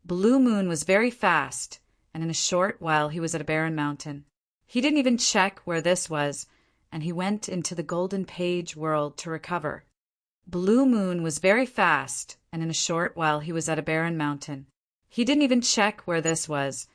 Blue Moon was very fast, and in a short while he was at a barren mountain. He didn't even check where this was, and he went into the Golden Page world to recover. Blue Moon was very fast, and in a short while he was at a barren mountain. He didn't even check where this was,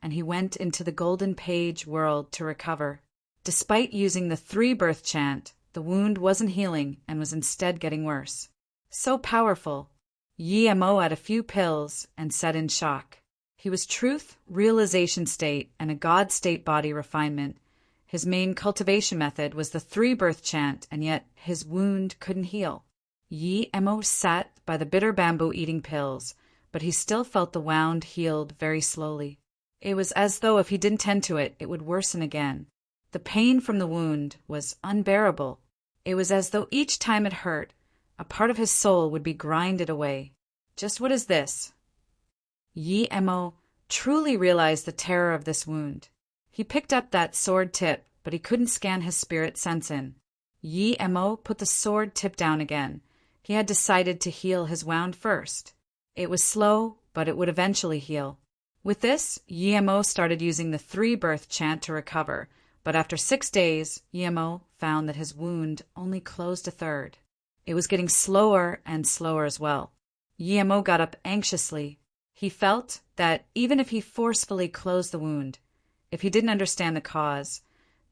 and he went into the Golden Page world to recover. Despite using the 3-birth chant, the wound wasn't healing and was instead getting worse. So powerful. Yemo had a few pills and set in shock. He was truth, realization state, and a God state body refinement. His main cultivation method was the 3-birth chant, and yet his wound couldn't heal. Yemo sat by the bitter bamboo eating pills, but he still felt the wound healed very slowly. It was as though if he didn't tend to it, it would worsen again. The pain from the wound was unbearable. It was as though each time it hurt, a part of his soul would be grinded away. Just what is this? Yemo truly realized the terror of this wound. He picked up that sword tip, but he couldn't scan his spirit sense in. Yemo put the sword tip down again. He had decided to heal his wound first. It was slow, but it would eventually heal. With this, Yemo started using the 3-birth chant to recover, but after 6 days, Yemo found that his wound only closed a third. It was getting slower and slower as well. Yemo got up anxiously. He felt that even if he forcefully closed the wound, if he didn't understand the cause,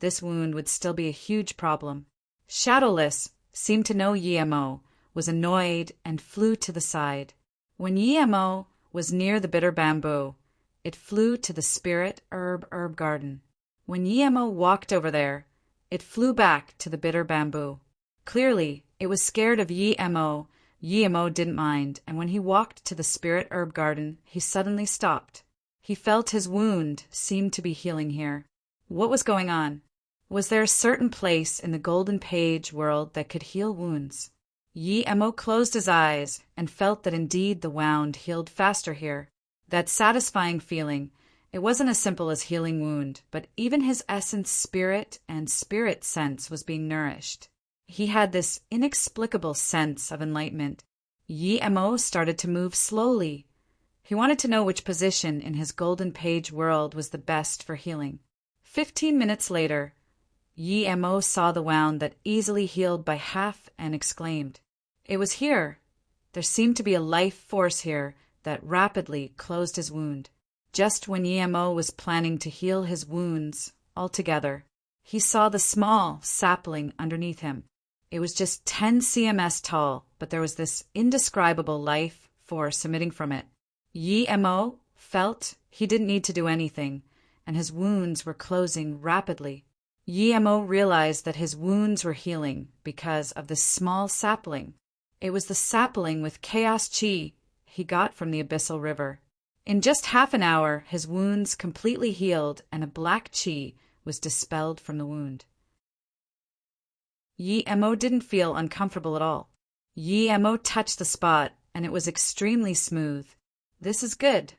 this wound would still be a huge problem. Shadowless seemed to know Yemo, was annoyed, and flew to the side. When Yemo was near the bitter bamboo, it flew to the spirit herb garden. When Yemo walked over there, it flew back to the bitter bamboo. Clearly, it was scared of Yemo. Yemo didn't mind, and when he walked to the spirit herb garden, he suddenly stopped. He felt his wound seemed to be healing here. What was going on? Was there a certain place in the Golden Page world that could heal wounds? Yemo closed his eyes and felt that indeed the wound healed faster here. That satisfying feeling, it wasn't as simple as healing wound, but even his essence spirit and spirit sense was being nourished. He had this inexplicable sense of enlightenment. Yemo started to move slowly. He wanted to know which position in his Golden Page world was the best for healing. 15 minutes later, Yemo saw the wound that easily healed by half and exclaimed, "It was here." There seemed to be a life force here that rapidly closed his wound. Just when Yemo was planning to heal his wounds altogether, he saw the small sapling underneath him. It was just 10 cms tall, but there was this indescribable life force emitting from it. Yemo felt he didn't need to do anything, and his wounds were closing rapidly. Yemo realized that his wounds were healing because of this small sapling. It was the sapling with chaos chi he got from the Abyssal River. In just half an hour, his wounds completely healed and a black chi was dispelled from the wound. Yemo didn't feel uncomfortable at all. Yemo touched the spot and it was extremely smooth. This is good.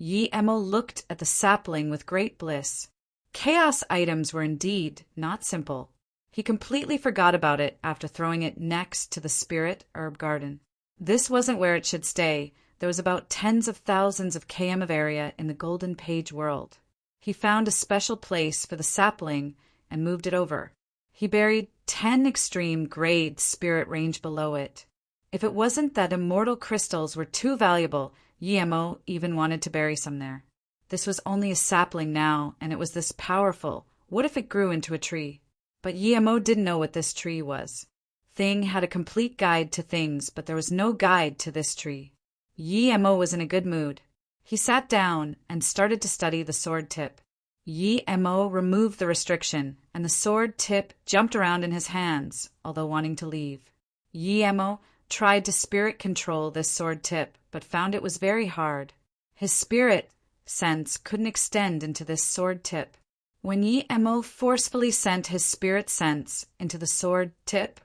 Yemo looked at the sapling with great bliss. Chaos items were indeed not simple. He completely forgot about it after throwing it next to the spirit herb garden. This wasn't where it should stay. There was about tens of thousands of km of area in the Golden Page world. He found a special place for the sapling and moved it over. He buried 10 extreme grade spirit range below it. If it wasn't that immortal crystals were too valuable, Yemo even wanted to bury some there. This was only a sapling now, and it was this powerful. What if it grew into a tree? But Yemo didn't know what this tree was. Thing had a complete guide to things, but there was no guide to this tree. Yemo was in a good mood. He sat down and started to study the sword tip. Yemo removed the restriction, and the sword tip jumped around in his hands, although wanting to leave. Yemo tried to spirit control this sword tip, but found it was very hard. His spirit sense couldn't extend into this sword tip. When Yemo forcefully sent his spirit sense into the sword tip,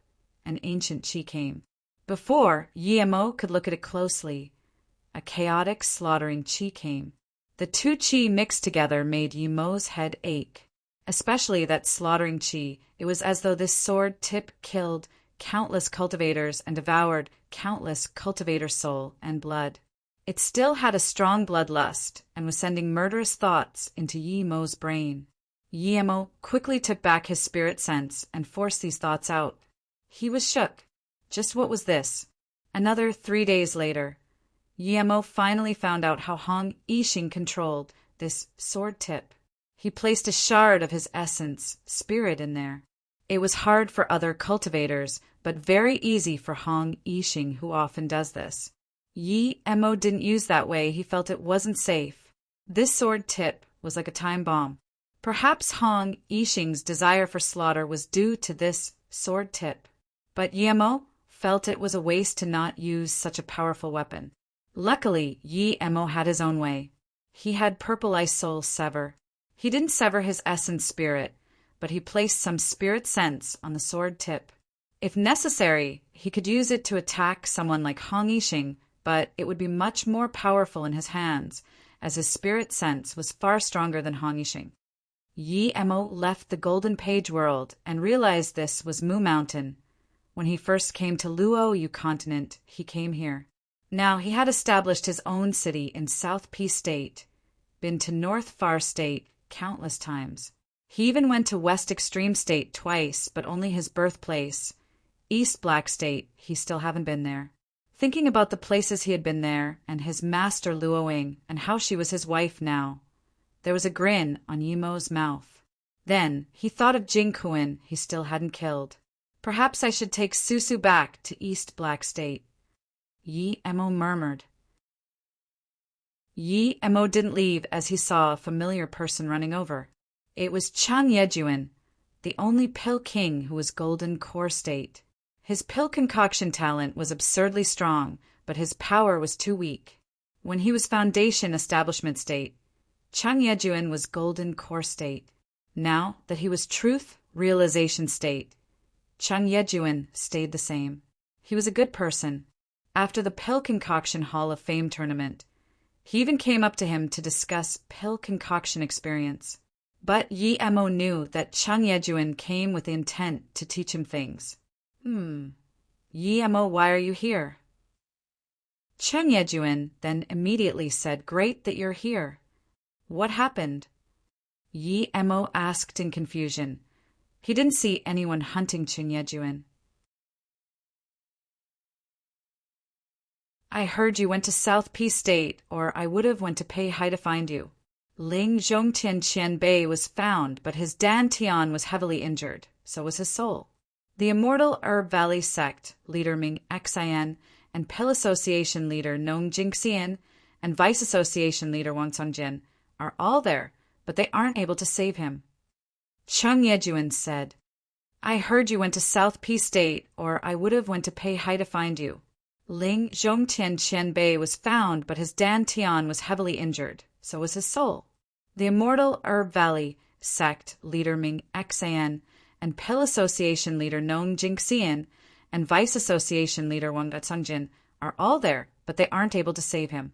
an ancient chi came. Before Yemo could look at it closely, a chaotic slaughtering chi came. The two chi mixed together made Yemo's head ache. Especially that slaughtering chi. It was as though this sword tip killed countless cultivators and devoured countless cultivator soul and blood. It still had a strong bloodlust and was sending murderous thoughts into Yi Mo's brain. Yi Mo quickly took back his spirit sense and forced these thoughts out. He was shook. Just what was this? Another 3 days later, Yi Mo finally found out how Hong Yixing controlled this sword tip. He placed a shard of his essence, spirit, in there. It was hard for other cultivators, but very easy for Hong Yixing, who often does this. Yi Mo didn't use that way. He felt it wasn't safe. This sword tip was like a time bomb. Perhaps Hong Yixing's desire for slaughter was due to this sword tip. But Yi Mo felt it was a waste to not use such a powerful weapon. Luckily, Yi Mo had his own way. He had Purple Ice Soul sever. He didn't sever his essence spirit, but he placed some spirit sense on the sword tip. If necessary, he could use it to attack someone like Hong Yixing, but it would be much more powerful in his hands, as his spirit sense was far stronger than Hong Yixing. Yi Mo left the Golden Page world and realized this was Mu Mountain. When he first came to Luoyu continent, he came here. Now he had established his own city in South Peace State, been to North Far State countless times. He even went to West Extreme State twice, but only his birthplace, East Black State, he still haven't been there. Thinking about the places he had been there, and his master Luoying, and how she was his wife now, there was a grin on Yi Mo's mouth. Then he thought of Jing Kuan he still hadn't killed. Perhaps I should take Susu back to East Black State. Yi Mo murmured. Yi Mo didn't leave as he saw a familiar person running over. It was Chang Yejuan, the only pill king who was Golden Core State. His pill concoction talent was absurdly strong, but his power was too weak. When he was Foundation Establishment State, Chang Yejuan was Golden Core State. Now that he was Truth Realization State, Chang Yejuan stayed the same. He was a good person. After the Pill Concoction Hall of Fame tournament, he even came up to him to discuss pill concoction experience. But Yi Mo knew that Chang Yejuan came with the intent to teach him things. Yi Mo, why are you here? Chang Yejuan then immediately said, Great that you're here. What happened? Yi Mo asked in confusion. He didn't see anyone hunting Chang Yejuan. I heard you went to South Peace State, or I would have went to pay high to find you. Ling Zhongtian Qianbei was found, but his Dan Tian was heavily injured. So was his soul. The Immortal Herb Valley sect, leader Ming Xian, and Pill Association leader Nong Jingxian, and Vice Association leader Wang Songjin are all there, but they aren't able to save him. Chang Yejuan said, I heard you went to South Peace State, or I would have went to pay high to find you. Ling Zhongtian Qianbei was found, but his Dan Tian was heavily injured. So was his soul. The Immortal Herb Valley sect leader Ming Xian, and Pill Association leader Nong Jingxian, and Vice Association leader Wang Songjin are all there, but they aren't able to save him.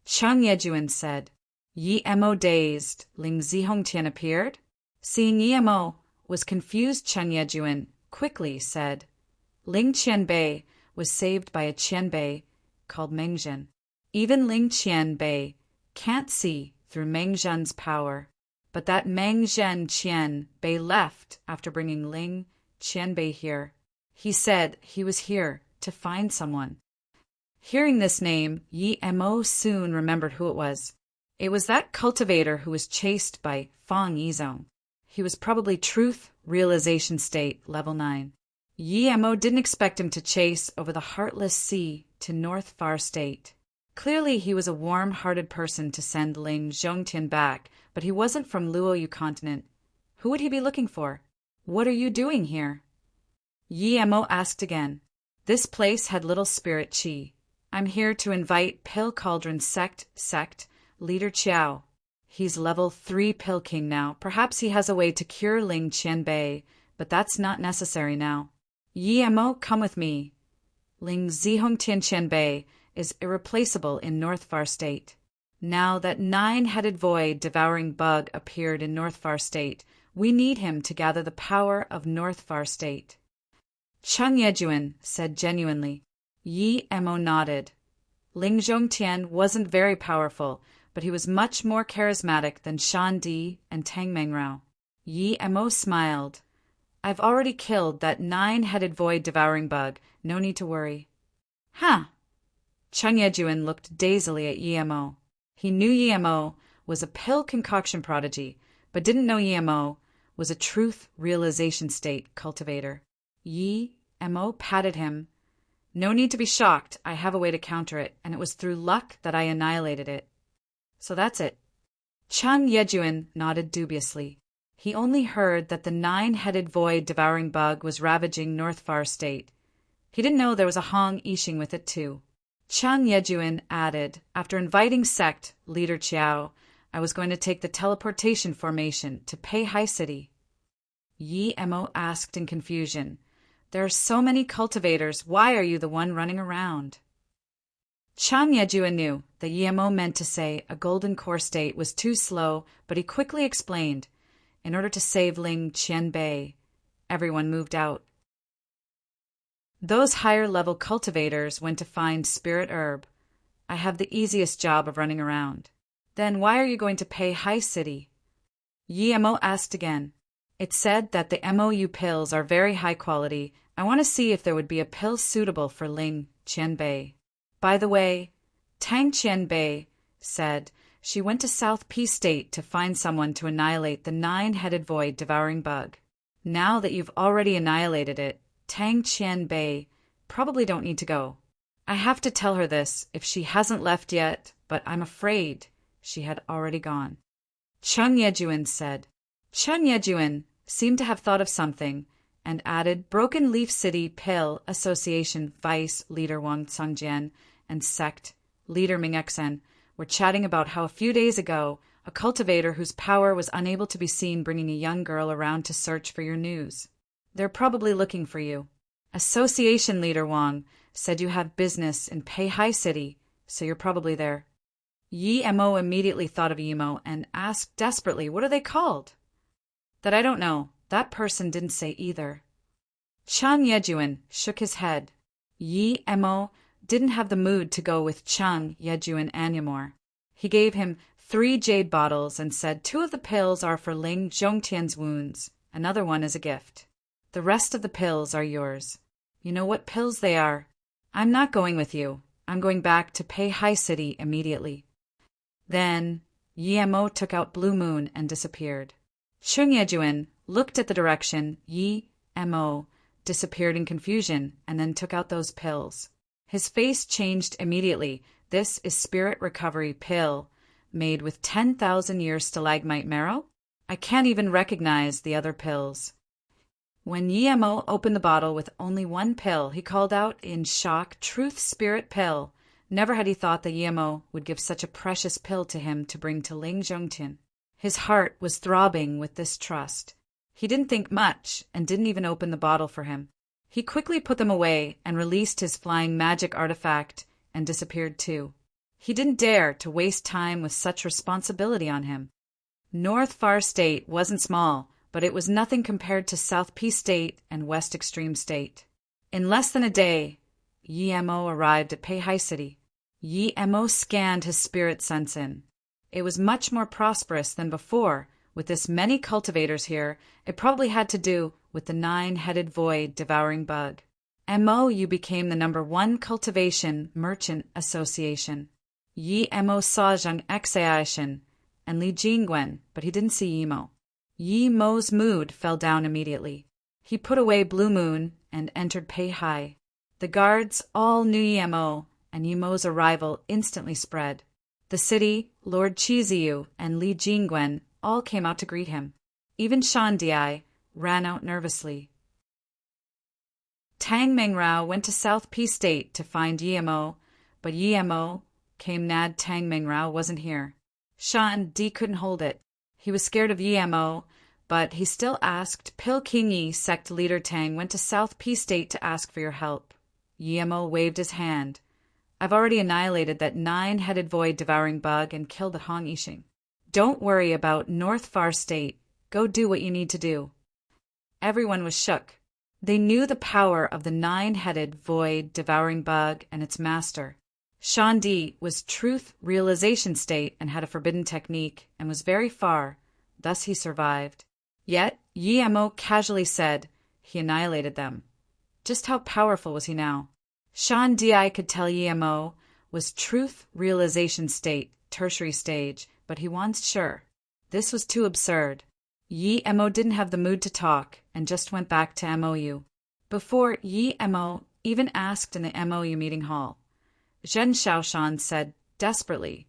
Chang Yejuan said, Yi Mo dazed. Ling Zihongtian appeared. Seeing Yi Mo was confused, Chang Yejuan quickly said, Ling Qianbei was saved by a Qianbei called Mengzhen. Even Ling Qianbei can't see through Mengzhen's power, but that Mengzhen Qianbei left after bringing Ling Qianbei here. He said he was here to find someone. Hearing this name, Yi Mo soon remembered who it was. It was that cultivator who was chased by Fang Yizong. He was probably Truth Realization State, level 9. Yi Mo didn't expect him to chase over the heartless sea to North Far State. Clearly he was a warm-hearted person to send Ling Zhongtian back, but he wasn't from Luoyu continent. Who would he be looking for? What are you doing here? Yi Mo asked again. This place had little spirit chi. I'm here to invite Pill Cauldron sect leader Qiao. He's level 3 Pill King now. Perhaps he has a way to cure Ling Qianbei, but that's not necessary now. Yi Mo, come with me. Ling Zihongtian Qianbei is irreplaceable in North Far State. Now that 9-headed void devouring bug appeared in North Far State, we need him to gather the power of North Far State. Chang Yejuan said genuinely. Yi Mo nodded. Ling Zhongtian wasn't very powerful, but he was much more charismatic than Shan Di and Tang Mengrao. Yi Mo smiled. I've already killed that 9-headed void-devouring bug. No need to worry. Huh. Cheng Yejuan looked dazedly at Yi Mo. He knew Yi Mo was a pill concoction prodigy, but didn't know Yi Mo was a truth realization state cultivator. Yi Mo patted him. No need to be shocked. I have a way to counter it, and it was through luck that I annihilated it. So that's it. Cheng Yejuan nodded dubiously. He only heard that the 9-headed void-devouring bug was ravaging North Far State. He didn't know there was a Hong Yixing with it too. Cheng Yejuan added, after inviting sect leader Chiao, I was going to take the teleportation formation to Pei Hai City. Yi Mo asked in confusion. There are so many cultivators. Why are you the one running around? Cheng Yejuan knew that Yi Mo meant to say a golden core state was too slow, but he quickly explained, in order to save Ling Qianbei, everyone moved out. Those higher-level cultivators went to find spirit herb. I have the easiest job of running around. Then why are you going to Pei Hai City? Yi Mo asked again. It said that the MOU pills are very high quality. I want to see if there would be a pill suitable for Ling Qianbei. By the way, Tang Qianbei said she went to South P State to find someone to annihilate the 9-headed void-devouring bug. Now that you've already annihilated it, Tang Qianbei probably don't need to go. I have to tell her this if she hasn't left yet, but I'm afraid she had already gone. Cheng Yejuan said. Cheng Yejuan seemed to have thought of something and added Broken Leaf City Pill Association Vice Leader Wang Cangjian and Sect Leader Ming Exen were chatting about how a few days ago a cultivator whose power was unable to be seen bringing a young girl around to search for your news. They're probably looking for you. Association Leader Wang said you have business in Pei Hai City, so you're probably there. Yi Mo immediately thought of Yi Mo and asked desperately, what are they called? That I don't know. That person didn't say either. Cheng Yejuan shook his head. Yi Mo didn't have the mood to go with Cheng Yejuan anymore. He gave him 3 jade bottles and said 2 of the pills are for Ling Zhongtian's wounds. Another one is a gift. The rest of the pills are yours. You know what pills they are. I'm not going with you. I'm going back to Pei Hai City immediately. Then Yi Mo took out Blue Moon and disappeared. Cheng Yejuan looked at the direction Yi Mo disappeared in confusion and then took out those pills. His face changed immediately. This is Spirit Recovery Pill, made with 10,000-year stalagmite marrow? I can't even recognize the other pills. When Yi Mo opened the bottle with only 1 pill, he called out in shock, Truth Spirit Pill. Never had he thought that Yi Mo would give such a precious pill to him to bring to Ling Zhongtian. His heart was throbbing with this trust. He didn't think much and didn't even open the bottle for him. He quickly put them away and released his flying magic artifact and disappeared too. He didn't dare to waste time with such responsibility on him. North Far State wasn't small, but it was nothing compared to South P State and West Extreme State. In less than a day, Yi Mo arrived at Pei Hai City. Yi Mo scanned his spirit sense in. It was much more prosperous than before. With this many cultivators here, it probably had to do with the 9-headed void-devouring bug. MOU became the #1 cultivation merchant association. Yi Mo saw Zhang Exaishan and Li Jingwen, but he didn't see Yi Mo. Yi Mo's mood fell down immediately. He put away Blue Moon and entered Pei Hai. The guards all knew Yi Mo, and Yi Mo's arrival instantly spread. The city, Lord Chiziu, and Li Jingwen all came out to greet him. Even Shan Di ran out nervously. Tang Mengrao went to South P State to find Yi Mo, but Yi Mo came nad Tang Mengrao wasn't here. Shan Di couldn't hold it. He was scared of Yi Mo, but he still asked. Pil Kingi sect leader Tang went to South P State to ask for your help. Yi Mo waved his hand. I've already annihilated that 9-headed void-devouring bug and killed the Hong Yixing. Don't worry about North Far State. Go do what you need to do. Everyone was shook. They knew the power of the 9-headed void-devouring bug and its master. Shandi was truth realization state and had a forbidden technique and was very far, thus he survived. Yet, Yemo casually said he annihilated them. Just how powerful was he now? Shandi could tell Yemo was truth realization state, tertiary stage, but he wasn't sure. This was too absurd. Yemo didn't have the mood to talk and just went back to MOU. Before Yemo even asked in the MOU meeting hall, Zhen Xiaoshan said desperately,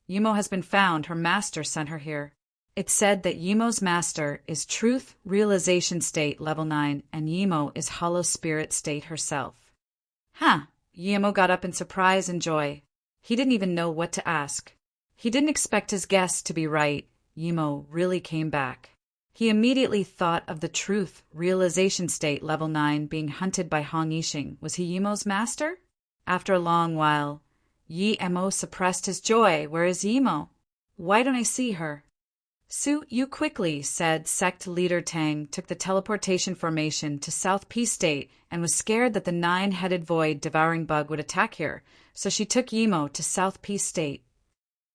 Yemo has been found, her master sent her here. It said that Yemo's master is truth realization state level 9 and Yemo is hollow spirit state herself. Yemo got up in surprise and joy. He didn't even know what to ask. He didn't expect his guess to be right. Yemo really came back. He immediately thought of the truth realization state level 9 being hunted by Hong Yixing. Was he Yemo's master? After a long while, Yemo suppressed his joy. Where is Yemo? Why don't I see her? Su, you quickly, said sect leader Tang, took the teleportation formation to South Peace State and was scared that the 9-headed void devouring bug would attack here, so she took Yemo to South Peace State.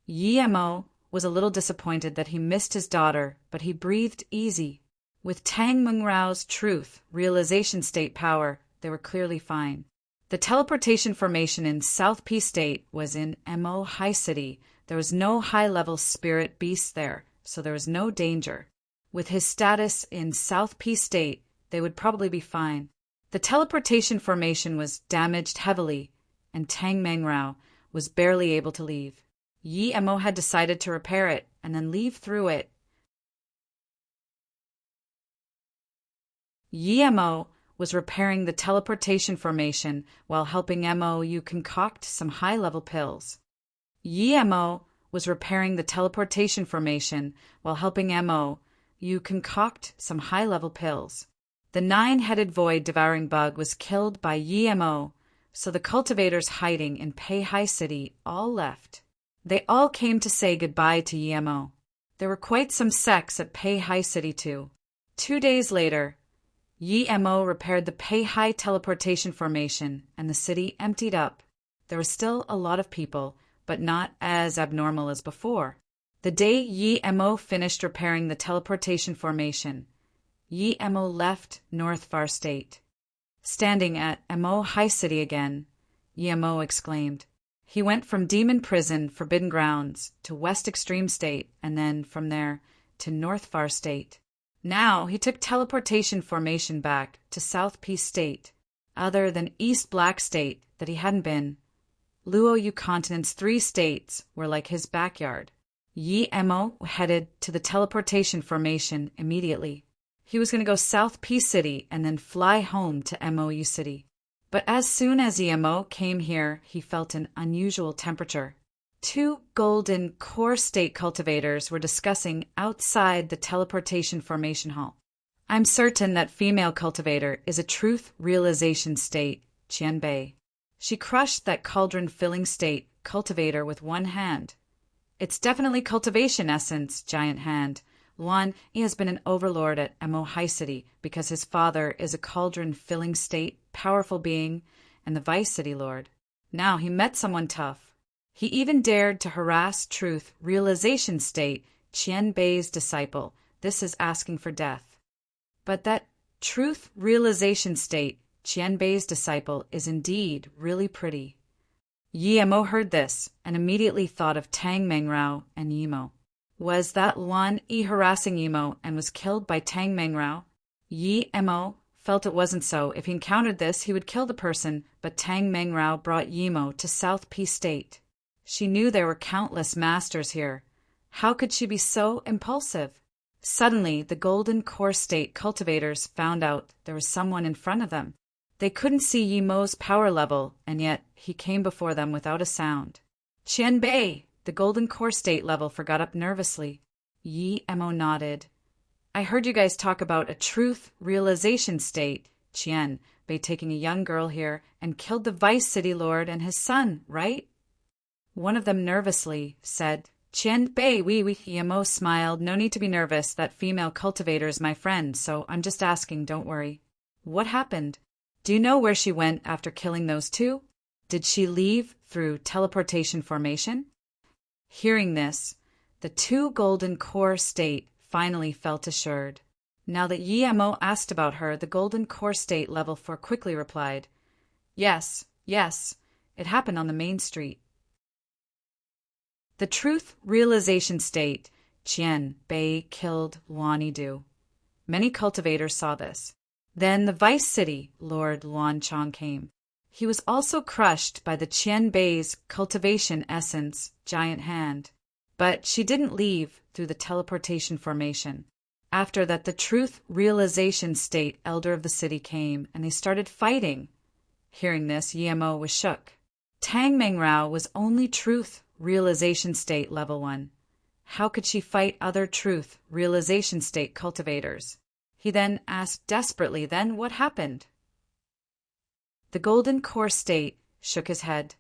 Yemo was a little disappointed that he missed his daughter, but he breathed easy. With Tang Mungrao's truth realization state power, they were clearly fine. The teleportation formation in South Peace State was in Mo High City. There was no high-level spirit beast there, so there was no danger. With his status in South Peace State, they would probably be fine. The teleportation formation was damaged heavily, and Tang Mengrao was barely able to leave. Yemo had decided to repair it and then leave through it. Yemo was repairing the teleportation formation while helping MOU concoct some high-level pills. Yemo was repairing the teleportation formation while helping MOU concoct some high-level pills. The 9-headed void devouring bug was killed by Yemo, so the cultivators hiding in Pei High City all left. They all came to say goodbye to Yemo. There were quite some sects at Pei High City too. 2 days later, Yemo repaired the Pei High teleportation formation and the city emptied up. There were still a lot of people, but not as abnormal as before. The day Yemo finished repairing the teleportation formation, Yemo left North Far State. Standing at Mo High City again, Yemo exclaimed. He went from Demon Prison, Forbidden Grounds, to West Extreme State, and then from there to North Far State. Now he took teleportation formation back to South Peace State. Other than East Black State that he hadn't been, Luoyu Continent's 3 states were like his backyard. Yemo headed to the teleportation formation immediately. He was going to go South Peace City and then fly home to MOU City. But as soon as Yemo came here, he felt an unusual temperature. 2 golden core state cultivators were discussing outside the teleportation formation hall. I'm certain that female cultivator is a truth realization state, Qianbei. She crushed that cauldron-filling state cultivator with one hand. It's definitely cultivation essence, giant hand. Luan, he has been an overlord at Mo High City because his father is a cauldron-filling state, powerful being, and the Vice City Lord. Now he met someone tough. He even dared to harass truth realization state, Qianbei's disciple. This is asking for death. But that truth realization state, Qianbei's disciple, is indeed really pretty. Yemo heard this and immediately thought of Tang Mengrao and Yemo. Was that Luan harassing Yemo and was killed by Tang Mengrao? Yemo felt it wasn't so. If he encountered this, he would kill the person, but Tang Mengrao brought Yemo to South Peace State. She knew there were countless masters here. How could she be so impulsive? Suddenly, the Golden Core State cultivators found out there was someone in front of them. They couldn't see Yemo's power level, and yet he came before them without a sound. Qianbei, the Golden Core State level, got up nervously. Yemo nodded. I heard you guys talk about a truth realization state, Qianbei taking a young girl here and killed the Vice City Lord and his son, right? One of them nervously said, Qianbei, oui. Yemo smiled. No need to be nervous. That female cultivator is my friend, so I'm just asking, don't worry. What happened? Do you know where she went after killing those 2? Did she leave through teleportation formation? Hearing this, the two Golden Core State finally felt assured. Now that Yemo asked about her, the Golden Core State level 4 quickly replied, Yes, yes, it happened on the main street. The Truth Realization State, Qian Bei killed Luanidu. Many cultivators saw this. Then the Vice City Lord Luanchong came. He was also crushed by the Qian Bei's cultivation essence giant hand. But she didn't leave through the teleportation formation. After that, the Truth Realization State Elder of the City came, and they started fighting. Hearing this, Yemo was shook. Tang Mengrao was only Truth Realization State level 1. How could she fight other Truth Realization State cultivators? He then asked desperately, then what happened? The Golden Core State shook his head.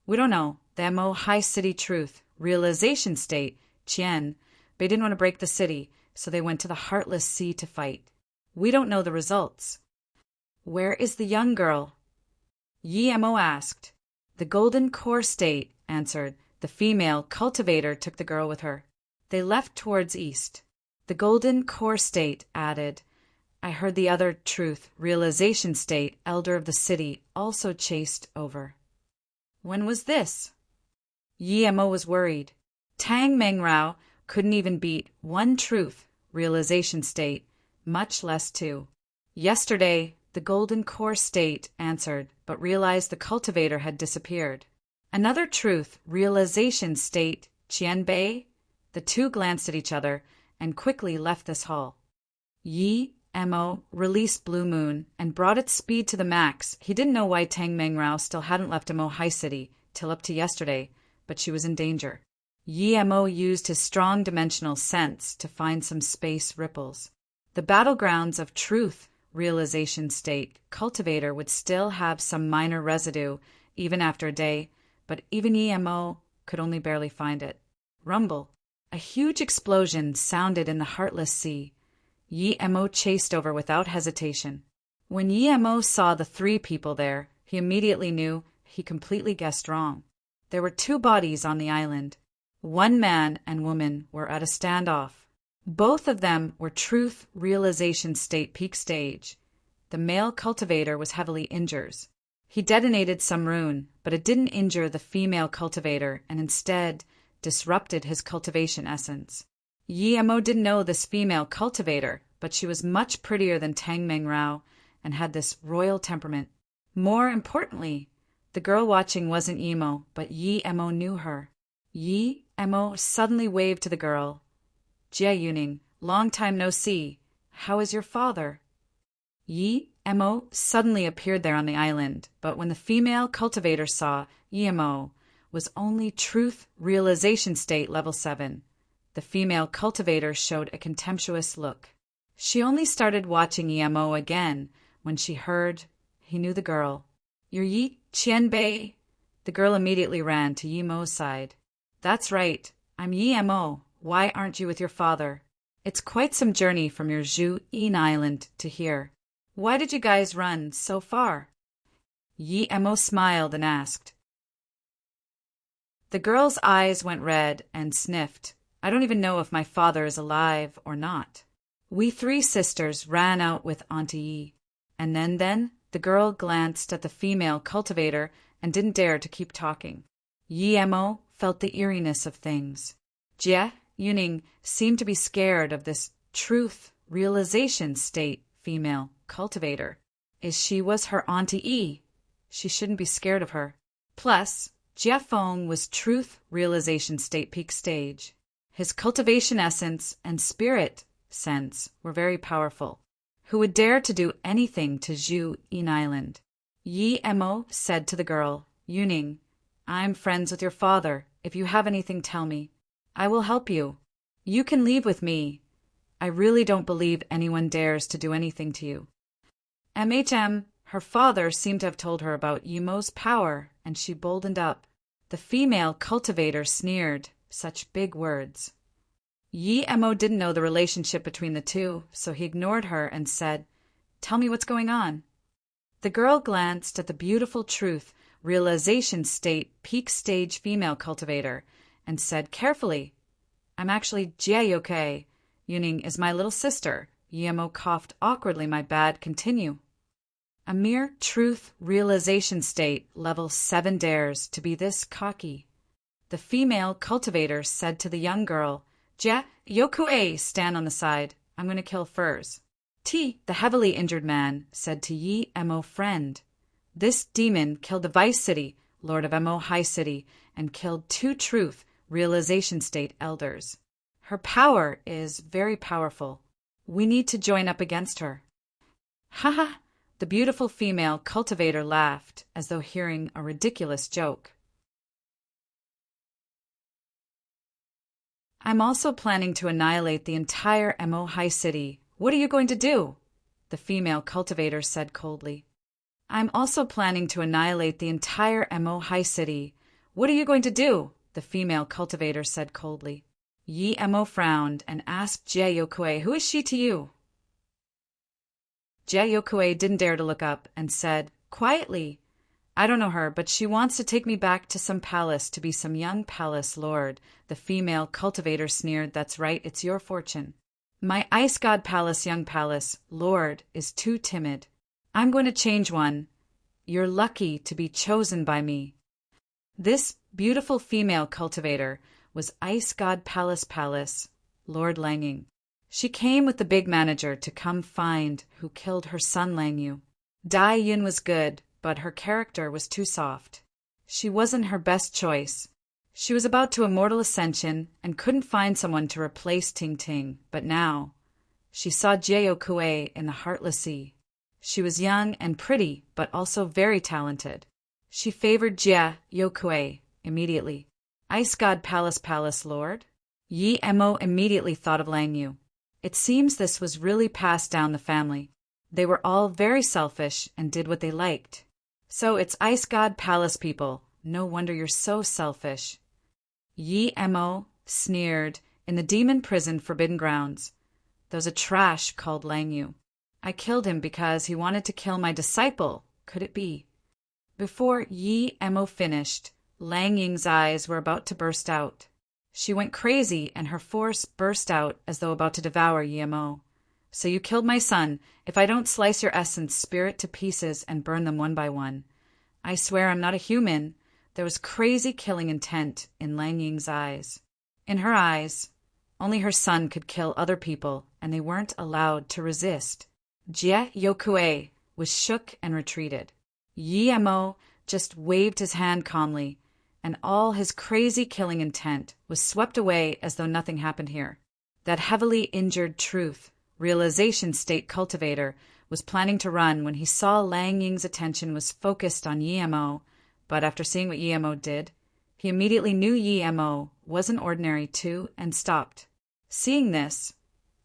We don't know. The Mo High City Truth Realization State, Qian, they didn't want to break the city, so they went to the Heartless Sea to fight. We don't know the results. Where is the young girl? Yemo asked. The Golden Core State answered. The female cultivator took the girl with her. They left towards east. The Golden Core State added, I heard the other Truth Realization State Elder of the City also chased over. When was this? Yemo was worried. Tang Mengrao couldn't even beat one Truth Realization State, much less two. Yesterday, the Golden Core State answered, but realized the cultivator had disappeared. Another Truth Realization State, Qianbei? The two glanced at each other and quickly left this hall. Yemo released Blue Moon and brought its speed to the max. He didn't know why Tang Mengrao still hadn't left Mo High City till up to yesterday, but she was in danger. Yemo used his strong dimensional sense to find some space ripples. The battlegrounds of Truth Realization State cultivator would still have some minor residue even after a day, but even Yemo could only barely find it. Rumble. A huge explosion sounded in the Heartless Sea. Yemo chased over without hesitation. When Yemo saw the three people there, he immediately knew he completely guessed wrong. There were two bodies on the island. One man and woman were at a standoff. Both of them were Truth Realization State peak stage. The male cultivator was heavily injured. He detonated some rune, but it didn't injure the female cultivator and instead disrupted his cultivation essence. Yemo didn't know this female cultivator, but she was much prettier than Tang Mengrao and had this royal temperament. More importantly, the girl watching wasn't Yemo, but Yemo knew her. Yemo suddenly waved to the girl. Jie Yuning, long time no see. How is your father? Yemo suddenly appeared there on the island, but when the female cultivator saw Yemo was only Truth Realization State level 7, the female cultivator showed a contemptuous look. She only started watching Yemo again when she heard he knew the girl. You're Yi Qianbei? The girl immediately ran to Yemo's side. That's right, I'm Yemo. Why aren't you with your father? It's quite some journey from your Zhu Yin Island to here. Why did you guys run so far? Yemo smiled and asked. The girl's eyes went red and sniffed. I don't even know if my father is alive or not. We three sisters ran out with Auntie Yi. And then the girl glanced at the female cultivator and didn't dare to keep talking. Yemo felt the eeriness of things. Jie Yuning seemed to be scared of this Truth Realization State female cultivator. She was her Auntie Yi. She shouldn't be scared of her. Plus, Jie Feng was Truth Realization State peak stage. His cultivation essence and spirit sense were very powerful. Who would dare to do anything to Zhu Yin Island? Yemo said to the girl, Yuning, I'm friends with your father. If you have anything, tell me. I will help you. You can leave with me. I really don't believe anyone dares to do anything to you. Her father seemed to have told her about Yemo's power, and she boldened up. The female cultivator sneered, such big words. Yemo didn't know the relationship between the two, so he ignored her and said, Tell me what's going on. The girl glanced at the beautiful Truth realization state peak stage female cultivator and said carefully, "I'm actually Jie Yuning is my little sister." Yemo coughed awkwardly. "My bad, continue." "A mere truth realization state, level 7 dares to be this cocky," the female cultivator said to the young girl. "Jie Yoku stand on the side. I'm going to kill furs." The heavily injured man said to Yi Mo friend, "This demon killed the Vice City, Lord of Mo High City, and killed 2 truth realization state elders. Her power is very powerful. We need to join up against her." "Haha," the beautiful female cultivator laughed as though hearing a ridiculous joke. "I'm also planning to annihilate the entire Mo High City. What are you going to do?" the female cultivator said coldly. "I'm also planning to annihilate the entire Mo High City. What are you going to do?" the female cultivator said coldly. Yi Mo frowned and asked Jie Yokue, "Who is she to you?" Jie Yokue didn't dare to look up and said, quietly, "I don't know her, but she wants to take me back to some palace to be some young palace lord." The female cultivator sneered, "That's right, it's your fortune. My ice god palace young palace lord is too timid. I'm going to change one. You're lucky to be chosen by me." This beautiful female cultivator was ice god palace Lord Langing. She came with the big manager to come find who killed her son Langyu. Dai Yun was good, but her character was too soft. She wasn't her best choice. She was about to immortal ascension and couldn't find someone to replace Ting Ting, but now she saw Jie Kue in the Heartless Sea. She was young and pretty, but also very talented. She favored Jie Yokue immediately. Ice God Palace Lord? Yi Mo immediately thought of Langyu. It seems this was really passed down the family. They were all very selfish and did what they liked. "So it's Ice God Palace people. No wonder you're so selfish." Yi Mo sneered. "In the demon prison Forbidden Grounds, there's a trash called Langyu. I killed him because he wanted to kill my disciple. Could it be?" Before Yi Mo finished, Lang Ying's eyes were about to burst out. She went crazy and her force burst out as though about to devour Yi Mo. "So you killed my son. If I don't slice your essence spirit to pieces and burn them one by one, I swear I'm not a human." There was crazy killing intent in Lang Ying's eyes. In her eyes, only her son could kill other people, and they weren't allowed to resist. Jie Yokue was shook and retreated. Yi Mo just waved his hand calmly, and all his crazy killing intent was swept away as though nothing happened here. That heavily injured truth realization state cultivator was planning to run when he saw Lang Ying's attention was focused on Yi Mo, but after seeing what Yi Mo did, he immediately knew Yi Mo wasn't ordinary too and stopped. Seeing this,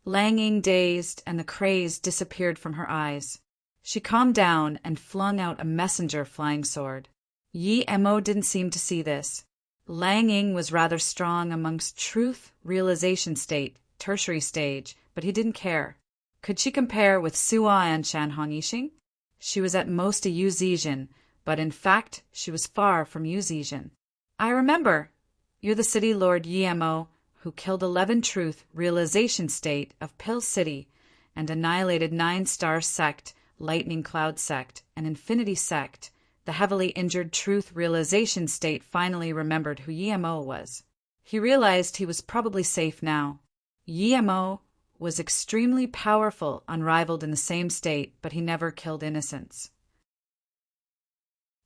Lang Ying dazed and the craze disappeared from her eyes. She calmed down and flung out a messenger flying sword. Yi Mo didn't seem to see this. Lang Ying was rather strong amongst truth realization state, tertiary stage, but he didn't care. Could she compare with Suwa and Shanhong Yixing? She was at most a Yu Zizhen, but in fact she was far from Yu Zizhen. "I remember. You're the city lord Yi Mo, who killed 11 truth realization state of Pill City and annihilated 9-star sect, Lightning Cloud sect, and Infinity sect." The heavily injured truth realization state finally remembered who Yi Mo was. He realized he was probably safe now. Yi Mo was extremely powerful, unrivaled in the same state, but he never killed innocents.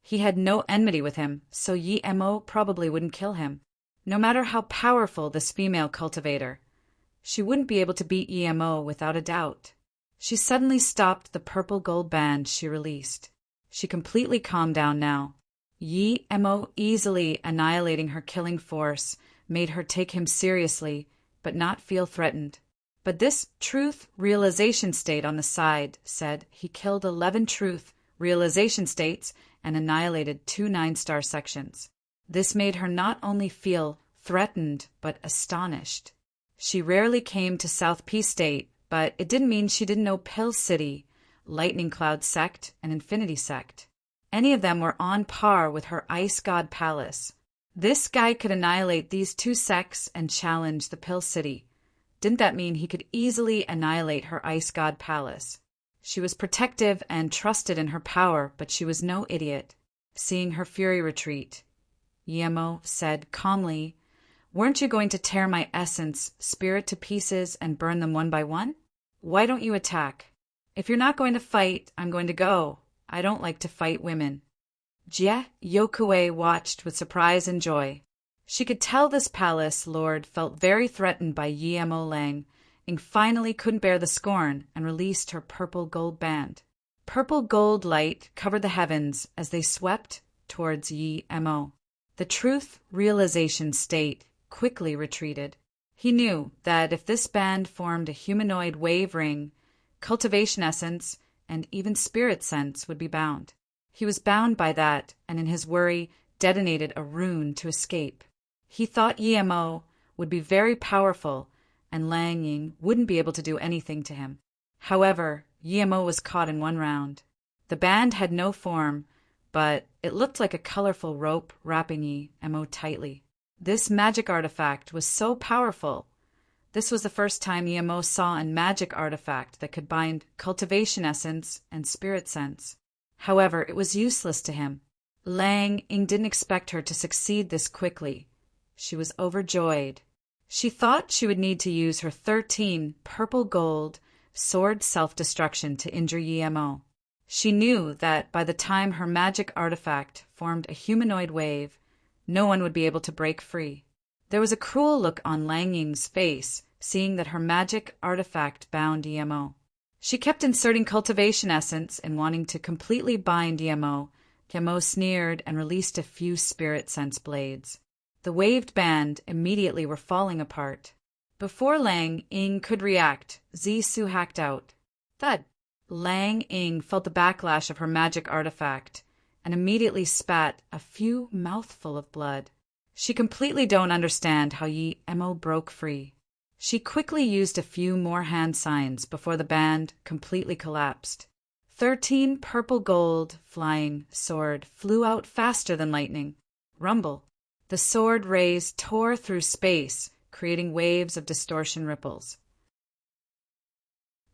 He had no enmity with him, so Yi Mo probably wouldn't kill him. No matter how powerful this female cultivator, she wouldn't be able to beat Yi Mo without a doubt. She suddenly stopped the purple gold band she released. She completely calmed down now. Yi Mo easily annihilating her killing force made her take him seriously, but not feel threatened. But this truth realization state on the side said he killed 11 truth realization states and annihilated 2 9-star sections. This made her not only feel threatened, but astonished. She rarely came to South Peace State, but it didn't mean she didn't know Pill City, Lightning Cloud sect, and Infinity sect. Any of them were on par with her ice god palace. This guy could annihilate these two sects and challenge the Pill City. Didn't that mean he could easily annihilate her ice god palace? She was protective and trusted in her power, but she was no idiot. Seeing her fury retreat, Yemo said calmly, "Weren't you going to tear my essence, spirit to pieces and burn them one by one? Why don't you attack? If you're not going to fight, I'm going to go. I don't like to fight women." Jie Yokue watched with surprise and joy. She could tell this palace lord felt very threatened by Yemo Lang, and finally couldn't bear the scorn and released her purple gold band. Purple gold light covered the heavens as they swept towards Yemo. The truth realization state quickly retreated. He knew that if this band formed a humanoid wave ring, cultivation essence and even spirit sense would be bound. He was bound by that, and in his worry detonated a rune to escape. He thought Yemo would be very powerful, and Lang Ying wouldn't be able to do anything to him. However, Yemo was caught in one round. The band had no form, but it looked like a colorful rope wrapping Yemo tightly. This magic artifact was so powerful. This was the first time Yemo saw a magic artifact that could bind cultivation essence and spirit sense. However, it was useless to him. Lang Ying didn't expect her to succeed this quickly. She was overjoyed. She thought she would need to use her 13 purple gold sword self-destruction to injure Yemo. She knew that by the time her magic artifact formed a humanoid wave, no one would be able to break free. There was a cruel look on Lang Ying's face, seeing that her magic artifact bound Yemo. She kept inserting cultivation essence and wanting to completely bind Yemo. Yemo sneered and released a few spirit sense blades. The waved band immediately were falling apart. Before Lang Ying could react, Zisu hacked out. Thud! Lang Ying felt the backlash of her magic artifact and immediately spat a few mouthful of blood. She completely don't understand how Yemo broke free. She quickly used a few more hand signs before the band completely collapsed. 13 purple gold flying sword flew out faster than lightning. Rumble. The sword rays tore through space, creating waves of distortion ripples.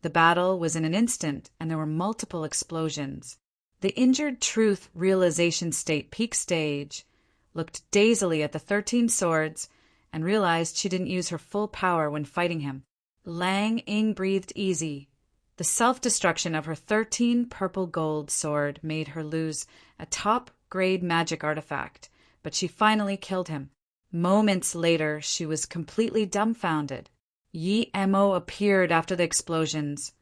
The battle was in an instant, and there were multiple explosions. The injured truth realization state peak stage looked dazedly at the 13 swords and realized she didn't use her full power when fighting him. Lang Ying breathed easy. The self-destruction of her 13 purple gold sword made her lose a top-grade magic artifact, but she finally killed him. Moments later, she was completely dumbfounded. Yemo appeared after the explosions.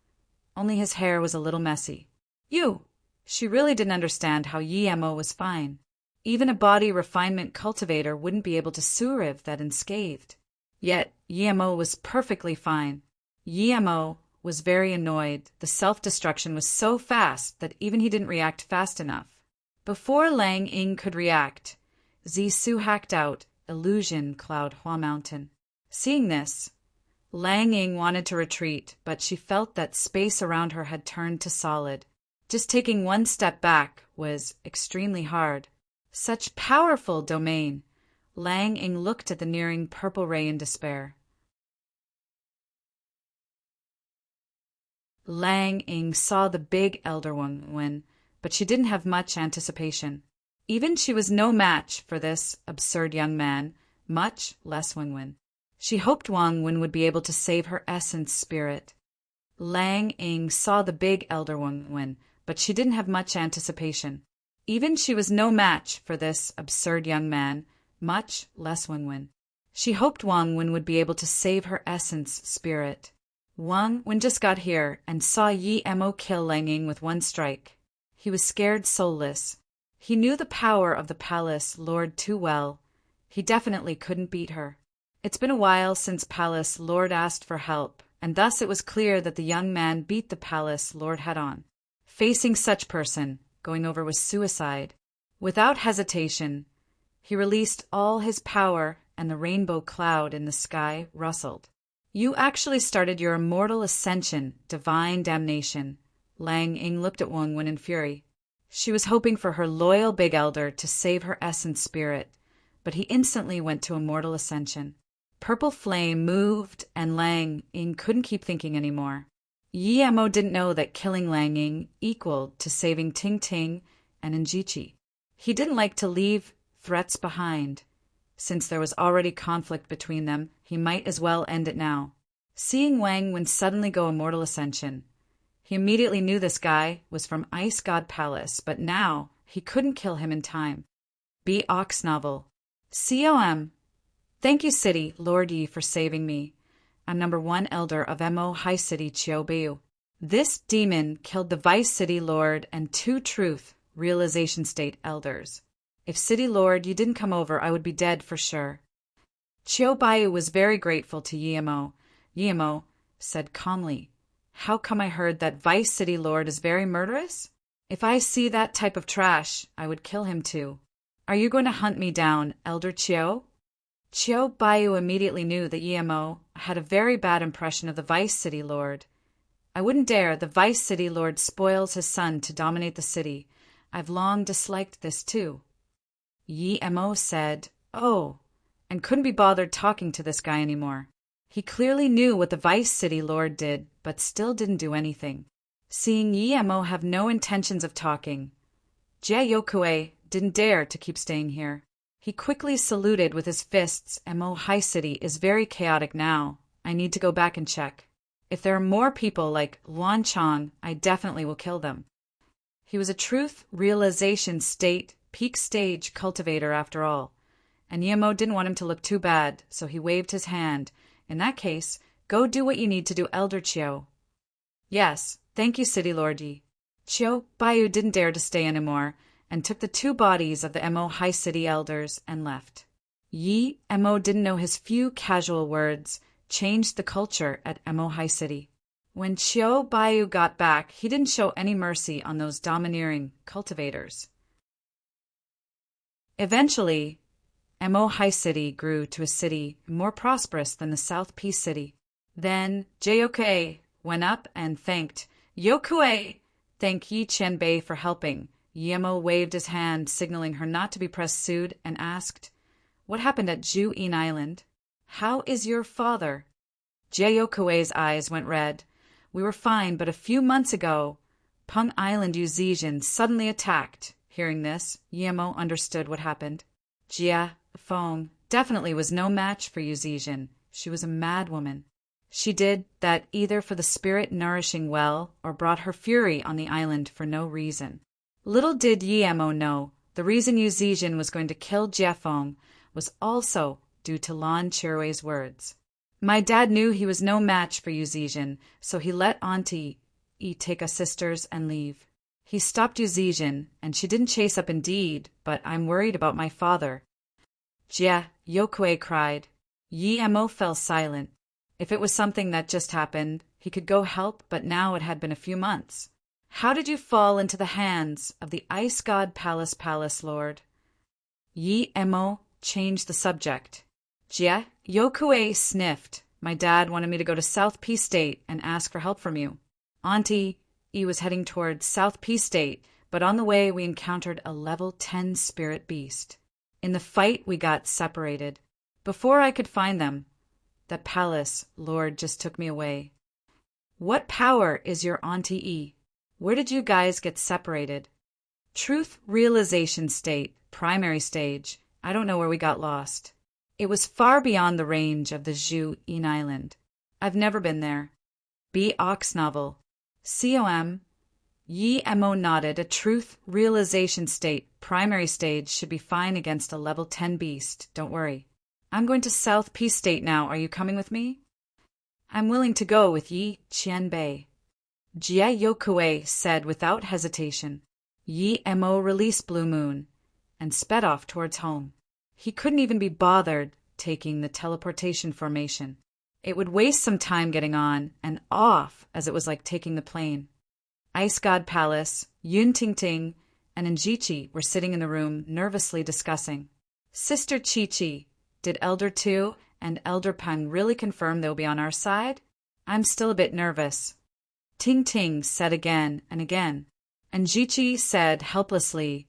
Only his hair was a little messy. You! She really didn't understand how Yemo was fine. Even a body refinement cultivator wouldn't be able to survive that unscathed. Yet Yemo was perfectly fine. Yemo was very annoyed. The self-destruction was so fast that even he didn't react fast enough. Before Lang Ying could react, Zisu hacked out Illusion Cloud Hua Mountain. Seeing this, Lang Ying wanted to retreat, but she felt that space around her had turned to solid. Just taking one step back was extremely hard. Such powerful domain. Lang Ying looked at the nearing purple ray in despair. Lang Ying saw the big Elder Wang Wen, but she didn't have much anticipation. Even she was no match for this absurd young man, much less Wang Wen. She hoped Wang Wen would be able to save her essence spirit. Lang Ying saw the big Elder Wang Wen, but she didn't have much anticipation. Even she was no match for this absurd young man, much less Wang Wen. She hoped Wang Wen would be able to save her essence spirit. Wang Wen just got here and saw Yemo kill Lang Ying with one strike. He was scared soulless. He knew the power of the palace lord too well. He definitely couldn't beat her. It's been a while since Palace Lord asked for help, and thus it was clear that the young man beat the Palace Lord head-on. Facing such person, going over was suicide. Without hesitation, he released all his power, and the rainbow cloud in the sky rustled. You actually started your immortal ascension, divine damnation. Lang Ying looked at Wang Wen in fury. She was hoping for her loyal big elder to save her essence spirit, but he instantly went to immortal ascension. Purple flame moved, and Lang Ying couldn't keep thinking anymore. Yi Mo didn't know that killing Lang Ying equaled to saving Ting Ting and Njichi. He didn't like to leave threats behind. Since there was already conflict between them, he might as well end it now. Seeing Wang Wen suddenly go immortal ascension, he immediately knew this guy was from Ice God Palace, but now he couldn't kill him in time. B. Ox Novel. COM. Thank you, City, Lord Yi, for saving me. I'm number 1 elder of Mo High City, Chiobeu. This demon killed the Vice City Lord and 2 Truth Realization State elders. If City Lord, you didn't come over, I would be dead for sure. Chiobeu was very grateful to Yi Mo. Yi Mo said calmly, how come I heard that Vice City Lord is very murderous? If I see that type of trash, I would kill him too. Are you going to hunt me down, Elder Chiu? Chiobeu immediately knew that Yi Mo had a very bad impression of the Vice City Lord. I wouldn't dare. The Vice City Lord spoils his son to dominate the city. I've long disliked this too. Yi Mo said, oh, and couldn't be bothered talking to this guy anymore. He clearly knew what the Vice City Lord did, but still didn't do anything. Seeing Yi Mo have no intentions of talking, Jie Yokue didn't dare to keep staying here. He quickly saluted with his fists. Mo High City is very chaotic now. I need to go back and check. If there are more people like Luan Chong, I definitely will kill them. He was a truth realization state peak stage cultivator after all, and Yi Mo didn't want him to look too bad, so he waved his hand. In that case, go do what you need to do, Elder Chiu. Yes, thank you, City Lord Yi. Chiobeu didn't dare to stay anymore, and took the 2 bodies of the Mo High City elders and left. Yi Mo didn't know his few casual words changed the culture at Mo High City. When Chiobeu got back, he didn't show any mercy on those domineering cultivators. Eventually, Mo High City grew to a city more prosperous than the South Peace City. Then Jioke went up and thanked Yokue. Thank Yi Qianbei for helping. Yi Mo waved his hand, signaling her not to be pursued, and asked, what happened at Ju'in Island? How is your father? Jiokue's eyes went red. We were fine, but a few months ago, Peng Island Uzijin suddenly attacked. Hearing this, Yi Mo understood what happened. Jia Feng definitely was no match for Uzijin. She was a madwoman. She did that either for the spirit nourishing well or brought her fury on the island for no reason. Little did Yi Mo know, the reason Uzijin was going to kill Jia Feng was also due to Lan Chirui's words. My dad knew he was no match for Uzijin, so he let Auntie Yi take us sisters and leave. He stopped Uzijin, and she didn't chase up indeed, but I'm worried about my father. Jia Yokue cried. Yi Mo fell silent. If it was something that just happened, he could go help, but now it had been a few months. How did you fall into the hands of the Ice God Palace Lord? Yi Mo changed the subject. Jia Yokue sniffed. My dad wanted me to go to South Peace State and ask for help from you. Auntie E was heading towards South Peace State, but on the way we encountered a level 10 spirit beast. In the fight, we got separated. Before I could find them, that palace lord just took me away. What power is your Auntie E? Where did you guys get separated? Truth realization state, primary stage. I don't know where we got lost. It was far beyond the range of the Ju'in Island. I've never been there. B. Ox Novel. COM. Yi Mo nodded. A truth realization state, primary stage, should be fine against a level 10 beast. Don't worry. I'm going to South Peace State now. Are you coming with me? I'm willing to go with Yi Qianbei. Jie Yokue said without hesitation. Yi Mo released Blue Moon and sped off towards home. He couldn't even be bothered taking the teleportation formation. It would waste some time getting on and off, as it was like taking the plane. Ice God Palace, Yun Tingting, and Njichi were sitting in the room, nervously discussing. Sister Chi-Chi, did Elder Tu and Elder Peng really confirm they'll be on our side? I'm still a bit nervous. Ting Ting said again and again. And Jichi said helplessly,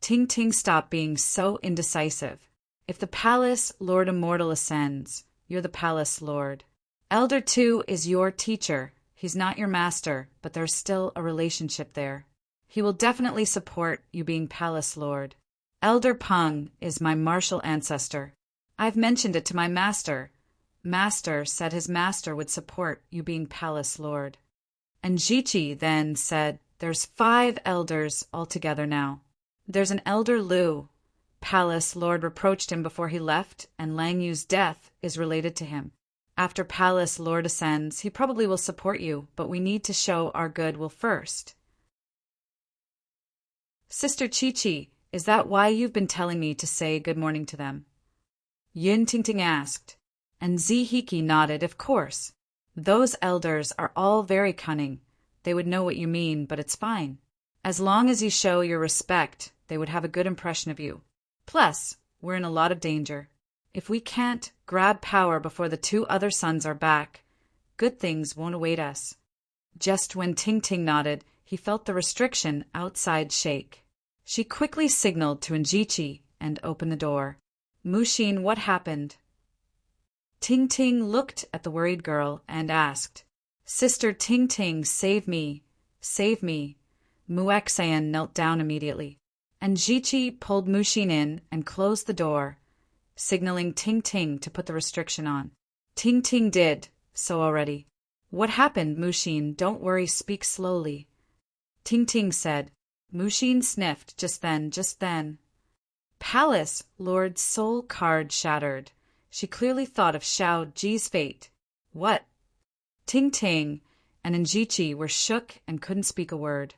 Ting Ting, stop being so indecisive. If the palace Lord Immortal ascends, you're the palace lord. Elder 2 is your teacher. He's not your master, but there's still a relationship there. He will definitely support you being palace lord. Elder Peng is my martial ancestor. I've mentioned it to my master. Master said his master would support you being palace lord. And Jichi then said, there's 5 elders altogether now. There's an elder Lu. Palace lord reproached him before he left, and Lang Yu's death is related to him. After palace lord ascends, he probably will support you, but we need to show our goodwill first. Sister Chi-Chi, is that why you've been telling me to say good morning to them? Yun Tingting asked, and Zihiki nodded, of course. Those elders are all very cunning. They would know what you mean, but it's fine. As long as you show your respect, they would have a good impression of you. Plus, we're in a lot of danger. If we can't grab power before the 2 other sons are back, good things won't await us. Just when Ting Ting nodded, he felt the restriction outside shake. She quickly signaled to Njichi and opened the door. Mushin, what happened? Ting Ting looked at the worried girl and asked, Sister Ting Ting, save me, save me. Muexan knelt down immediately, and Jichi pulled Mushin in and closed the door, signaling Ting Ting to put the restriction on. Ting Ting did so already. What happened, Mushin? Don't worry, speak slowly. Ting Ting said. Mushin sniffed just then. Palace Lord's soul card shattered. She clearly thought of Xiao Ji's fate. What? Ting Ting and Njichi were shook and couldn't speak a word.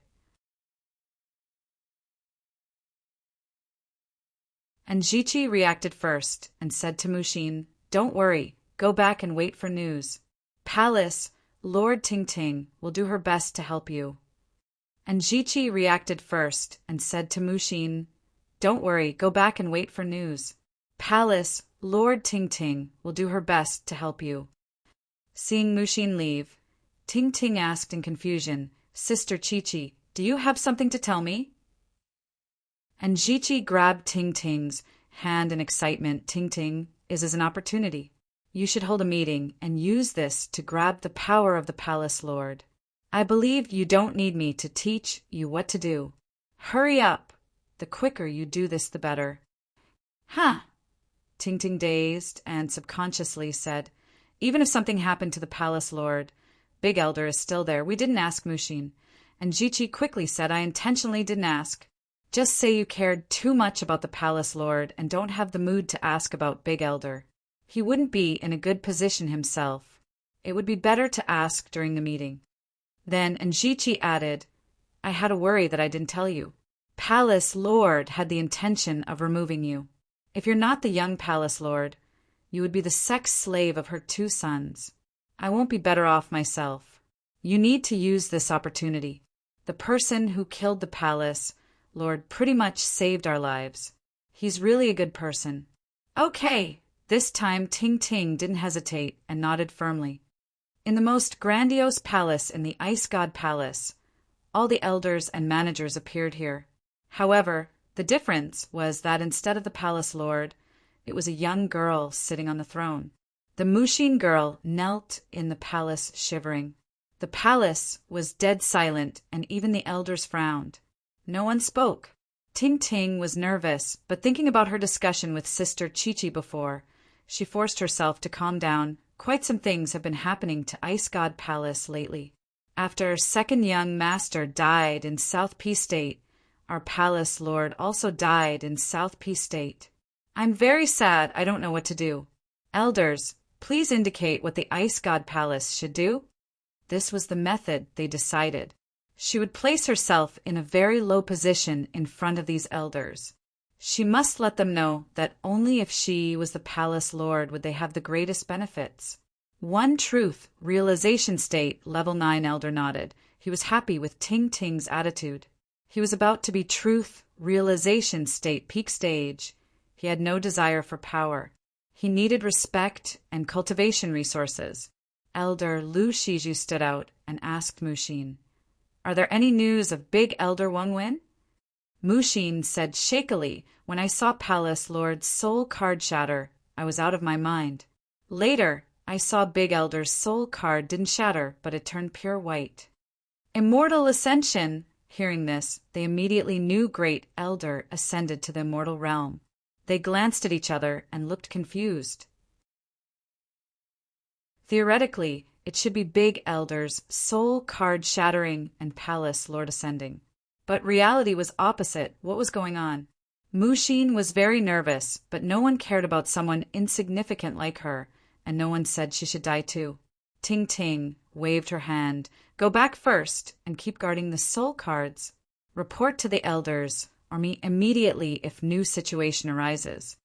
Njichi reacted first and said to Mushin, Don't worry, go back and wait for news. Palace Lord Ting Ting will do her best to help you. Njichi reacted first and said to Mushin, Don't worry, go back and wait for news. Palace Lord Ting Ting will do her best to help you. Seeing Mushin leave, Ting Ting asked in confusion, Sister Chi-Chi, do you have something to tell me? And Njichi grabbed Ting Ting's hand in excitement. Ting Ting, is an opportunity. You should hold a meeting and use this to grab the power of the palace lord. I believe you don't need me to teach you what to do. Hurry up. The quicker you do this, the better. Huh? Ting Ting, dazed and subconsciously, said, Even if something happened to the palace lord, Big Elder is still there. We didn't ask Mushin. And Jichi quickly said, I intentionally didn't ask. Just say you cared too much about the palace lord and don't have the mood to ask about Big Elder. He wouldn't be in a good position himself. It would be better to ask during the meeting. Then Njichi added, I had a worry that I didn't tell you. Palace Lord had the intention of removing you. If you're not the young Palace Lord, you would be the sex slave of her 2 sons. I won't be better off myself. You need to use this opportunity. The person who killed the Palace Lord pretty much saved our lives. He's really a good person. Okay. This time Ting Ting didn't hesitate and nodded firmly. In the most grandiose palace in the Ice God Palace, all the elders and managers appeared here. However, the difference was that instead of the palace lord, it was a young girl sitting on the throne. The Mushin girl knelt in the palace shivering. The palace was dead silent, and even the elders frowned. No one spoke. Ting Ting was nervous, but thinking about her discussion with Sister Chi-Chi before, she forced herself to calm down. Quite some things have been happening to Ice God Palace lately. After second young master died in South P State, our palace lord also died in South P State. I'm very sad. I don't know what to do. Elders, please indicate what the Ice God Palace should do. This was the method they decided. She would place herself in a very low position in front of these elders. She must let them know that only if she was the palace lord would they have the greatest benefits. One truth, realization state, level 9 elder nodded. He was happy with Ting Ting's attitude. He was about to be truth, realization state, peak stage. He had no desire for power. He needed respect and cultivation resources. Elder Lu Shiju stood out and asked Mushin, Are there any news of Big Elder Wang Win? Mushin said shakily, when I saw Palace Lord's soul card shatter, I was out of my mind. Later, I saw Big Elder's soul card didn't shatter, but it turned pure white. Immortal Ascension! Hearing this, they immediately knew Great Elder ascended to the immortal realm. They glanced at each other and looked confused. Theoretically, it should be Big Elder's soul card shattering and Palace Lord ascending. But reality was opposite. What was going on? Mushin was very nervous, but no one cared about someone insignificant like her, and no one said she should die too. Ting Ting waved her hand. Go back first and keep guarding the soul cards. Report to the elders, or me immediately if new situation arises.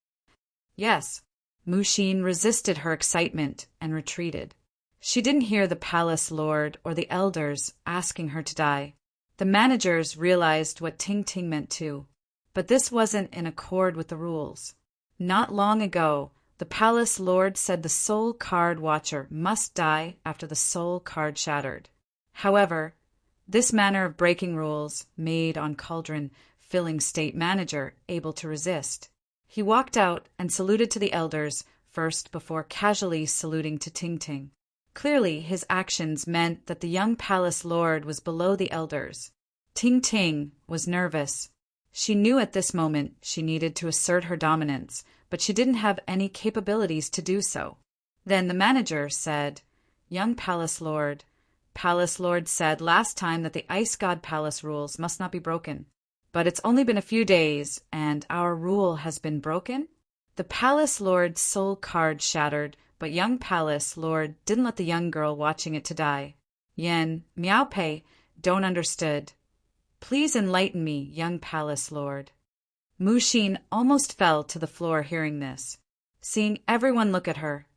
Yes. Mushin resisted her excitement and retreated. She didn't hear the Palace Lord or the elders asking her to die. The managers realized what Ting Ting meant too. But this wasn't in accord with the rules. Not long ago, the Palace Lord said the Soul Card Watcher must die after the Soul Card shattered. However, this manner of breaking rules made on Cauldron filling state manager able to resist. He walked out and saluted to the elders first before casually saluting to Ting Ting. Clearly, his actions meant that the young Palace Lord was below the elders. Ting Ting was nervous. She knew at this moment she needed to assert her dominance, but she didn't have any capabilities to do so. Then the manager said, Young Palace Lord said last time that the Ice God Palace rules must not be broken. But it's only been a few days, and our rule has been broken? The Palace Lord's soul card shattered, but young Palace Lord didn't let the young girl watching it to die. Yen, Miaopei, don't understood. Please enlighten me, young Palace Lord. Mushin almost fell to the floor hearing this. Seeing everyone look at her,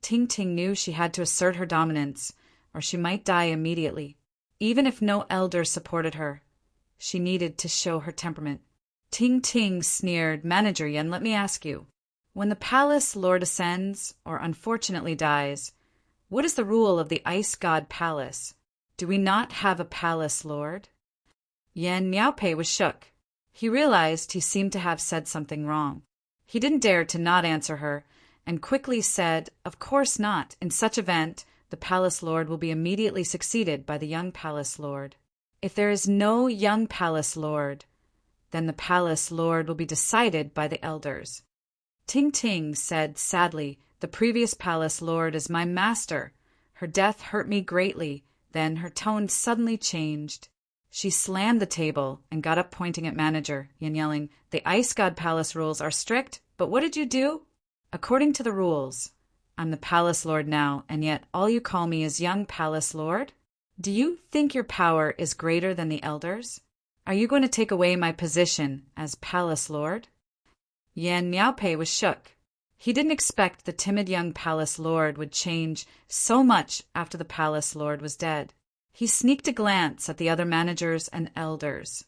Ting Ting knew she had to assert her dominance, or she might die immediately. Even if no elder supported her, she needed to show her temperament. Ting Ting sneered, Manager Yen, let me ask you. When the Palace Lord ascends, or unfortunately dies, what is the rule of the Ice God Palace? Do we not have a Palace Lord? Yen Miaopei was shook. He realized he seemed to have said something wrong. He didn't dare to not answer her, and quickly said, Of course not. In such event, the Palace Lord will be immediately succeeded by the young Palace Lord. If there is no young Palace Lord, then the Palace Lord will be decided by the elders. Ting Ting said sadly, The previous Palace Lord is my master. Her death hurt me greatly. Then her tone suddenly changed. She slammed the table and got up pointing at manager, yelling, The Ice God Palace rules are strict, but what did you do? According to the rules, I'm the Palace Lord now, and yet all you call me is young Palace Lord? Do you think your power is greater than the elders? Are you going to take away my position as Palace Lord? Yan Miaopei was shook. He didn't expect the timid young Palace Lord would change so much after the Palace Lord was dead. He sneaked a glance at the other managers and elders.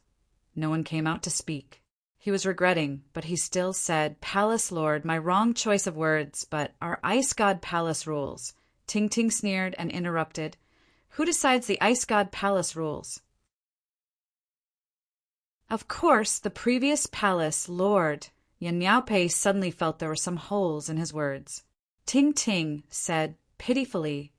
No one came out to speak. He was regretting, but he still said, Palace Lord, my wrong choice of words, but our Ice God Palace rules. Ting Ting sneered and interrupted. Who decides the Ice God Palace rules? Of course, the previous Palace Lord. Yan Miaopei suddenly felt there were some holes in his words. Ting Ting said pitifully,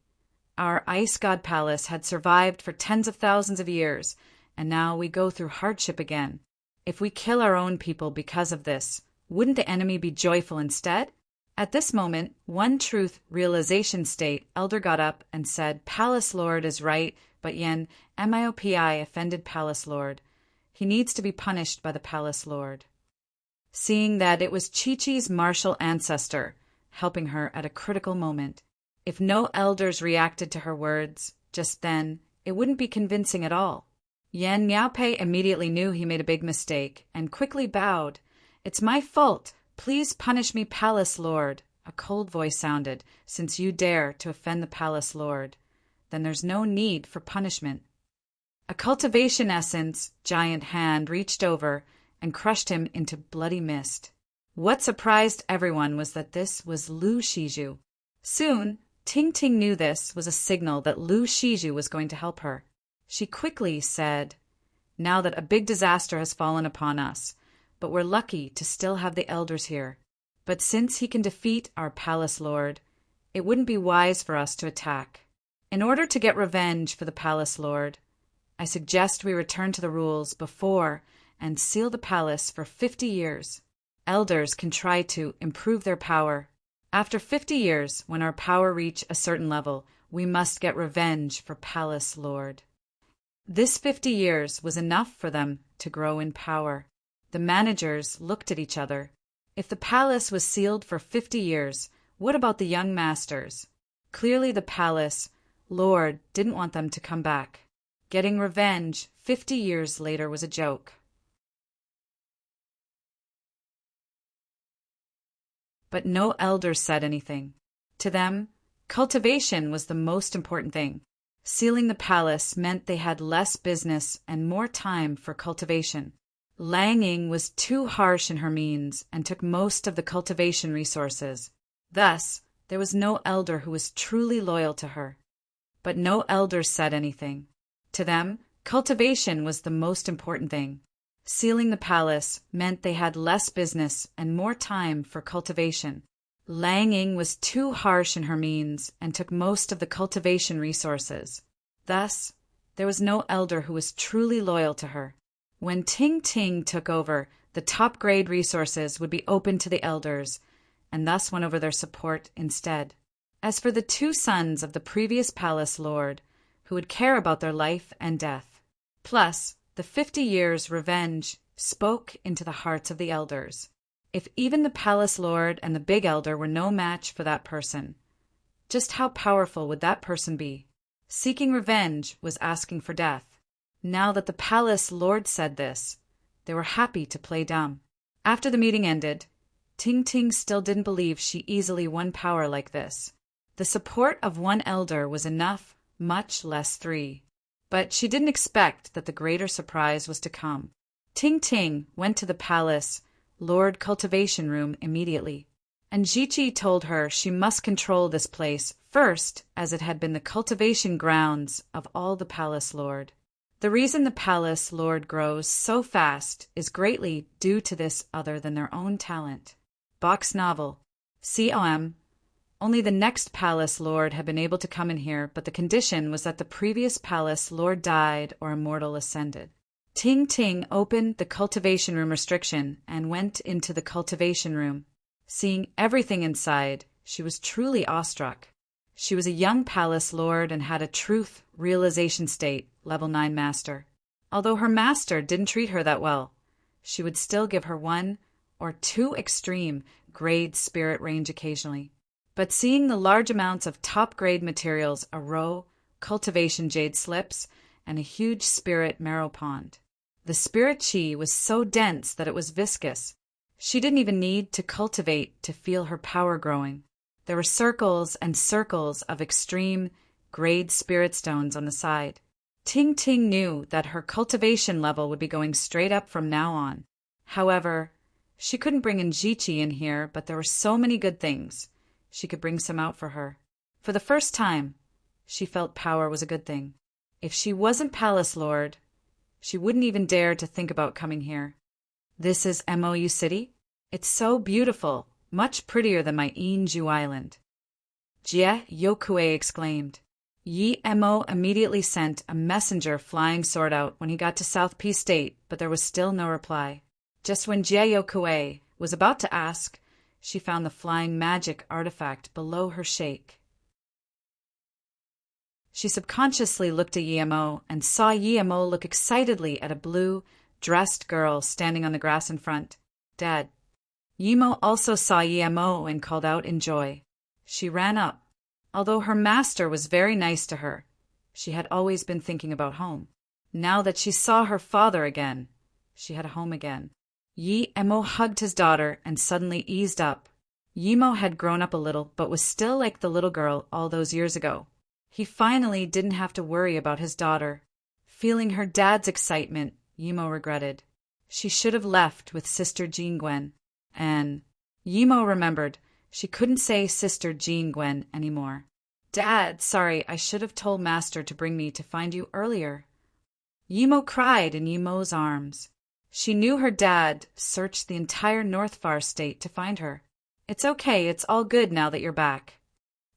Our Ice God Palace had survived for tens of thousands of years, and now we go through hardship again. If we kill our own people because of this, wouldn't the enemy be joyful instead? At this moment, One Truth Realization State Elder got up and said, Palace Lord is right, but Yen Miopi offended Palace Lord. He needs to be punished by the Palace Lord. Seeing that it was Chi-Chi's martial ancestor, helping her at a critical moment. If no elders reacted to her words just then, it wouldn't be convincing at all. Yan Miaopei immediately knew he made a big mistake and quickly bowed. It's my fault. Please punish me, Palace Lord. A cold voice sounded. Since you dare to offend the Palace Lord, then there's no need for punishment. A cultivation essence giant hand reached over and crushed him into bloody mist. What surprised everyone was that this was Lu Shiju. Soon, Ting Ting knew this was a signal that Lu Shiju was going to help her. She quickly said, "Now that a big disaster has fallen upon us, but we're lucky to still have the elders here. But since he can defeat our palace lord, it wouldn't be wise for us to attack. In order to get revenge for the palace lord, I suggest we return to the rules before and seal the palace for 50 years. Elders can try to improve their power. After 50 years, when our power reach a certain level, we must get revenge for palace lord." This 50 years was enough for them to grow in power. The managers looked at each other. If the palace was sealed for 50 years, what about the young masters? Clearly the palace lord didn't want them to come back. Getting revenge 50 years later was a joke. But no elders said anything. To them, cultivation was the most important thing. Sealing the palace meant they had less business and more time for cultivation. Lang Ying was too harsh in her means and took most of the cultivation resources. Thus, there was no elder who was truly loyal to her. But no elders said anything. To them, cultivation was the most important thing. Sealing the palace meant they had less business and more time for cultivation. Lang Ying was too harsh in her means and took most of the cultivation resources. Thus, there was no elder who was truly loyal to her. When Ting Ting took over, the top-grade resources would be open to the elders, and thus won over their support instead. As for the two sons of the previous palace lord, who would care about their life and death. Plus, the 50 years' revenge spoke into the hearts of the elders. If even the palace lord and the big elder were no match for that person, just how powerful would that person be? Seeking revenge was asking for death. Now that the palace lord said this, they were happy to play dumb. After the meeting ended, Ting Ting still didn't believe she easily won power like this. The support of one elder was enough, much less 3. But she didn't expect that the greater surprise was to come. Ting Ting went to the palace lord cultivation room immediately, and Jiqi told her she must control this place first, as it had been the cultivation grounds of all the palace lord. The reason the palace lord grows so fast is greatly due to this other than their own talent. Box novel. COM. Only the next palace lord had been able to come in here, but the condition was that the previous palace lord died or a mortal ascended. Ting Ting opened the cultivation room restriction and went into the cultivation room. Seeing everything inside, she was truly awestruck. She was a young palace lord and had a truth realization state, level 9 master. Although her master didn't treat her that well, she would still give her 1 or 2 extreme grade spirit range occasionally. But seeing the large amounts of top-grade materials, a row, cultivation jade slips, and a huge spirit marrow pond. The spirit chi was so dense that it was viscous. She didn't even need to cultivate to feel her power growing. There were circles and circles of extreme grade spirit stones on the side. Ting Ting knew that her cultivation level would be going straight up from now on. However, she couldn't bring in Jiqi in here, but there were so many good things. She could bring some out for her. For the first time, she felt power was a good thing. If she wasn't palace lord, she wouldn't even dare to think about coming here. This is MOU City? It's so beautiful, much prettier than my Inju Island. Jie Yokue exclaimed. Yi Mo immediately sent a messenger flying sword out when he got to South P State, but there was still no reply. Just when Jie Yokue was about to ask, she found the flying magic artifact below her shake. She subconsciously looked at Yimo and saw Yimo look excitedly at a blue-dressed girl standing on the grass in front. Dad. Yimo also saw Yimo and called out in joy. She ran up. Although her master was very nice to her, she had always been thinking about home. Now that she saw her father again, she had a home again. Yimo hugged his daughter and suddenly eased up. Yimo had grown up a little, but was still like the little girl all those years ago. He finally didn't have to worry about his daughter. Feeling her dad's excitement, Yimo regretted. She should have left with Sister Jean Gwen. And Yimo remembered she couldn't say Sister Jean Gwen anymore. Dad, sorry, I should have told Master to bring me to find you earlier. Yimo cried in Yimo's arms. She knew her dad searched the entire North Far state to find her. It's okay, it's all good now that you're back.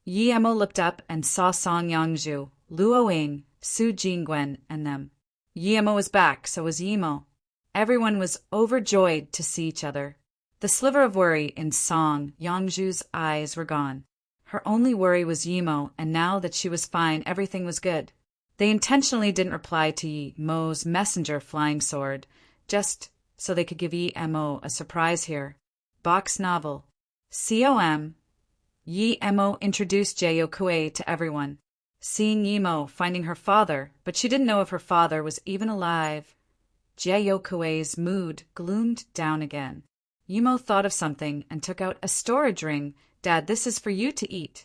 Yimo looked up and saw Song Yangju, Luo Ying, Su Jingwen, and them. Yimo was back, so was Yimo. Everyone was overjoyed to see each other. The sliver of worry in Song Yangju's eyes were gone. Her only worry was Yimo, and now that she was fine, everything was good. They intentionally didn't reply to Yimo's messenger flying sword, just so they could give Yimo a surprise here. Box novel. COM. Yimo introduced Jayokue to everyone. Seeing Yimo finding her father, but she didn't know if her father was even alive. Jayokue's mood gloomed down again. Yimo thought of something and took out a storage ring. Dad, this is for you to eat.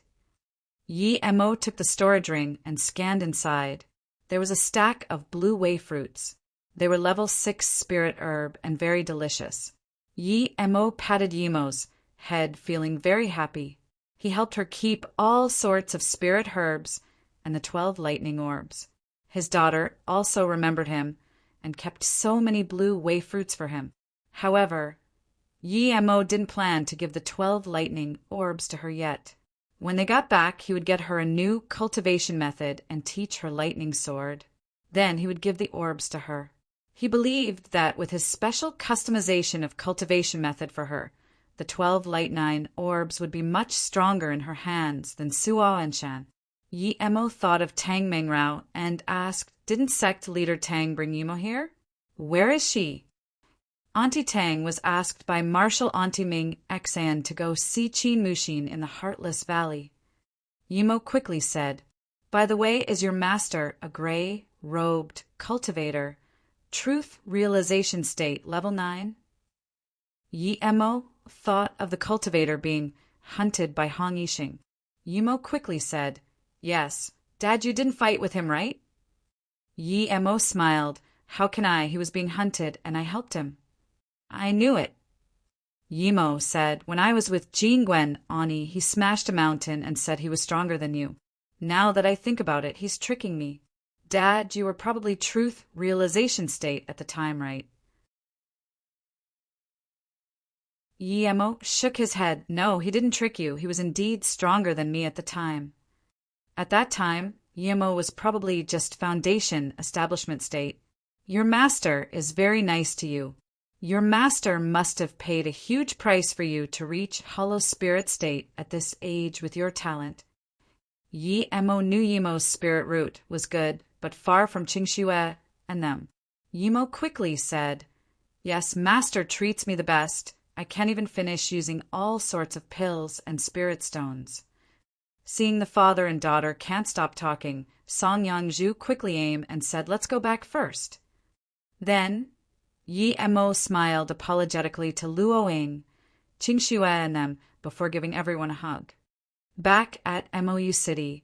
Yimo took the storage ring and scanned inside. There was a stack of blue whey fruits. They were level 6 spirit herb and very delicious. Yimo patted Yimo's head, feeling very happy. He helped her keep all sorts of spirit herbs and the 12 lightning orbs. His daughter also remembered him and kept so many blue whey fruits for him. However, Yimo didn't plan to give the 12 lightning orbs to her yet. When they got back, he would get her a new cultivation method and teach her lightning sword. Then he would give the orbs to her. He believed that with his special customization of cultivation method for her, the 12 lightning orbs would be much stronger in her hands than Suo and Shan. Yimo thought of Tang Mengrao and asked, didn't sect leader Tang bring Yimo here? Where is she? Auntie Tang was asked by Marshal Auntie Ming Xan to go see Qin Mushin in the Heartless Valley. Yimo quickly said, by the way, is your master a gray-robed cultivator, truth realization state level 9? Yimo thought of the cultivator being hunted by Hong Yixing. Yimo quickly said, yes. Dad, you didn't fight with him, right? Yimo smiled. How can I? He was being hunted, and I helped him. I knew it. Yimo said, when I was with Jingwen, Ani, he smashed a mountain and said he was stronger than you. Now that I think about it, he's tricking me. Dad, you were probably truth realization state at the time, right? Yimo shook his head. No, he didn't trick you. He was indeed stronger than me at the time. At that time, Yimo was probably just foundation establishment state. Your master is very nice to you. Your master must have paid a huge price for you to reach hollow spirit state at this age with your talent. Yimo knew Yimo's spirit root was good, but far from Qingxue and them. Yimo quickly said, yes, master treats me the best. I can't even finish using all sorts of pills and spirit stones. Seeing the father and daughter can't stop talking, Song Yangju quickly aimed and said, let's go back first. Then, Yimo smiled apologetically to Luo Ying, Qingxue and them before giving everyone a hug. Back at MOU City,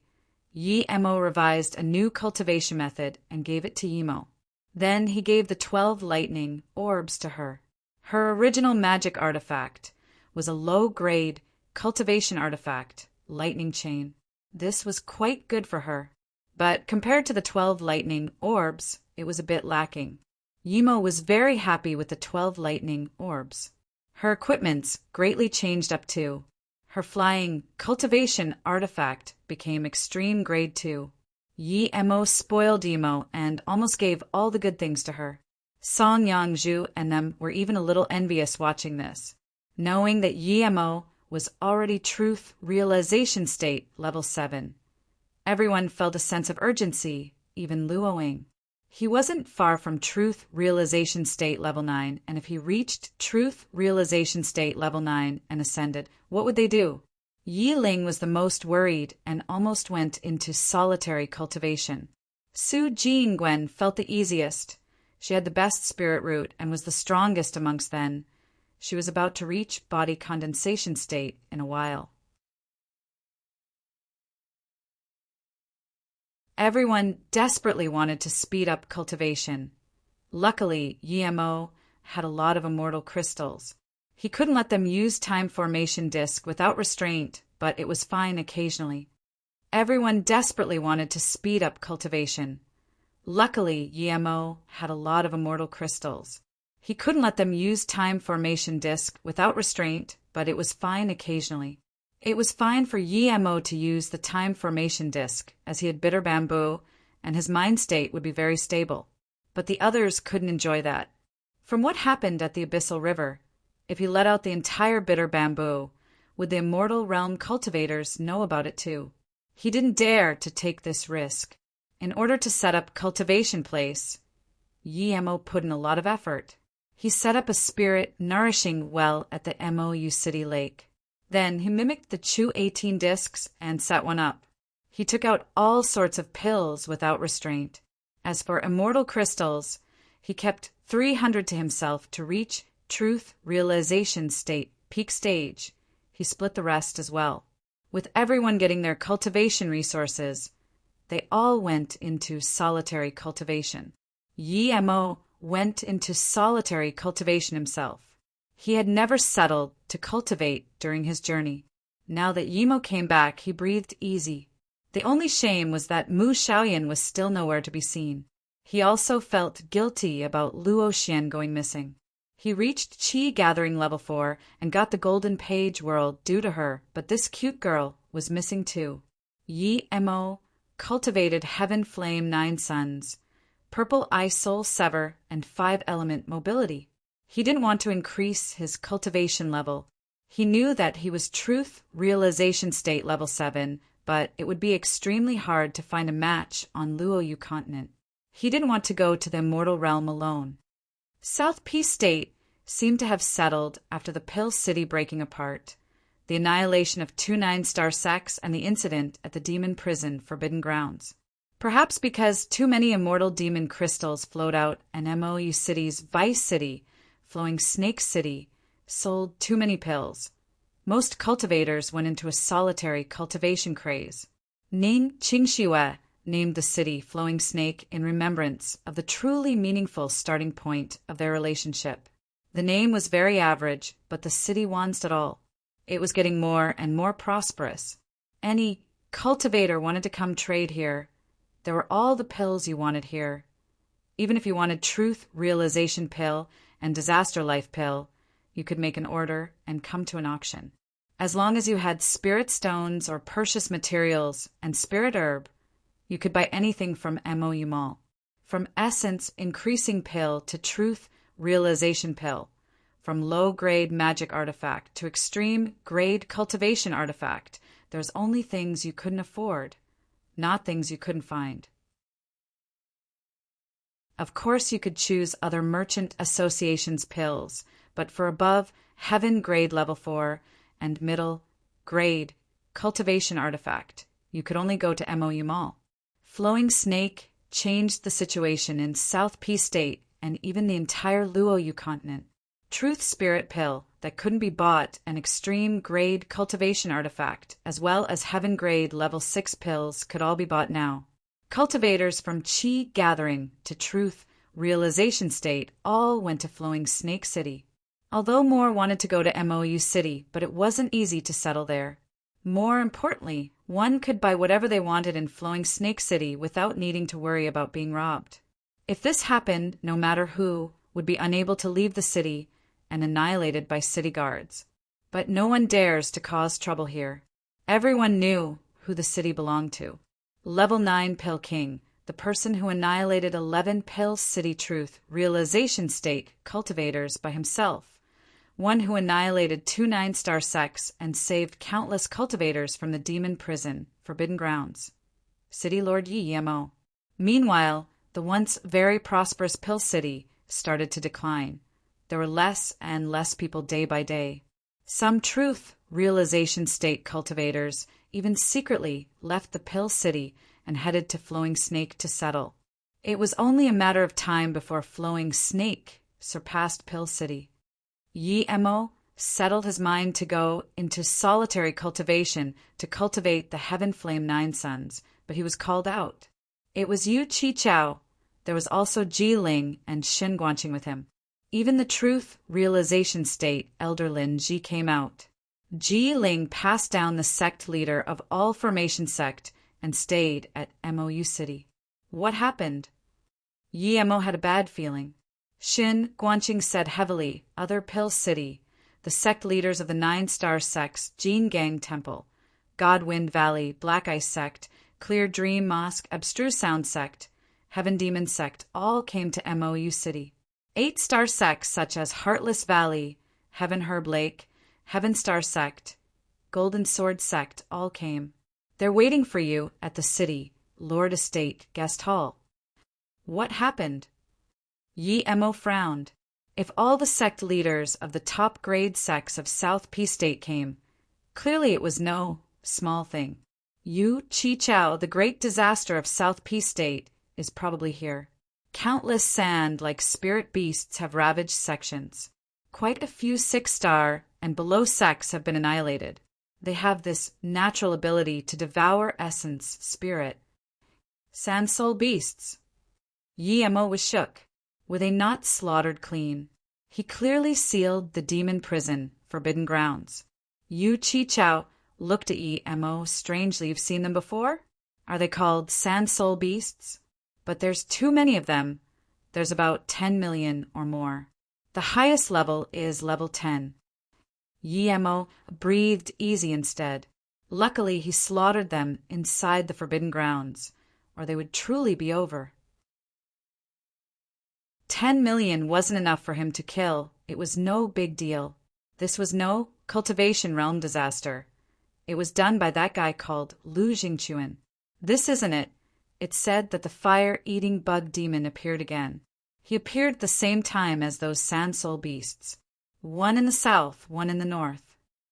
Yimo revised a new cultivation method and gave it to Yimo. Then he gave the 12 lightning orbs to her. Her original magic artifact was a low-grade cultivation artifact, lightning chain. This was quite good for her, but compared to the 12 lightning orbs, it was a bit lacking. Yimo was very happy with the 12 lightning orbs. Her equipments greatly changed up too. Her flying cultivation artifact became extreme grade 2. Yimo spoiled Yimo and almost gave all the good things to her. Song Yangju and them were even a little envious watching this, knowing that Yimo was already truth realization state level 7. Everyone felt a sense of urgency, even Luo Ying. He wasn't far from truth realization state level 9, and if he reached truth realization state level 9 and ascended, what would they do? Yi Ling was the most worried and almost went into solitary cultivation. Su Jingwen felt the easiest. She had the best spirit root and was the strongest amongst them. She was about to reach body condensation state in a while. Everyone desperately wanted to speed up cultivation. Luckily, Yimo had a lot of immortal crystals. He couldn't let them use time formation disc without restraint, but it was fine occasionally. Everyone desperately wanted to speed up cultivation. Luckily, Yemo had a lot of immortal crystals. He couldn't let them use time formation disc without restraint, but it was fine occasionally. It was fine for Yemo to use the time formation disc, as he had bitter bamboo, and his mind state would be very stable. But the others couldn't enjoy that. From what happened at the Abyssal River, if he let out the entire bitter bamboo, would the immortal realm cultivators know about it too? He didn't dare to take this risk. In order to set up cultivation place, Yemo put in a lot of effort. He set up a spirit nourishing well at the MOU City Lake. Then he mimicked the Chu 18 discs and set one up. He took out all sorts of pills without restraint. As for immortal crystals, he kept 300 to himself to reach truth realization state, peak stage. He split the rest as well. With everyone getting their cultivation resources, they all went into solitary cultivation. Yemo went into solitary cultivation himself. He had never settled to cultivate during his journey. Now that Yemo came back, he breathed easy. The only shame was that Mu Xiaoyan was still nowhere to be seen. He also felt guilty about Luo Xian going missing. He reached Qi Gathering level 4 and got the Golden Page world due to her, but this cute girl was missing too. Yemo cultivated Heaven Flame 9 Suns, Purple Eye Soul Sever, and 5 Element Mobility. He didn't want to increase his cultivation level. He knew that he was Truth Realization State level 7, but it would be extremely hard to find a match on Luoyu continent. He didn't want to go to the immortal realm alone. South Peace State seemed to have settled after the Pill City breaking apart, the annihilation of 2 9-star sects, and the incident at the demon prison Forbidden Grounds. Perhaps because too many immortal demon crystals flowed out and MOU City's Vice City, Flowing Snake City, sold too many pills. Most cultivators went into a solitary cultivation craze. Ning Qingxue named the city Flowing Snake in remembrance of the truly meaningful starting point of their relationship. The name was very average, but the city wanted it all. It was getting more and more prosperous. Any cultivator wanted to come trade here. There were all the pills you wanted here. Even if you wanted Truth Realization Pill and Disaster Life Pill, you could make an order and come to an auction. As long as you had spirit stones or precious materials and spirit herb, you could buy anything from MOU Mall. From Essence Increasing Pill to Truth Realization Pill. From low-grade magic artifact to extreme-grade cultivation artifact, there's only things you couldn't afford, not things you couldn't find. Of course, you could choose other merchant associations pills, but for above heaven grade level 4 and middle grade cultivation artifact, you could only go to MOU Mall. Flowing Snake changed the situation in South Peace State and even the entire Luoyu continent. Truth Spirit Pill that couldn't be bought, an extreme grade cultivation artifact, as well as heaven grade level 6 pills could all be bought now. Cultivators from Qi Gathering to Truth Realization State all went to Flowing Snake City. Although more wanted to go to MOU City, but it wasn't easy to settle there. More importantly, one could buy whatever they wanted in Flowing Snake City without needing to worry about being robbed. If this happened, no matter who, would be unable to leave the city and annihilated by city guards. But no one dares to cause trouble here. Everyone knew who the city belonged to. Level 9 Pill King, the person who annihilated 11 Pill City Truth Realization State cultivators by himself. One who annihilated 2 9-star sects and saved countless cultivators from the demon prison, Forbidden Grounds. City Lord Yemo. Meanwhile, the once very prosperous Pill City started to decline. There were less and less people day by day. Some Truth Realization State cultivators even secretly left the Pill City and headed to Flowing Snake to settle. It was only a matter of time before Flowing Snake surpassed Pill City. Yemo settled his mind to go into solitary cultivation to cultivate the Heaven Flame 9 Suns, but he was called out. It was Yu Qichao. There was also Ji Ling and Shin Guanqing with him. Even the Truth Realization State Elder Lin Ji came out. Ji Ling passed down the sect leader of all Formation Sect and stayed at MOU City. What happened? Yi Mo had a bad feeling. Shin Guanqing said heavily, Other Pill City, the sect leaders of the 9-star sects, Jin Gang Temple, Godwind Valley, Black Ice Sect, Clear Dream Mosque, Abstruse Sound Sect, Heaven Demon Sect, all came to MOU City. 8-star sects such as Heartless Valley, Heaven Herb Lake, Heaven Star Sect, Golden Sword Sect all came. They're waiting for you at the city, Lord Estate, Guest Hall. What happened? Yi Mo frowned. If all the sect leaders of the top-grade sects of South P State came, clearly it was no small thing. Yu Chi Chao, the great disaster of South P State, is probably here. Countless sand-like spirit beasts have ravaged sections. Quite a few 6-star and below sects have been annihilated. They have this natural ability to devour essence, spirit. Sand soul beasts. Yi Mo was shook. Were they not slaughtered clean? He clearly sealed the demon prison, Forbidden Grounds. Yu Chi Chao looked at Yi Mo strangely. You've seen them before? Are they called sand soul beasts? But there's too many of them. There's about 10 million or more. The highest level is level 10. Yi Mo breathed easy instead. Luckily, he slaughtered them inside the Forbidden Grounds, or they would truly be over. 10 million wasn't enough for him to kill. It was no big deal. This was no cultivation realm disaster. It was done by that guy called Lu Jingchuan. This isn't it. It said that the fire-eating bug demon appeared again. He appeared at the same time as those sand soul beasts. One in the south, one in the north.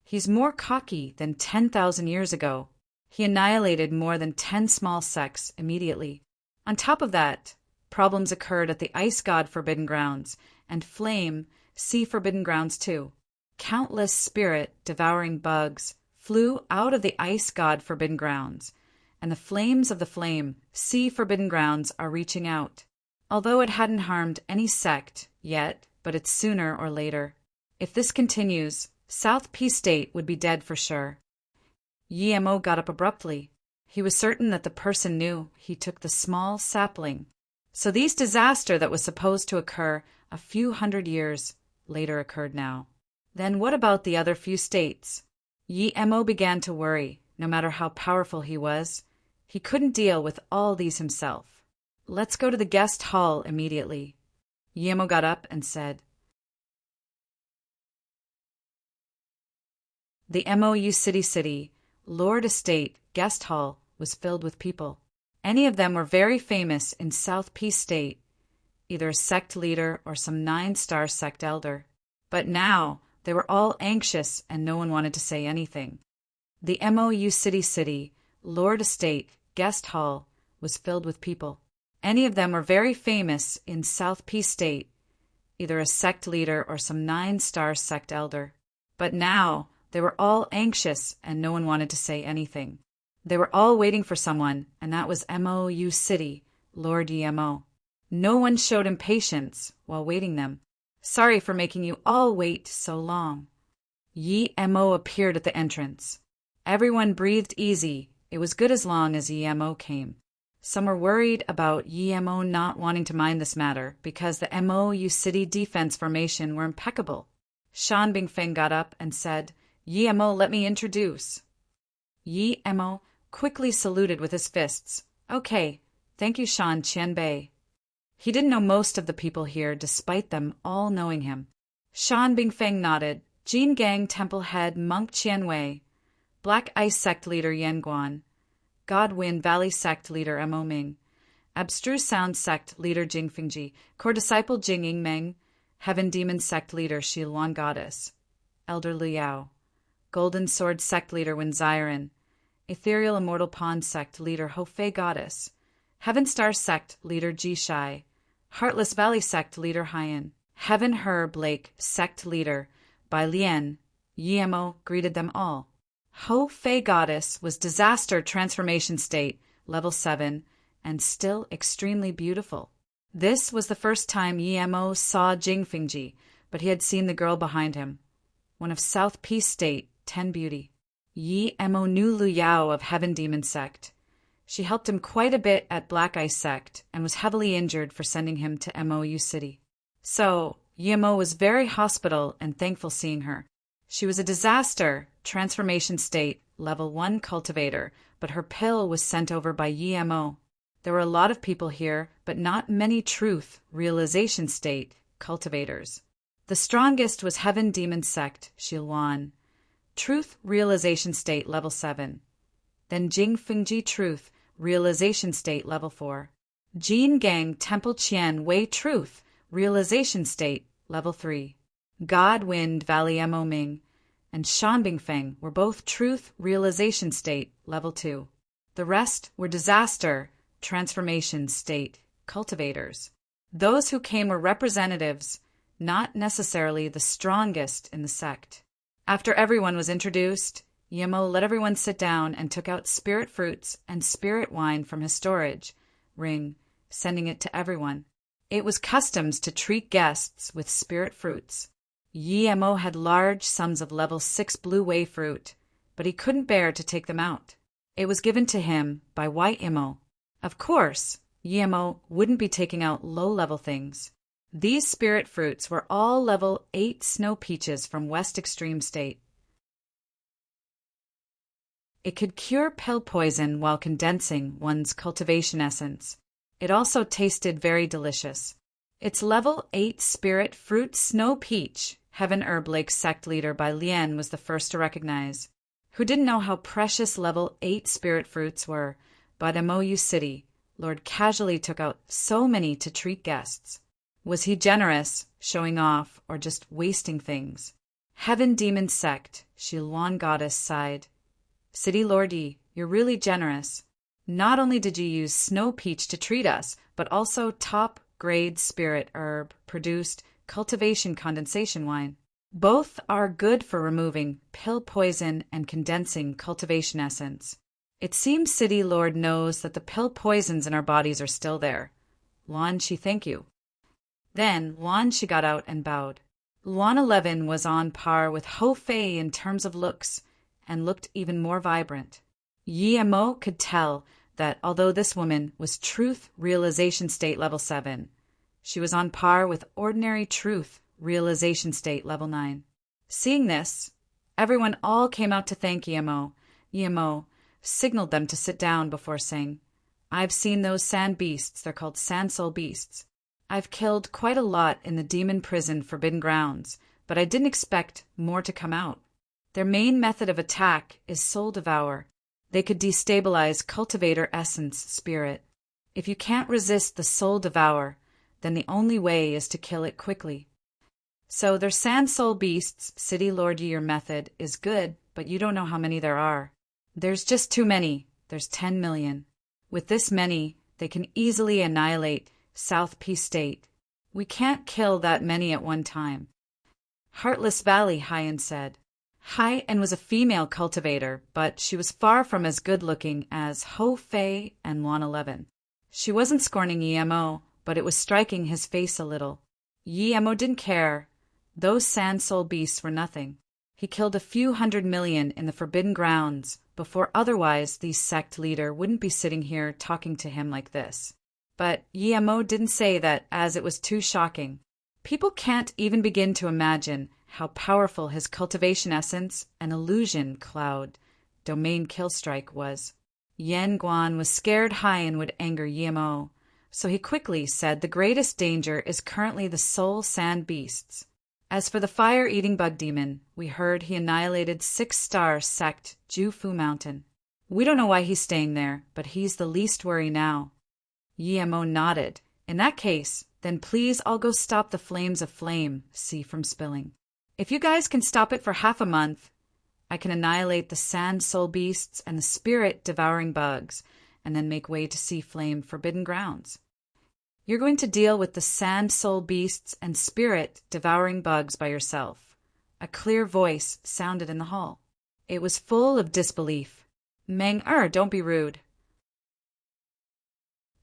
He's more cocky than 10,000 years ago. He annihilated more than 10 small sects immediately. On top of that, problems occurred at the Ice God Forbidden Grounds and Flame Sea Forbidden Grounds too. Countless spirit-devouring bugs flew out of the Ice God Forbidden Grounds, and the flames of the Flame Sea Forbidden Grounds are reaching out. Although it hadn't harmed any sect yet, but it's sooner or later. If this continues, South P State would be dead for sure. Yi Mo got up abruptly. He was certain that the person knew he took the small sapling. So these disaster that was supposed to occur a few hundred years later occurred now. Then what about the other few states? Yi Mo began to worry. No matter how powerful he was, he couldn't deal with all these himself. Let's go to the guest hall immediately. Yi Mo got up and said. The MOU City, Lord Estate, Guest Hall was filled with people. Any of them were very famous in South P State, either a sect leader or some 9-star sect elder. But now they were all anxious and no one wanted to say anything. The MOU City, Lord Estate, Guest Hall was filled with people. Any of them were very famous in South P State, either a sect leader or some 9-star sect elder. But now they were all anxious and no one wanted to say anything. They were all waiting for someone, and that was MOU City, Lord Yi Mo. No one showed impatience while waiting them. Sorry for making you all wait so long. Yi Mo appeared at the entrance. Everyone breathed easy. It was good as long as Yi Mo came. Some were worried about Yi Mo not wanting to mind this matter because the MOU City defense formation were impeccable. Shan Bingfeng got up and said, Yi Mo, let me introduce. Yi Mo quickly saluted with his fists. Okay, thank you, Shan Qianbei. He didn't know most of the people here, despite them all knowing him. Shan Bingfeng nodded. Jin Gang Temple Head Monk Qianwei, Black Ice Sect Leader Yan Guan, Godwind Valley Sect Leader Mo Ming, Abstruse Sound Sect Leader Jing Fingji, Core Disciple Jing Yingmeng, Heaven Demon Sect Leader Shi Luan Goddess, Elder Liao, Golden Sword Sect Leader Wen Ziren, Ethereal Immortal Pawn Sect Leader Ho Fei Goddess, Heaven Star Sect Leader Ji Shai, Heartless Valley Sect Leader Haiyan, Heaven Herb Lake Sect Leader Bai Lian. Yi Mo greeted them all. Ho Fei Goddess was Disaster Transformation State, Level 7, and still extremely beautiful. This was the first time Yi Mo saw Jing Fingji, but he had seen the girl behind him, one of South Peace State, 10 Beauty. Yi Mo knew Lu Yao of Heaven Demon Sect. She helped him quite a bit at Black Ice Sect and was heavily injured for sending him to MOU City. So, Yemo was very hospitable and thankful seeing her. She was a disaster, transformation state, level 1 cultivator, but her pill was sent over by Yemo. There were a lot of people here, but not many truth, realization state, cultivators. The strongest was Heaven Demon Sect, Shilwan. Truth, realization state, level 7. Then Jing Fengji Truth, realization state, level 4. Jin Gang Temple Qian Wei Truth, realization state, level 3. God Wind Valley Mo Ming and Shanbing Feng were both truth, realization state, level 2. The rest were disaster, transformation state, cultivators. Those who came were representatives, not necessarily the strongest in the sect. After everyone was introduced, Yemo let everyone sit down and took out spirit fruits and spirit wine from his storage ring, sending it to everyone. It was customs to treat guests with spirit fruits. Yemo had large sums of level 6 blue wei fruit, but he couldn't bear to take them out. It was given to him by White Imo. Of course, Yemo wouldn't be taking out low-level things. These spirit fruits were all level 8 snow peaches from West Extreme State. It could cure pill poison while condensing one's cultivation essence. It also tasted very delicious. Its level 8 spirit fruit snow peach, Heaven Herb Lake sect leader by Lien was the first to recognize, who didn't know how precious level 8 spirit fruits were, but MOU City, Lord casually took out so many to treat guests. Was he generous, showing off, or just wasting things? Heaven Demon Sect, Shilwan Goddess sighed. City Lord Yi, you're really generous. Not only did you use snow peach to treat us, but also top-grade spirit herb produced cultivation condensation wine. Both are good for removing pill poison and condensing cultivation essence. It seems City Lord knows that the pill poisons in our bodies are still there. Luan Shi, thank you. Then Luan Shi got out and bowed. Luan 11 was on par with Ho Fei in terms of looks, and looked even more vibrant. Yi Mo could tell that although this woman was truth realization state level 7, she was on par with ordinary truth realization state level 9. Seeing this, everyone all came out to thank Yemo. Yemo signaled them to sit down before saying, I've seen those sand beasts, they're called sand soul beasts. I've killed quite a lot in the demon prison Forbidden Grounds, but I didn't expect more to come out. Their main method of attack is soul devour. They could destabilize cultivator essence spirit. If you can't resist the soul devour, then the only way is to kill it quickly. So their sand soul beasts, City Lord Year method, is good, but you don't know how many there are. There's just too many. There's 10 million. With this many, they can easily annihilate South Peace State. We can't kill that many at one time. Heartless Valley, Hyen said. Hyen was a female cultivator, but she was far from as good-looking as Ho Fei and Luan 11. She wasn't scorning Yemo, but it was striking his face a little. Yemo didn't care. Those sand soul beasts were nothing. He killed a few 100 million in the Forbidden Grounds before otherwise the sect leader wouldn't be sitting here talking to him like this. But Yemo didn't say that as it was too shocking. People can't even begin to imagine how powerful his cultivation essence and illusion cloud domain kill strike was. Yen Guan was scared Hyen would anger Yemo, so he quickly said the greatest danger is currently the soul sand beasts. As for the fire-eating bug demon, we heard he annihilated 6-star sect Jufu Mountain. We don't know why he's staying there, but he's the least worry now. Yemo nodded. In that case, then please I'll go stop the flames of flame, see from spilling. If you guys can stop it for half a month, I can annihilate the sand soul beasts and the spirit devouring bugs, and then make way to see flame Forbidden Grounds. You're going to deal with the sand soul beasts and spirit devouring bugs by yourself. A clear voice sounded in the hall. It was full of disbelief. Meng-er, don't be rude.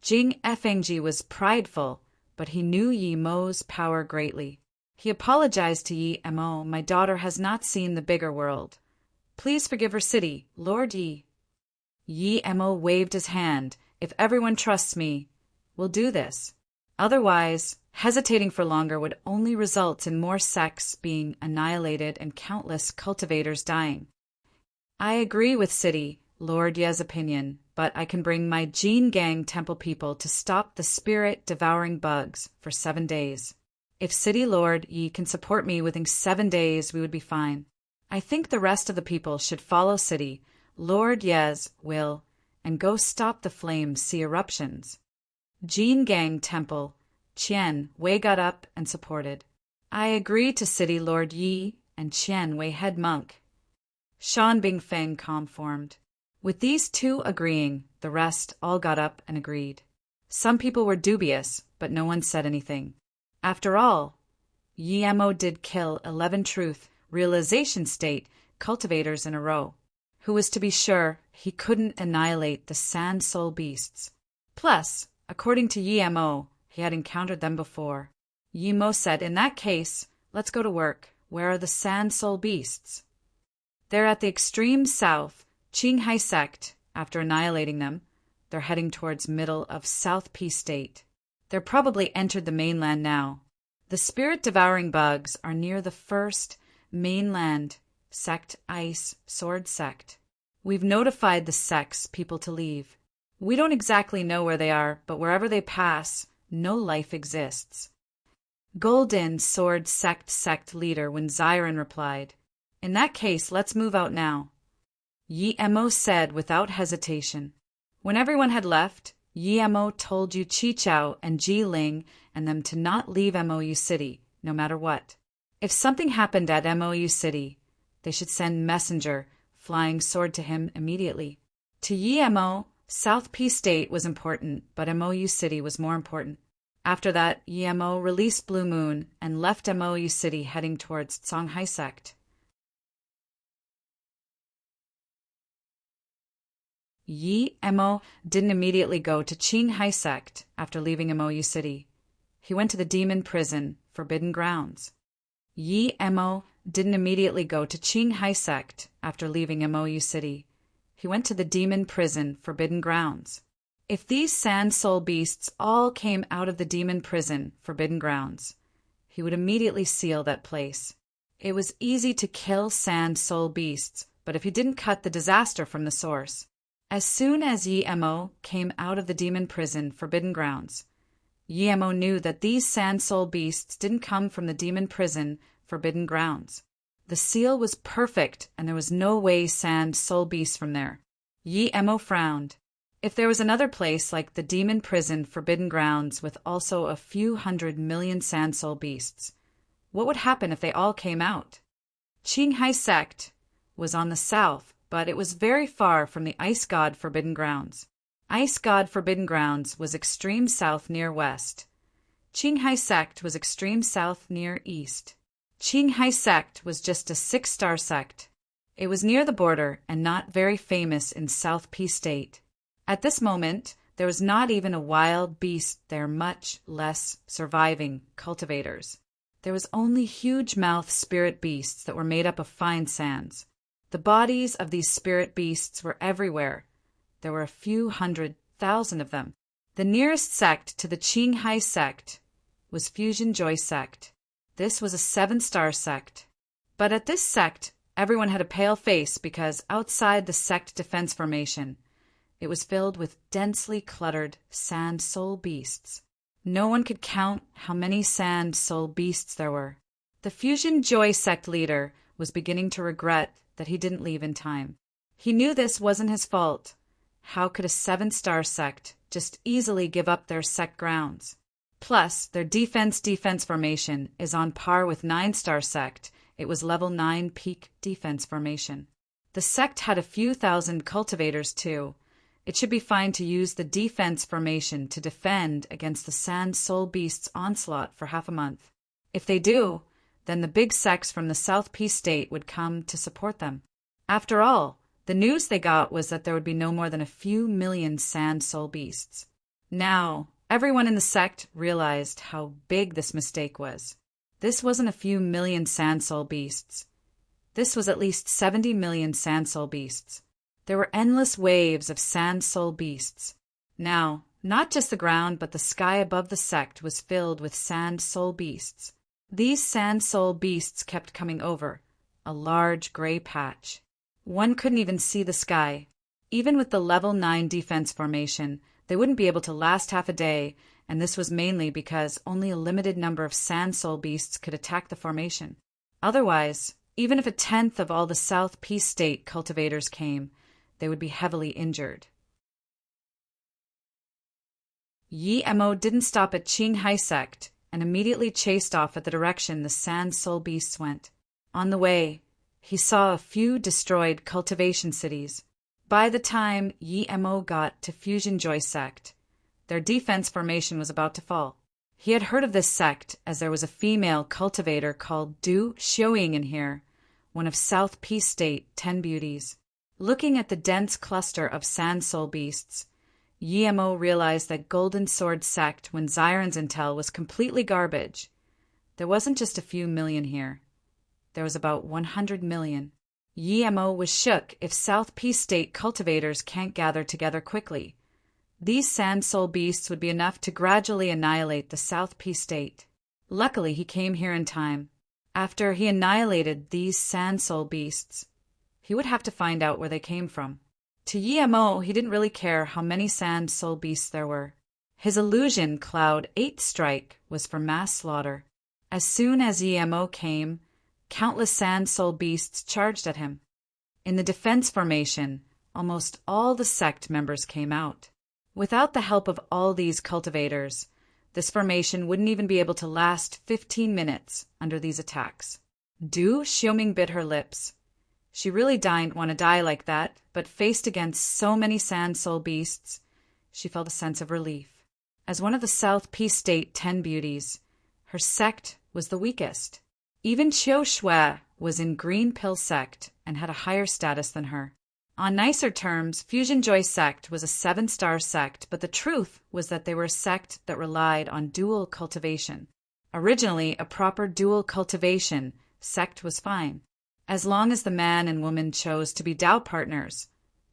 Jing Fengji was prideful, but he knew Yi Mo's power greatly. He apologized to Yi Mo. My daughter has not seen the bigger world. Please forgive her city, Lord Yi. Yi Mo waved his hand. If everyone trusts me, we'll do this. Otherwise, hesitating for longer would only result in more sects being annihilated and countless cultivators dying. I agree with City Lord Ye's opinion, but I can bring my Jin Gang temple people to stop the spirit-devouring bugs for 7 days. If City Lord Yi can support me within 7 days, we would be fine. I think the rest of the people should follow City Lord Ye's will and go stop the flames see eruptions. Jin Gang Temple, Qian Wei got up and supported. I agree to City Lord Yi and Qian Wei head monk. Shan Bingfeng conformed. With these two agreeing, the rest all got up and agreed. Some people were dubious, but no one said anything. After all, Yi Mo did kill 11 truth realization state cultivators in a row. Who was to be sure he couldn't annihilate the sand soul beasts? Plus, according to Yi Mo, he had encountered them before. Yi Mo said, in that case, let's go to work. Where are the sand soul beasts? They're at the extreme south, Qinghai sect. After annihilating them, they're heading towards middle of South P State. They're probably entered the mainland now. The spirit-devouring bugs are near the first mainland sect ice sword sect. We've notified the sect's people to leave. We don't exactly know where they are, but wherever they pass, no life exists. Golden Sword sect leader when Xiren replied, in that case, let's move out now. Yi Mo said without hesitation. When everyone had left, Yi Mo told Yu Qichao and Ji Ling and them to not leave Mou City, no matter what. If something happened at Mou City, they should send messenger, flying sword to him immediately. To Yi Mo, South P State was important, but Mou City was more important. After that, Yi Mo released Blue Moon and left Mou City heading towards Songhai sect. Yi Mo didn't immediately go to Qinghai sect after leaving Mou City. He went to the demon prison, Forbidden Grounds. Yi Mo didn't immediately go to Qinghai sect after leaving Mou City. He went to the demon prison, Forbidden Grounds. If these sand soul beasts all came out of the demon prison, Forbidden Grounds, he would immediately seal that place. It was easy to kill sand soul beasts, but if he didn't cut the disaster from the source. As soon as Yi Mo came out of the demon prison, Forbidden Grounds, Yi Mo knew that these sand soul beasts didn't come from the demon prison, Forbidden Grounds. The seal was perfect, and there was no way sand soul beasts from there. Yi Mo frowned. If there was another place like the demon prison, Forbidden Grounds, with also a few 100 million sand soul beasts, what would happen if they all came out? Qinghai sect was on the south, but it was very far from the Ice God Forbidden Grounds. Ice God Forbidden Grounds was extreme south near west. Qinghai sect was extreme south near east. Qinghai sect was just a 6-star sect. It was near the border and not very famous in South P State. At this moment, there was not even a wild beast there, much less surviving cultivators. There was only huge-mouthed spirit beasts that were made up of fine sands. The bodies of these spirit beasts were everywhere. There were a few 100,000 of them. The nearest sect to the Qinghai sect was Fusion Joy sect. This was a 7-star sect. But at this sect, everyone had a pale face because outside the sect defense formation, it was filled with densely cluttered sand soul beasts. No one could count how many sand soul beasts there were. The Fusion Joy sect leader was beginning to regret that he didn't leave in time. He knew this wasn't his fault. How could a 7-star sect just easily give up their sect grounds? Plus, their defense formation is on par with 9-star sect. It was level 9 peak defense formation. The sect had a few thousand cultivators too. It should be fine to use the defense formation to defend against the sand soul beast's onslaught for half a month. If they do, then the big sects from the South P State would come to support them. After all, the news they got was that there would be no more than a few million sand soul beasts. Now, everyone in the sect realized how big this mistake was. This wasn't a few million sand soul beasts. This was at least 70 million sand soul beasts. There were endless waves of sand soul beasts. Now, not just the ground, but the sky above the sect was filled with sand soul beasts. These sand soul beasts kept coming over, a large gray patch. One couldn't even see the sky. Even with the level 9 defense formation, they wouldn't be able to last half a day, and this was mainly because only a limited number of sand soul beasts could attack the formation. Otherwise, even if a tenth of all the South Peace State cultivators came, they would be heavily injured. Yi Mo didn't stop at Qinghai sect and immediately chased off at the direction the sand soul beasts went. On the way, he saw a few destroyed cultivation cities. By the time Yi Mo got to Fusion Joy sect, their defense formation was about to fall. He had heard of this sect as there was a female cultivator called Du Xiuying in here, one of South Peace State 10 beauties. Looking at the dense cluster of sand soul beasts, Yi Mo realized that Golden Sword sect when Xiron's intel was completely garbage. There wasn't just a few million here. There was about 100 million. Yi Mo was shook if South Peace State cultivators can't gather together quickly. These sand soul beasts would be enough to gradually annihilate the South Peace State. Luckily, he came here in time. After he annihilated these sand soul beasts, he would have to find out where they came from. To Yi Mo, he didn't really care how many sand soul beasts there were. His illusion Cloud 8 strike was for mass slaughter. As soon as Yi Mo came, countless sand soul beasts charged at him. In the defense formation, almost all the sect members came out. Without the help of all these cultivators, this formation wouldn't even be able to last 15 minutes under these attacks. Du Xiuming bit her lips. She really didn't want to die like that, but faced against so many sand soul beasts, she felt a sense of relief. As one of the South Peace State 10 beauties, her sect was the weakest. Even Qiu Shui was in Green Pill sect and had a higher status than her. On nicer terms, Fusion Joy sect was a 7-star sect, but the truth was that they were a sect that relied on dual cultivation. Originally, a proper dual cultivation sect was fine. As long as the man and woman chose to be Tao partners,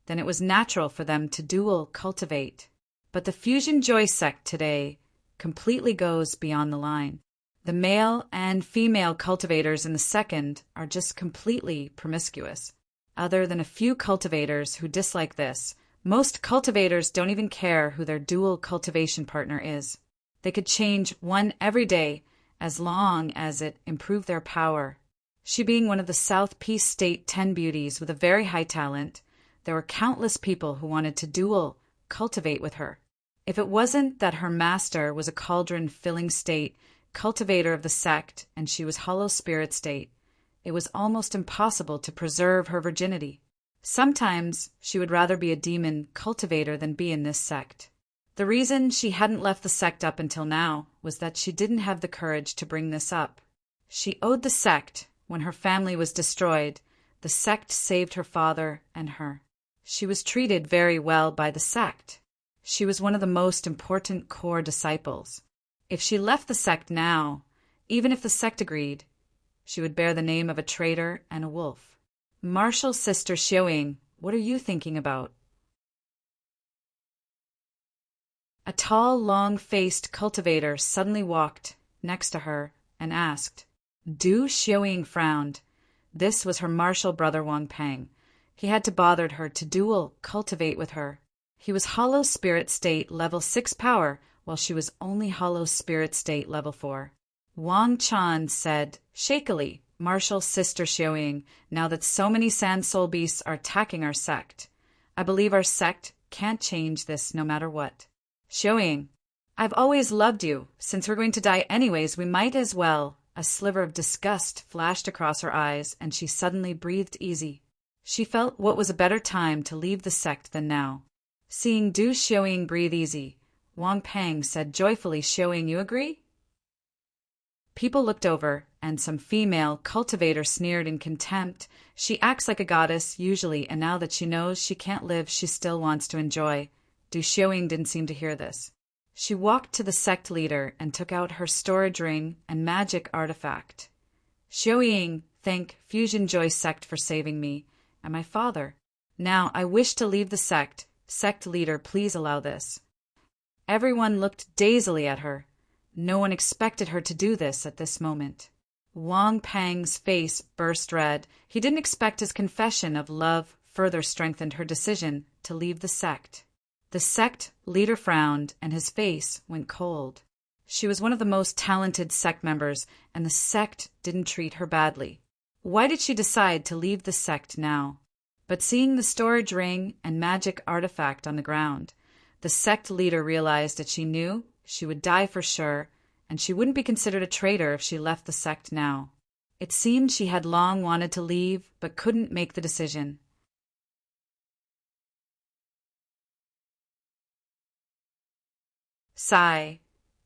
then it was natural for them to dual cultivate. But the Fusion Joy sect today completely goes beyond the line. The male and female cultivators in the second are just completely promiscuous. Other than a few cultivators who dislike this, most cultivators don't even care who their dual cultivation partner is. They could change one every day as long as it improved their power. She being one of the South Peace State 10 beauties with a very high talent, there were countless people who wanted to dual cultivate with her. If it wasn't that her master was a cauldron-filling state cultivator of the sect and she was hollow spirit state, it was almost impossible to preserve her virginity. Sometimes she would rather be a demon cultivator than be in this sect. The reason she hadn't left the sect up until now was that she didn't have the courage to bring this up. She owed the sect. When her family was destroyed, the sect saved her father and her. She was treated very well by the sect. She was one of the most important core disciples. If she left the sect now, even if the sect agreed, she would bear the name of a traitor and a wolf. Marshall's sister Xiuying, what are you thinking about? A tall, long-faced cultivator suddenly walked next to her and asked. Du Xiuying frowned. This was her martial brother Wang Peng. He had to bother her to dual cultivate with her. He was hollow spirit state level 6 power, while she was only hollow spirit state level 4. Wang Chan said, shakily, Marshall's sister Xiuying, now that so many sand soul beasts are attacking our sect, I believe our sect can't change this no matter what. Xiuying, I've always loved you. Since we're going to die anyways, we might as well. A sliver of disgust flashed across her eyes, and she suddenly breathed easy. She felt what was a better time to leave the sect than now. Seeing Du Xiuying breathe easy, Wang Peng said joyfully, Xiuying, you agree? People looked over, and some female cultivator sneered in contempt. She acts like a goddess, usually, and now that she knows she can't live, she still wants to enjoy. Du Xiuying didn't seem to hear this. She walked to the sect leader and took out her storage ring and magic artifact. Xiuying, thank Fusion Joy sect for saving me, and my father. Now, I wish to leave the sect. Sect leader, please allow this. Everyone looked dazedly at her. No one expected her to do this at this moment. Wang Pang's face burst red. He didn't expect his confession of love further strengthened her decision to leave the sect. The sect leader frowned, and his face went cold. She was one of the most talented sect members, and the sect didn't treat her badly. Why did she decide to leave the sect now? But seeing the storage ring and magic artifact on the ground, the sect leader realized that she knew she would die for sure, and she wouldn't be considered a traitor if she left the sect now. It seemed she had long wanted to leave, but couldn't make the decision. Sigh.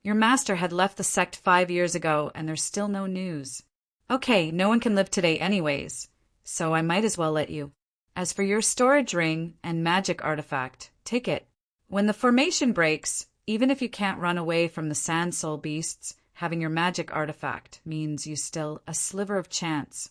Your master had left the sect 5 years ago, and there's still no news. Okay, no one can live today anyways, so I might as well let you. As for your storage ring and magic artifact, take it. When the formation breaks, even if you can't run away from the sand soul beasts, having your magic artifact means you still a sliver of chance.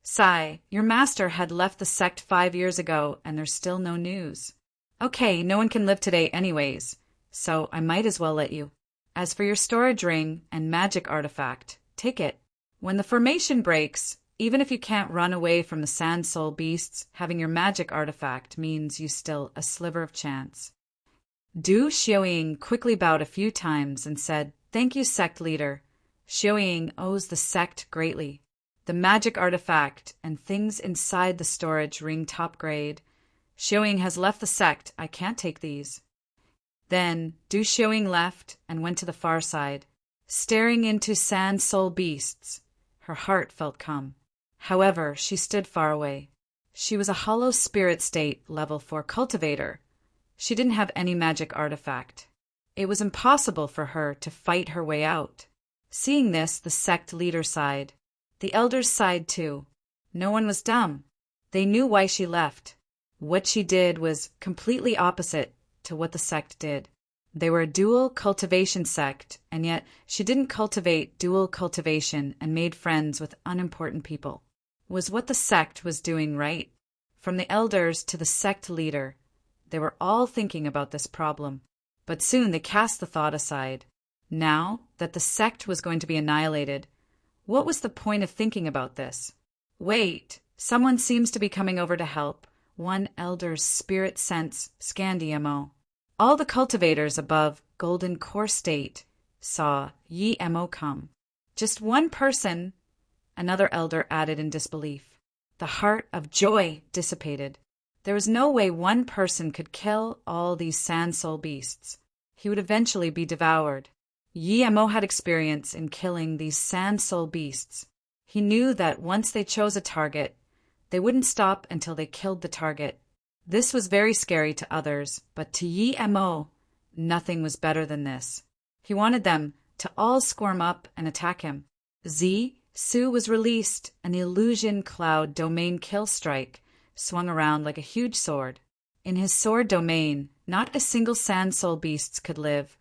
Sigh. Your master had left the sect 5 years ago, and there's still no news. Okay, no one can live today anyways, so I might as well let you. As for your storage ring and magic artifact, take it. When the formation breaks, even if you can't run away from the sand soul beasts, having your magic artifact means you still a sliver of chance. Du Xiaoying quickly bowed a few times and said, Thank you, sect leader. Xiaoying owes the sect greatly. The magic artifact and things inside the storage ring top grade. Xiaoying has left the sect. I can't take these. Then Du Xiaoying left and went to the far side. Staring into sand soul beasts, her heart felt calm. However, she stood far away. She was a hollow spirit state level 4 cultivator. She didn't have any magic artifact. It was impossible for her to fight her way out. Seeing this, the sect leader sighed. The elders sighed too. No one was dumb. They knew why she left. What she did was completely opposite to what the sect did. They were a dual cultivation sect, and yet she didn't cultivate dual cultivation and made friends with unimportant people. Was what the sect was doing right? From the elders to the sect leader, they were all thinking about this problem. But soon they cast the thought aside. Now that the sect was going to be annihilated, what was the point of thinking about this? Wait, someone seems to be coming over to help. One elder's spirit sense scanned EMO. All the cultivators above Golden Core State saw EMO come. Just one person, another elder added in disbelief. The heart of joy dissipated. There was no way one person could kill all these sand soul beasts. He would eventually be devoured. Emo had experience in killing these sand soul beasts. He knew that once they chose a target, they wouldn't stop until they killed the target. This was very scary to others, but to Emo, nothing was better than this. He wanted them to all squirm up and attack him. Su was released, and the illusion cloud domain kill strike swung around like a huge sword. In his sword domain, not a single sand soul beast could live,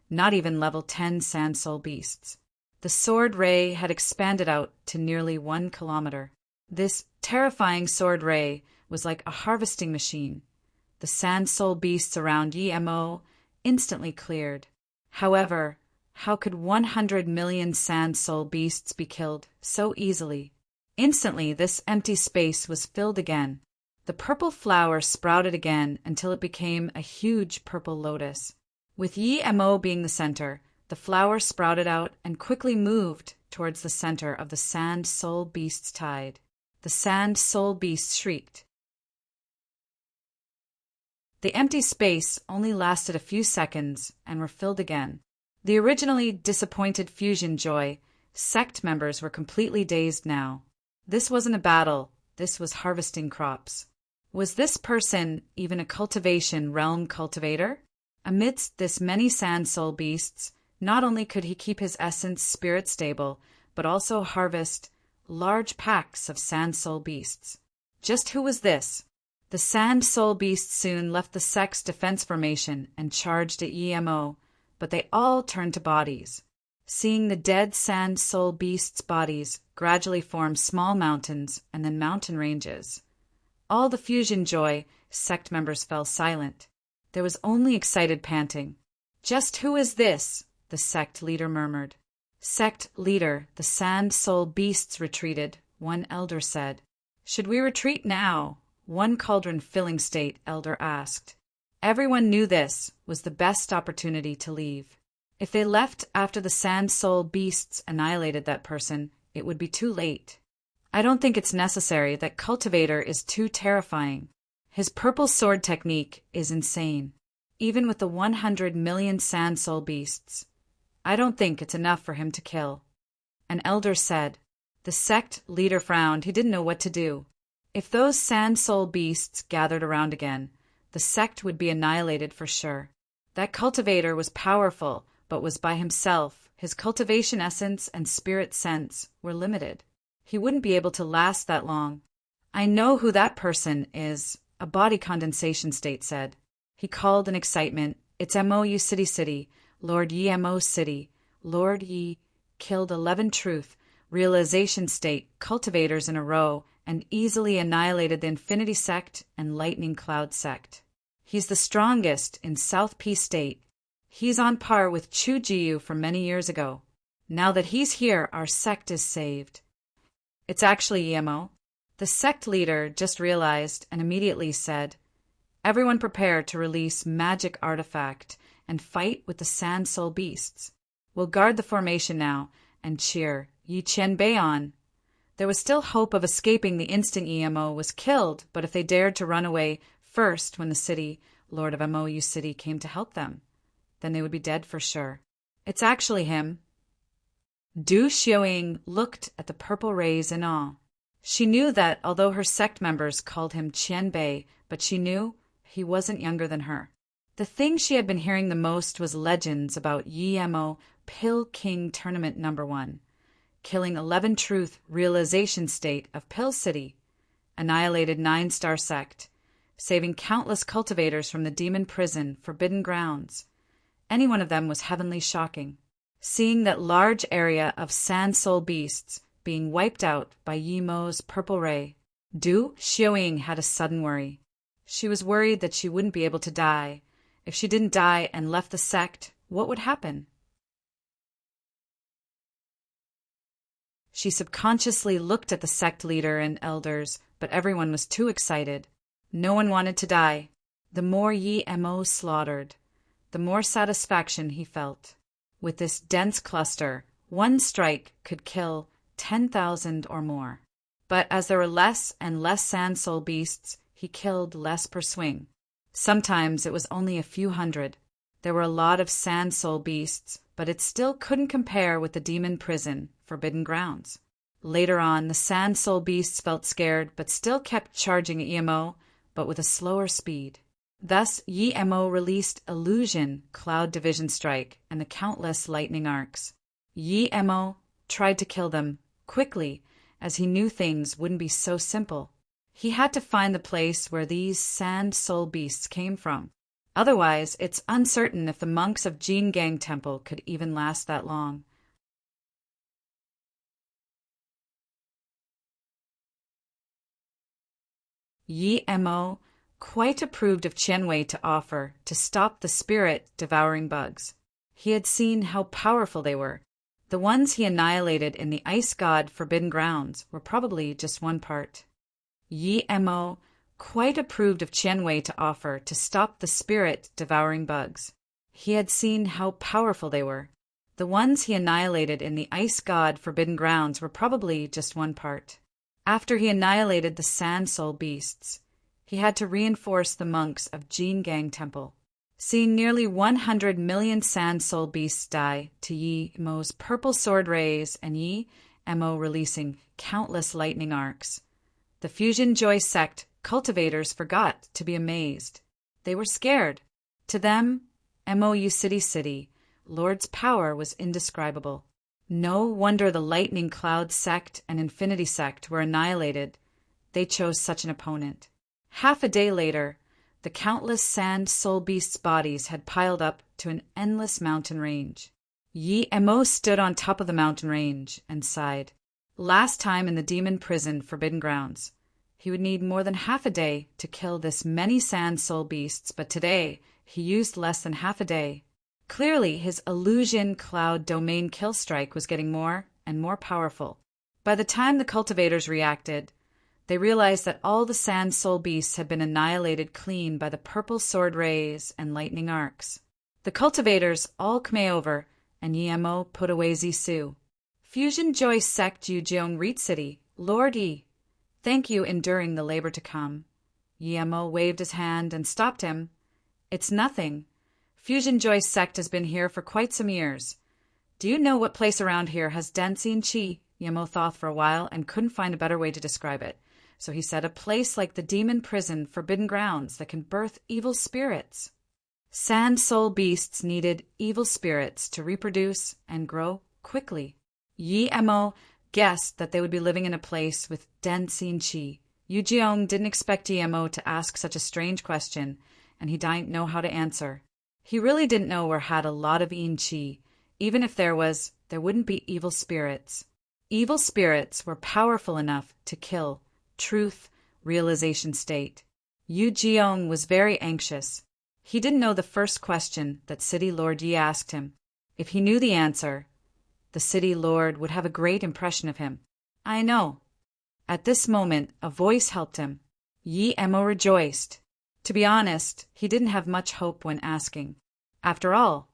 not even level 10 sand soul beasts. The sword ray had expanded out to nearly 1 kilometer. This terrifying sword ray was like a harvesting machine. The sand soul beasts around Emo instantly cleared. However, how could 100 million sand soul beasts be killed so easily? Instantly, this empty space was filled again. The purple flower sprouted again until it became a huge purple lotus. With Emo being the center, the flower sprouted out and quickly moved towards the center of the sand soul beast's tide. The sand soul beast shrieked. The empty space only lasted a few seconds and were filled again. The originally disappointed fusion joy, sect members were completely dazed now. This wasn't a battle, this was harvesting crops. Was this person even a cultivation realm cultivator? Amidst this many sand soul beasts, not only could he keep his essence spirit stable, but also harvest large packs of sand soul beasts. Just who was this? The sand soul beasts soon left the sect's defense formation and charged at Emo, but they all turned to bodies. Seeing the dead sand soul beasts' bodies gradually form small mountains and then mountain ranges. All the fusion joy, sect members fell silent. There was only excited panting. "Just who is this?" the sect leader murmured. "Sect leader, the sand soul beasts retreated," one elder said. "Should we retreat now?" one cauldron-filling state elder asked. Everyone knew this was the best opportunity to leave. If they left after the sand soul beasts annihilated that person, it would be too late. "I don't think it's necessary. That cultivator is too terrifying. His purple sword technique is insane. Even with the 100 million sand soul beasts, I don't think it's enough for him to kill," an elder said. The sect leader frowned. He didn't know what to do. If those sand soul beasts gathered around again, the sect would be annihilated for sure. That cultivator was powerful, but was by himself. His cultivation essence and spirit sense were limited. He wouldn't be able to last that long. "I know who that person is," a body condensation state said. He called in excitement. "It's Mo City, Lord Yi Mo City. Lord Yi killed 11 truth, realization state, cultivators in a row, and easily annihilated the Infinity Sect and Lightning Cloud Sect. He's the strongest in South Peace State. He's on par with Chu Jiu from many years ago. Now that he's here, our sect is saved." "It's actually EMO," the sect leader just realized and immediately said. "Everyone prepare to release magic artifact and fight with the sand soul beasts. We'll guard the formation now and cheer Yi Chen Bei on." There was still hope of escaping the instant EMO was killed, but if they dared to run away first when the city, Lord of MOU City, came to help them, then they would be dead for sure. "It's actually him." Du Xiaoying looked at the purple rays in awe. She knew that although her sect members called him Qian Bei, but she knew he wasn't younger than her. The thing she had been hearing the most was legends about Yi-Mo Pill King Tournament No. 1, killing 11 truth realization state of Pill City, annihilated 9-star sect, saving countless cultivators from the demon prison, forbidden grounds. Any one of them was heavenly shocking. Seeing that large area of sand soul beasts being wiped out by Yi-Mo's purple ray, Du Xiaoying had a sudden worry. She was worried that she wouldn't be able to die. If she didn't die and left the sect, what would happen? She subconsciously looked at the sect leader and elders, but everyone was too excited. No one wanted to die. The more Yi-Mo slaughtered, the more satisfaction he felt. With this dense cluster, one strike could kill 10,000 or more. But as there were less and less sand soul beasts, he killed less per swing. Sometimes it was only a few hundred. There were a lot of sand soul beasts, but it still couldn't compare with the demon prison, forbidden grounds. Later on, the sand soul beasts felt scared, but still kept charging at Yi-Mo, but with a slower speed. Thus, Yi-Mo released Illusion, Cloud Division Strike, and the countless lightning arcs. Yi-Mo tried to kill them quickly, as he knew things wouldn't be so simple. He had to find the place where these sand soul beasts came from. Otherwise, it's uncertain if the monks of Jin Gang Temple could even last that long. Yi-Mo quite approved of Qian Wei to offer to stop the spirit-devouring bugs. He had seen how powerful they were. The ones he annihilated in the Ice God Forbidden Grounds were probably just one part. Yi-Mo quite approved of Qian Wei to offer to stop the spirit-devouring bugs. He had seen how powerful they were. The ones he annihilated in the Ice God Forbidden Grounds were probably just one part. After he annihilated the sand soul beasts, he had to reinforce the monks of Jin Gang Temple. Seeing nearly 100 million sand soul beasts die to Yi-Mo's purple sword rays and Yi-Mo releasing countless lightning arcs, the Fusion Joy sect cultivators forgot to be amazed. They were scared. To them, MOU City, Lord's power was indescribable. No wonder the Lightning Cloud sect and Infinity sect were annihilated. They chose such an opponent. Half a day later, the countless sand soul beasts' bodies had piled up to an endless mountain range. Yi-Mo stood on top of the mountain range and sighed. Last time in the demon prison, Forbidden Grounds, He would need more than half a day to kill this many sand soul beasts, but today he used less than half a day. Clearly, his illusion cloud domain kill strike was getting more and more powerful. By the time the cultivators reacted, they realized that all the sand soul beasts had been annihilated clean by the purple sword rays and lightning arcs. The cultivators all came over, and Yemo put away Zisu. Fusion Joy Sect Yujeong Reet City, Lord Yi. Thank you enduring the labor to come. Yemo waved his hand and stopped him. It's nothing. Fusion Joy Sect has been here for quite some years. Do you know what place around here has dancing chi? Yemo thought for a while and couldn't find a better way to describe it. So he said, a place like the demon prison, forbidden grounds that can birth evil spirits. Sand soul beasts needed evil spirits to reproduce and grow quickly. Yemo guessed that they would be living in a place with dancing chi. Yujeong didn't expect Yemo to ask such a strange question, and he didn't know how to answer. He really didn't know where had a lot of yin chi. Even if there was, there wouldn't be evil spirits. Evil spirits were powerful enough to kill truth realization state. Yujeong was very anxious. He didn't know the first question that City Lord Yi asked him. If he knew the answer, the City Lord would have a great impression of him. I know. At this moment, a voice helped him. Yemo rejoiced. To be honest, he didn't have much hope when asking. After all,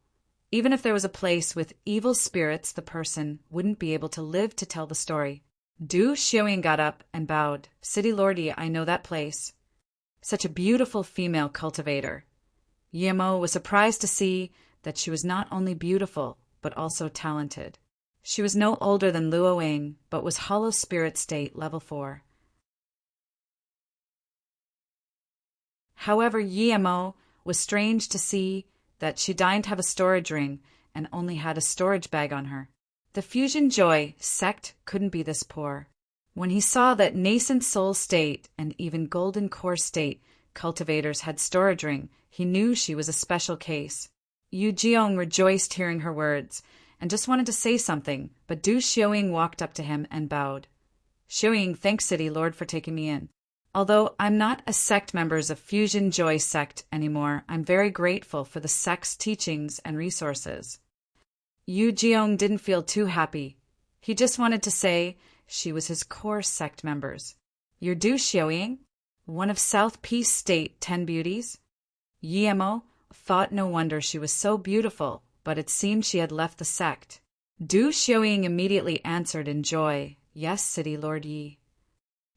even if there was a place with evil spirits, the person wouldn't be able to live to tell the story. Du Xiaoying got up and bowed. City Lord Yi, I know that place. Such a beautiful female cultivator. Yemo was surprised to see that she was not only beautiful, but also talented. She was no older than Luoying, but was Hollow Spirit State Level 4. However, Yemo was strange to see that she didn't have a storage ring and only had a storage bag on her. The Fusion Joy sect couldn't be this poor. When he saw that Nascent Soul State and even Golden Core State cultivators had storage ring, he knew she was a special case. Yujeong rejoiced hearing her words and just wanted to say something, but Du Xiaoying walked up to him and bowed. Xiaoying, thanks City Lord for taking me in. Although I'm not a sect member of Fusion Joy sect anymore, I'm very grateful for the sect's teachings and resources. Yujeong didn't feel too happy. He just wanted to say she was his core sect members. You're Du Xiaoying? One of South Peace State 10 beauties? Yemo thought no wonder she was so beautiful, but it seemed she had left the sect. Du Xiaoying immediately answered in joy, yes, City Lord Yi.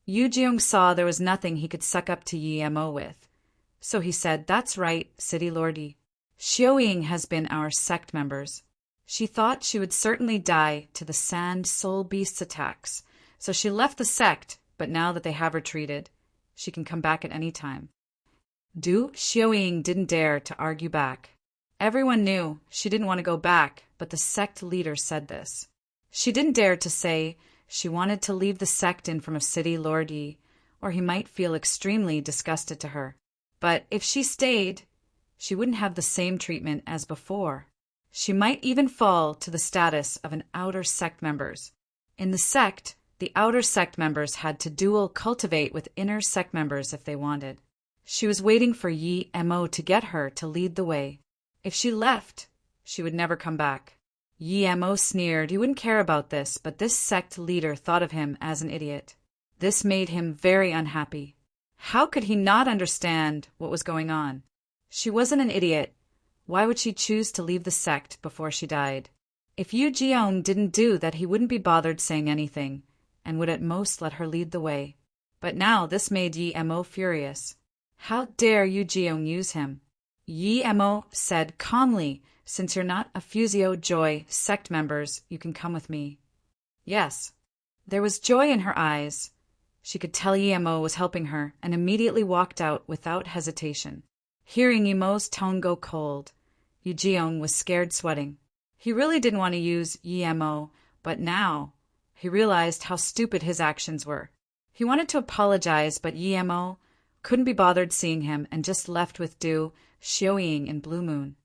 Yujeong saw there was nothing he could suck up to Yemo with. So he said, that's right, City Lord Yi. Xiaoying has been our sect members. She thought she would certainly die to the Sand Soul Beasts attacks, so she left the sect, but now that they have retreated, she can come back at any time. Du Xiaoying didn't dare to argue back. Everyone knew she didn't want to go back, but the sect leader said this. She didn't dare to say she wanted to leave the sect in from a City Lord Yi, or he might feel extremely disgusted to her. But if she stayed, she wouldn't have the same treatment as before. She might even fall to the status of an outer sect members. In the sect, the outer sect members had to dual cultivate with inner sect members if they wanted. She was waiting for Yemo to get her to lead the way. If she left, she would never come back. Yemo sneered. He wouldn't care about this, but this sect leader thought of him as an idiot. This made him very unhappy. How could he not understand what was going on? She wasn't an idiot. Why would she choose to leave the sect before she died? If Yujeong didn't do that, he wouldn't be bothered saying anything, and would at most let her lead the way. But now this made Yemo furious. How dare Yujeong use him? Yemo said calmly, since you're not a Fusio Joy sect members, you can come with me. Yes. There was joy in her eyes. She could tell Yemo was helping her, and immediately walked out without hesitation. Hearing Yemo's tone go cold, Yujeong was scared sweating. He really didn't want to use Yemo, but now he realized how stupid his actions were. He wanted to apologize, but Yemo couldn't be bothered seeing him and just left with Du Xiaoying and Blue Moon.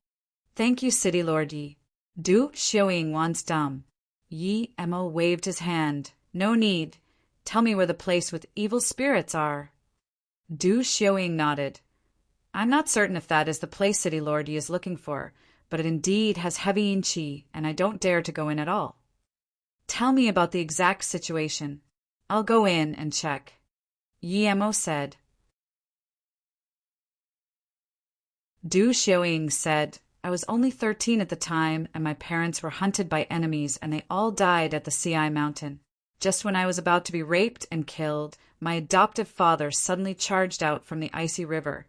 Thank you, City Lord Yi. Du Xiaoying wants dumb. Yemo waved his hand. No need. Tell me where the place with evil spirits are. Du Xiaoying nodded. I'm not certain if that is the place City Lord Yi is looking for, but it indeed has heavy yin qi, and I don't dare to go in at all. Tell me about the exact situation. I'll go in and check. Yi Mo said. Du Xiaoying said, I was only 13 at the time, and my parents were hunted by enemies, and they all died at the Ci Mountain. Just when I was about to be raped and killed, my adoptive father suddenly charged out from the icy river.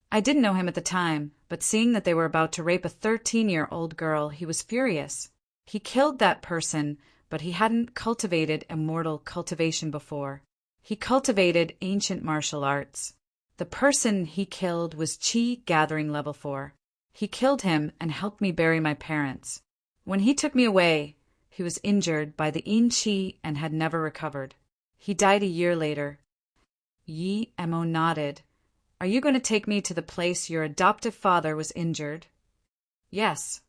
I didn't know him at the time, but seeing that they were about to rape a 13-year-old girl, he was furious. He killed that person, but he hadn't cultivated immortal cultivation before. He cultivated ancient martial arts. The person he killed was Qi Gathering Level 4. He killed him and helped me bury my parents. When he took me away, he was injured by the yin qi and had never recovered. He died a year later. Yi Mo nodded. Are you going to take me to the place your adoptive father was injured? Yes.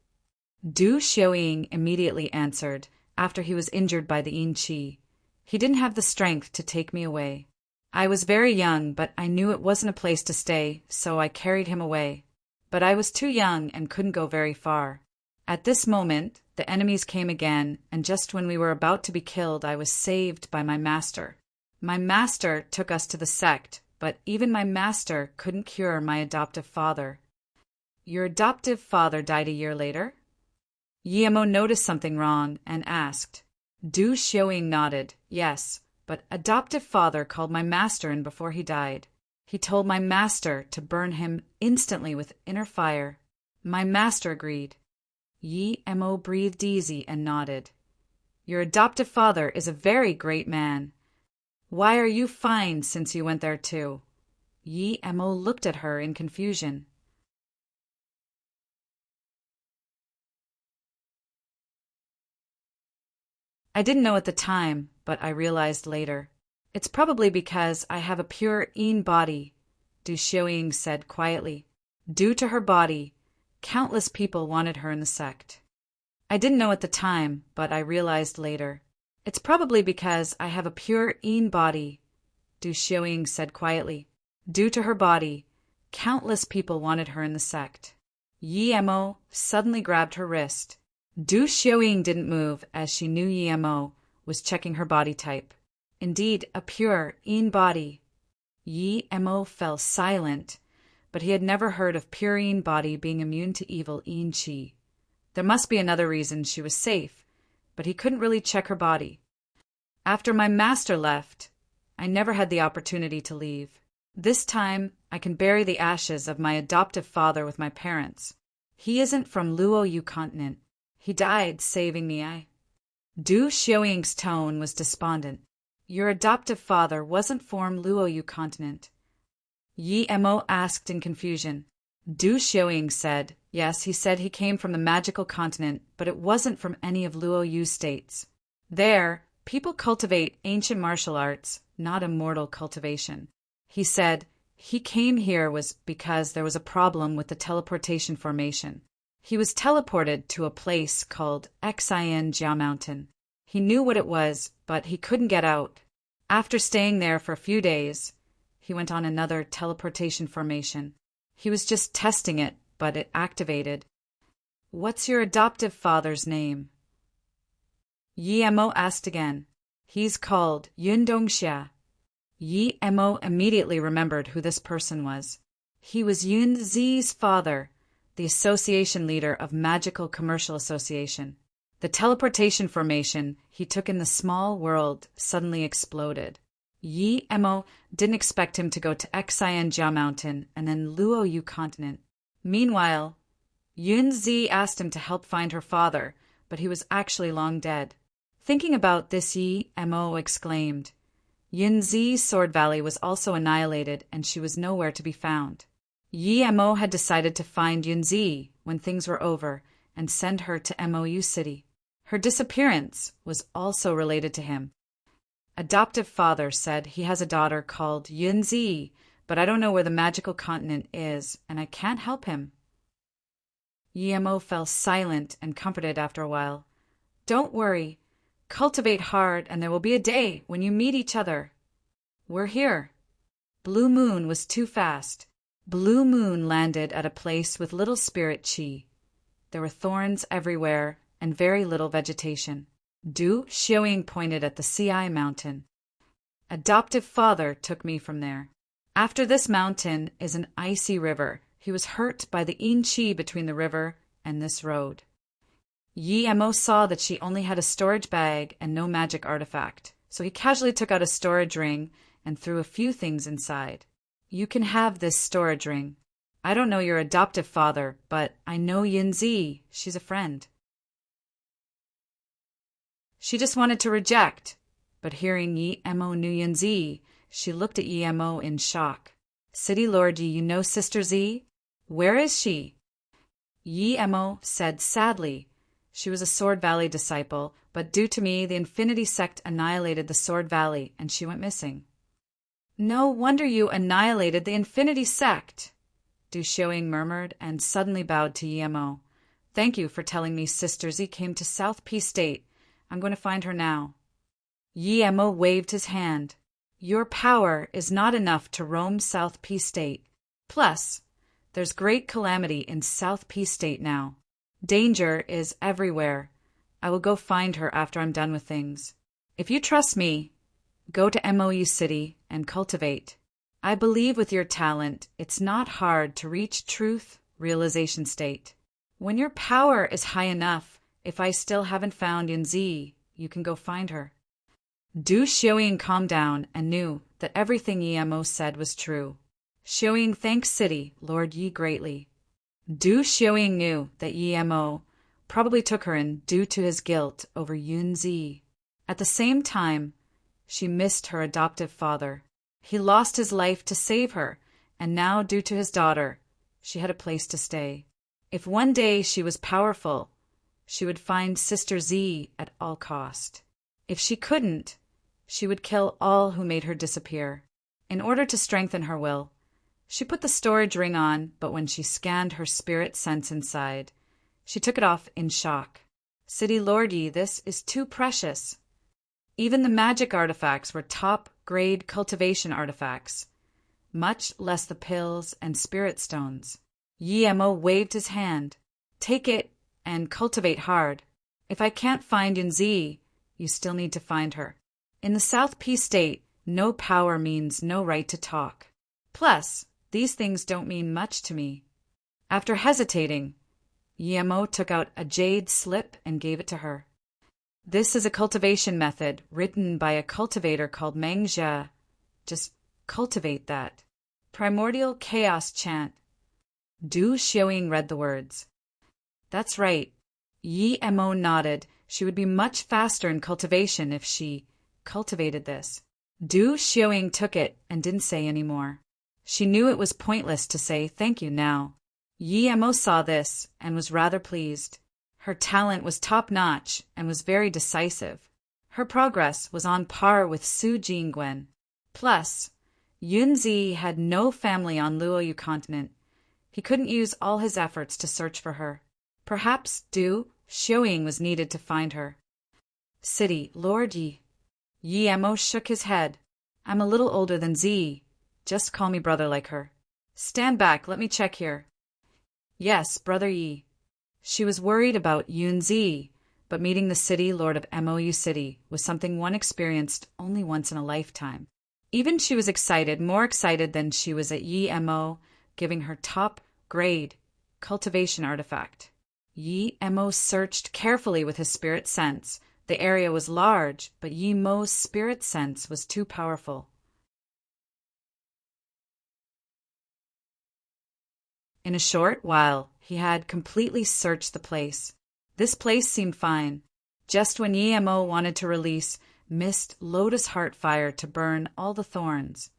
Du Xiaoying immediately answered, after he was injured by the yin qi. He didn't have the strength to take me away. I was very young, but I knew it wasn't a place to stay, so I carried him away. But I was too young and couldn't go very far. At this moment, the enemies came again, and just when we were about to be killed, I was saved by my master. My master took us to the sect, but even my master couldn't cure my adoptive father. Your adoptive father died a year later? Yi Mo noticed something wrong and asked. Du Xiaoying nodded. Yes, but adoptive father called my master in before he died. He told my master to burn him instantly with inner fire. My master agreed. Yi Mo breathed easy and nodded. Your adoptive father is a very great man. Why are you fine since you went there too? Yi Mo looked at her in confusion. I didn't know at the time, but I realized later. It's probably because I have a pure yin body, Du Xiaoying said quietly. Due to her body, countless people wanted her in the sect. I didn't know at the time, but I realized later. It's probably because I have a pure yin body, Du Xiaoying said quietly. Due to her body, countless people wanted her in the sect. Yi Mo suddenly grabbed her wrist. Du Xiaoying didn't move as she knew Yi Mo was checking her body type. Indeed, a pure yin body. Yi Mo fell silent, but he had never heard of pure yin body being immune to evil yin qi. There must be another reason she was safe, but he couldn't really check her body. After my master left, I never had the opportunity to leave. This time, I can bury the ashes of my adoptive father with my parents. He isn't from Luoyu continent. He died saving me. Du Xiaoying's tone was despondent. Your adoptive father wasn't from Luoyu continent. Yi Mo asked in confusion. Du Xiaoying said, yes, he said he came from the magical continent, but it wasn't from any of Luoyu's states. There, people cultivate ancient martial arts, not immortal cultivation. He said he came here was because there was a problem with the teleportation formation. He was teleported to a place called Xian Jia Mountain. He knew what it was, but he couldn't get out. After staying there for a few days, he went on another teleportation formation. He was just testing it, but it activated. What's your adoptive father's name? Yi Mo asked again. He's called Yun Dongxia. Yi Mo immediately remembered who this person was. He was Yun Zi's father, the association leader of Magical Commercial Association. The teleportation formation he took in the small world suddenly exploded. Yi Mo didn't expect him to go to Xian Jia Mountain and then Luoyu continent. Meanwhile, Yun Zi asked him to help find her father, but he was actually long dead. Thinking about this, Yi Mo exclaimed. Yun Zi's Sword Valley was also annihilated, and she was nowhere to be found. Yi Mo had decided to find Yun Zi when things were over and send her to Mou City. Her disappearance was also related to him. Adoptive father said he has a daughter called Yun Zi, but I don't know where the magical continent is, and I can't help him. Yi Mo fell silent and comforted after a while. Don't worry. Cultivate hard, and there will be a day when you meet each other. We're here. Blue Moon was too fast. Blue Moon landed at a place with little spirit chi. There were thorns everywhere and very little vegetation. Du Xiaoying pointed at the Ci mountain. Adoptive father took me from there. After this mountain is an icy river. He was hurt by the yin chi between the river and this road. Yi Mo saw that she only had a storage bag and no magic artifact, so he casually took out a storage ring and threw a few things inside. You can have this storage ring. I don't know your adoptive father, but I know Yinzi. She's a friend. She just wanted to reject, but hearing Yi Mo knew Yinzi, she looked at Yi Mo in shock. City Lord, do you know Sister Z? Where is she? Yi Mo said sadly. She was a Sword Valley disciple, but due to me, the Infinity Sect annihilated the Sword Valley, and she went missing. No wonder you annihilated the Infinity Sect, Du Xiaoying murmured, and suddenly bowed to Yi Mo. Thank you for telling me Sister Z came to South P State. I'm going to find her now. Yi Mo waved his hand. Your power is not enough to roam South P State. Plus, there's great calamity in South P State now. Danger is everywhere. I will go find her after I'm done with things. If you trust me, go to MOU City and cultivate. I believe with your talent, it's not hard to reach truth realization state. When your power is high enough, if I still haven't found Yinzi, you can go find her. Du Xiaoying calmed down and knew that everything Yi Mo said was true. Xiaoying thanks City Lord Yi greatly. Du Xiaoying knew that Yi Mo probably took her in due to his guilt over Yunzi. At the same time, she missed her adoptive father. He lost his life to save her, and now, due to his daughter, she had a place to stay. If one day she was powerful, she would find Sister Z at all cost. If she couldn't, she would kill all who made her disappear. In order to strengthen her will, she put the storage ring on, but when she scanned her spirit sense inside, she took it off in shock. City Lordy, this is too precious. Even the magic artifacts were top-grade cultivation artifacts, much less the pills and spirit stones. Yi Mo waved his hand. Take it and cultivate hard. If I can't find Yunzi, you still need to find her. In the South P State, no power means no right to talk. Plus, these things don't mean much to me. After hesitating, Yi Mo took out a jade slip and gave it to her. This is a cultivation method written by a cultivator called Meng Jia. Just cultivate that. Primordial Chaos Chant. Du Xiaoying read the words. That's right. Yi Mo nodded. She would be much faster in cultivation if she cultivated this. Du Xiaoying took it and didn't say any more. She knew it was pointless to say thank you now. Yi Mo saw this and was rather pleased. Her talent was top-notch and was very decisive. Her progress was on par with Su Jingwen. Plus, Yunzi had no family on Luoyu continent. He couldn't use all his efforts to search for her. Perhaps Du Xiaoying was needed to find her. City Lord Yi. Yi Mo shook his head. I'm a little older than Z. Just call me brother like her. Stand back, let me check here. Yes, Brother Yi. She was worried about Yunzi, but meeting the City Lord of MOU City was something one experienced only once in a lifetime. Even she was excited, more excited than she was at Yi Mo giving her top-grade cultivation artifact. Yi Mo searched carefully with his spirit sense. The area was large, but Yi Mo's spirit sense was too powerful. In a short while, he had completely searched the place. This place seemed fine. Just when Yi Mo wanted to release mist lotus heart fire to burn all the thorns,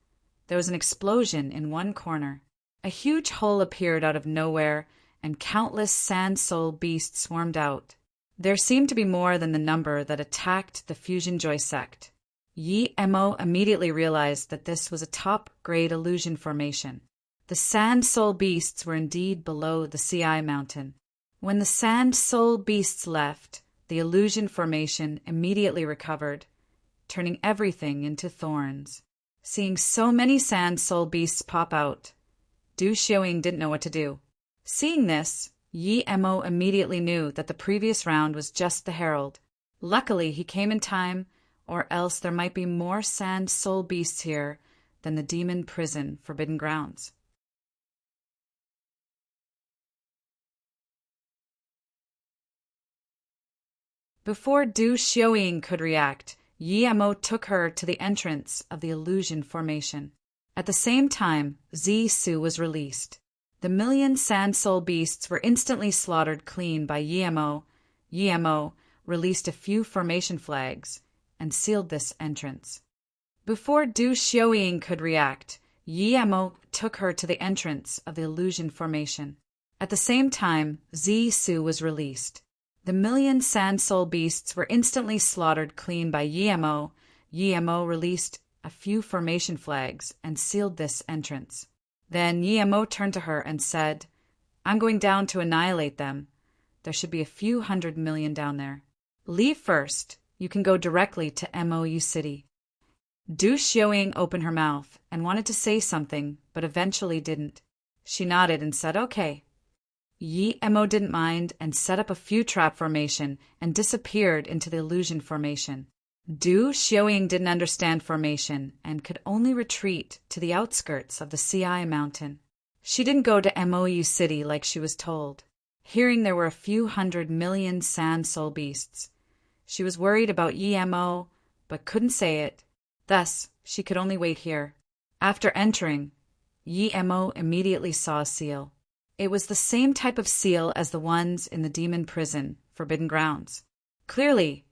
there was an explosion in one corner. A huge hole appeared out of nowhere, and countless sand soul beasts swarmed out. There seemed to be more than the number that attacked the Fusion Joy sect. Yi Mo immediately realized that this was a top-grade illusion formation. The Sand Soul Beasts were indeed below the Ci mountain. When the Sand Soul Beasts left, the illusion formation immediately recovered, turning everything into thorns. Seeing so many sand soul beasts pop out, Du Xiaoying didn't know what to do. Seeing this, Yi Mo immediately knew that the previous round was just the herald. Luckily, he came in time, or else there might be more sand soul beasts here than the demon prison Forbidden Grounds. Before Du Xiaoying could react, Yi Mo took her to the entrance of the illusion formation. At the same time, Zisu was released. The million sand soul beasts were instantly slaughtered clean by Yi Mo. Yi Mo released a few formation flags and sealed this entrance. Before Du Xiaoying could react, Yi Mo took her to the entrance of the illusion formation. At the same time, Zisu was released. The million sand soul beasts were instantly slaughtered clean by Yi Mo. Yi Mo released a few formation flags and sealed this entrance. Then Yi Mo turned to her and said, "I'm going down to annihilate them. There should be a few 100 million down there. Leave first. You can go directly to Mou City." Du Xiaoying opened her mouth and wanted to say something, but eventually didn't. She nodded and said, "Okay." Yi Mo didn't mind and set up a few trap formation and disappeared into the illusion formation. Du Xiaoying didn't understand formation and could only retreat to the outskirts of the CI mountain. She didn't go to Mou City like she was told. Hearing there were a few 100 million sand soul beasts, she was worried about Yi Mo, but couldn't say it. Thus, she could only wait here. After entering, Yi Mo immediately saw a seal. It was the same type of seal as the ones in the demon prison, Forbidden Grounds. Clearly,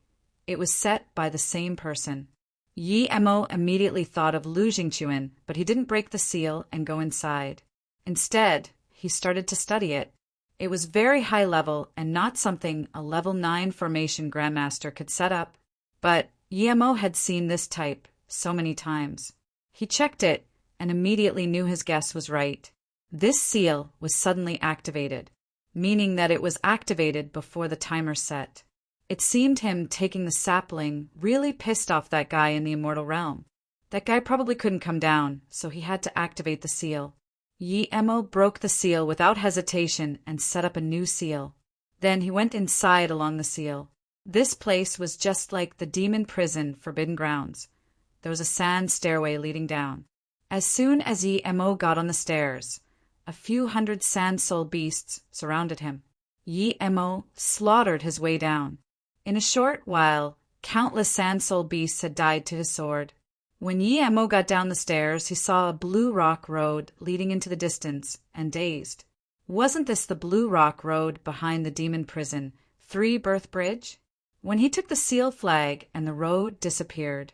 it was set by the same person. Yi Mo immediately thought of Lu Jingquan, but he didn't break the seal and go inside. Instead, he started to study it. It was very high level and not something a level 9 formation grandmaster could set up. But Yi Mo had seen this type so many times. He checked it and immediately knew his guess was right. This seal was suddenly activated, meaning that it was activated before the timer set. It seemed him taking the sapling really pissed off that guy in the immortal realm. That guy probably couldn't come down, so he had to activate the seal. Yi Mo broke the seal without hesitation and set up a new seal. Then he went inside along the seal. This place was just like the demon prison Forbidden Grounds. There was a sand stairway leading down. As soon as Yi Mo got on the stairs, a few 100 sand soul beasts surrounded him. Yi Mo slaughtered his way down. In a short while, countless sand soul beasts had died to his sword. When Yi Mo got down the stairs, he saw a blue rock road leading into the distance, and dazed. Wasn't this the blue rock road behind the demon prison, 3 Birth Bridge? When he took the seal flag and the road disappeared,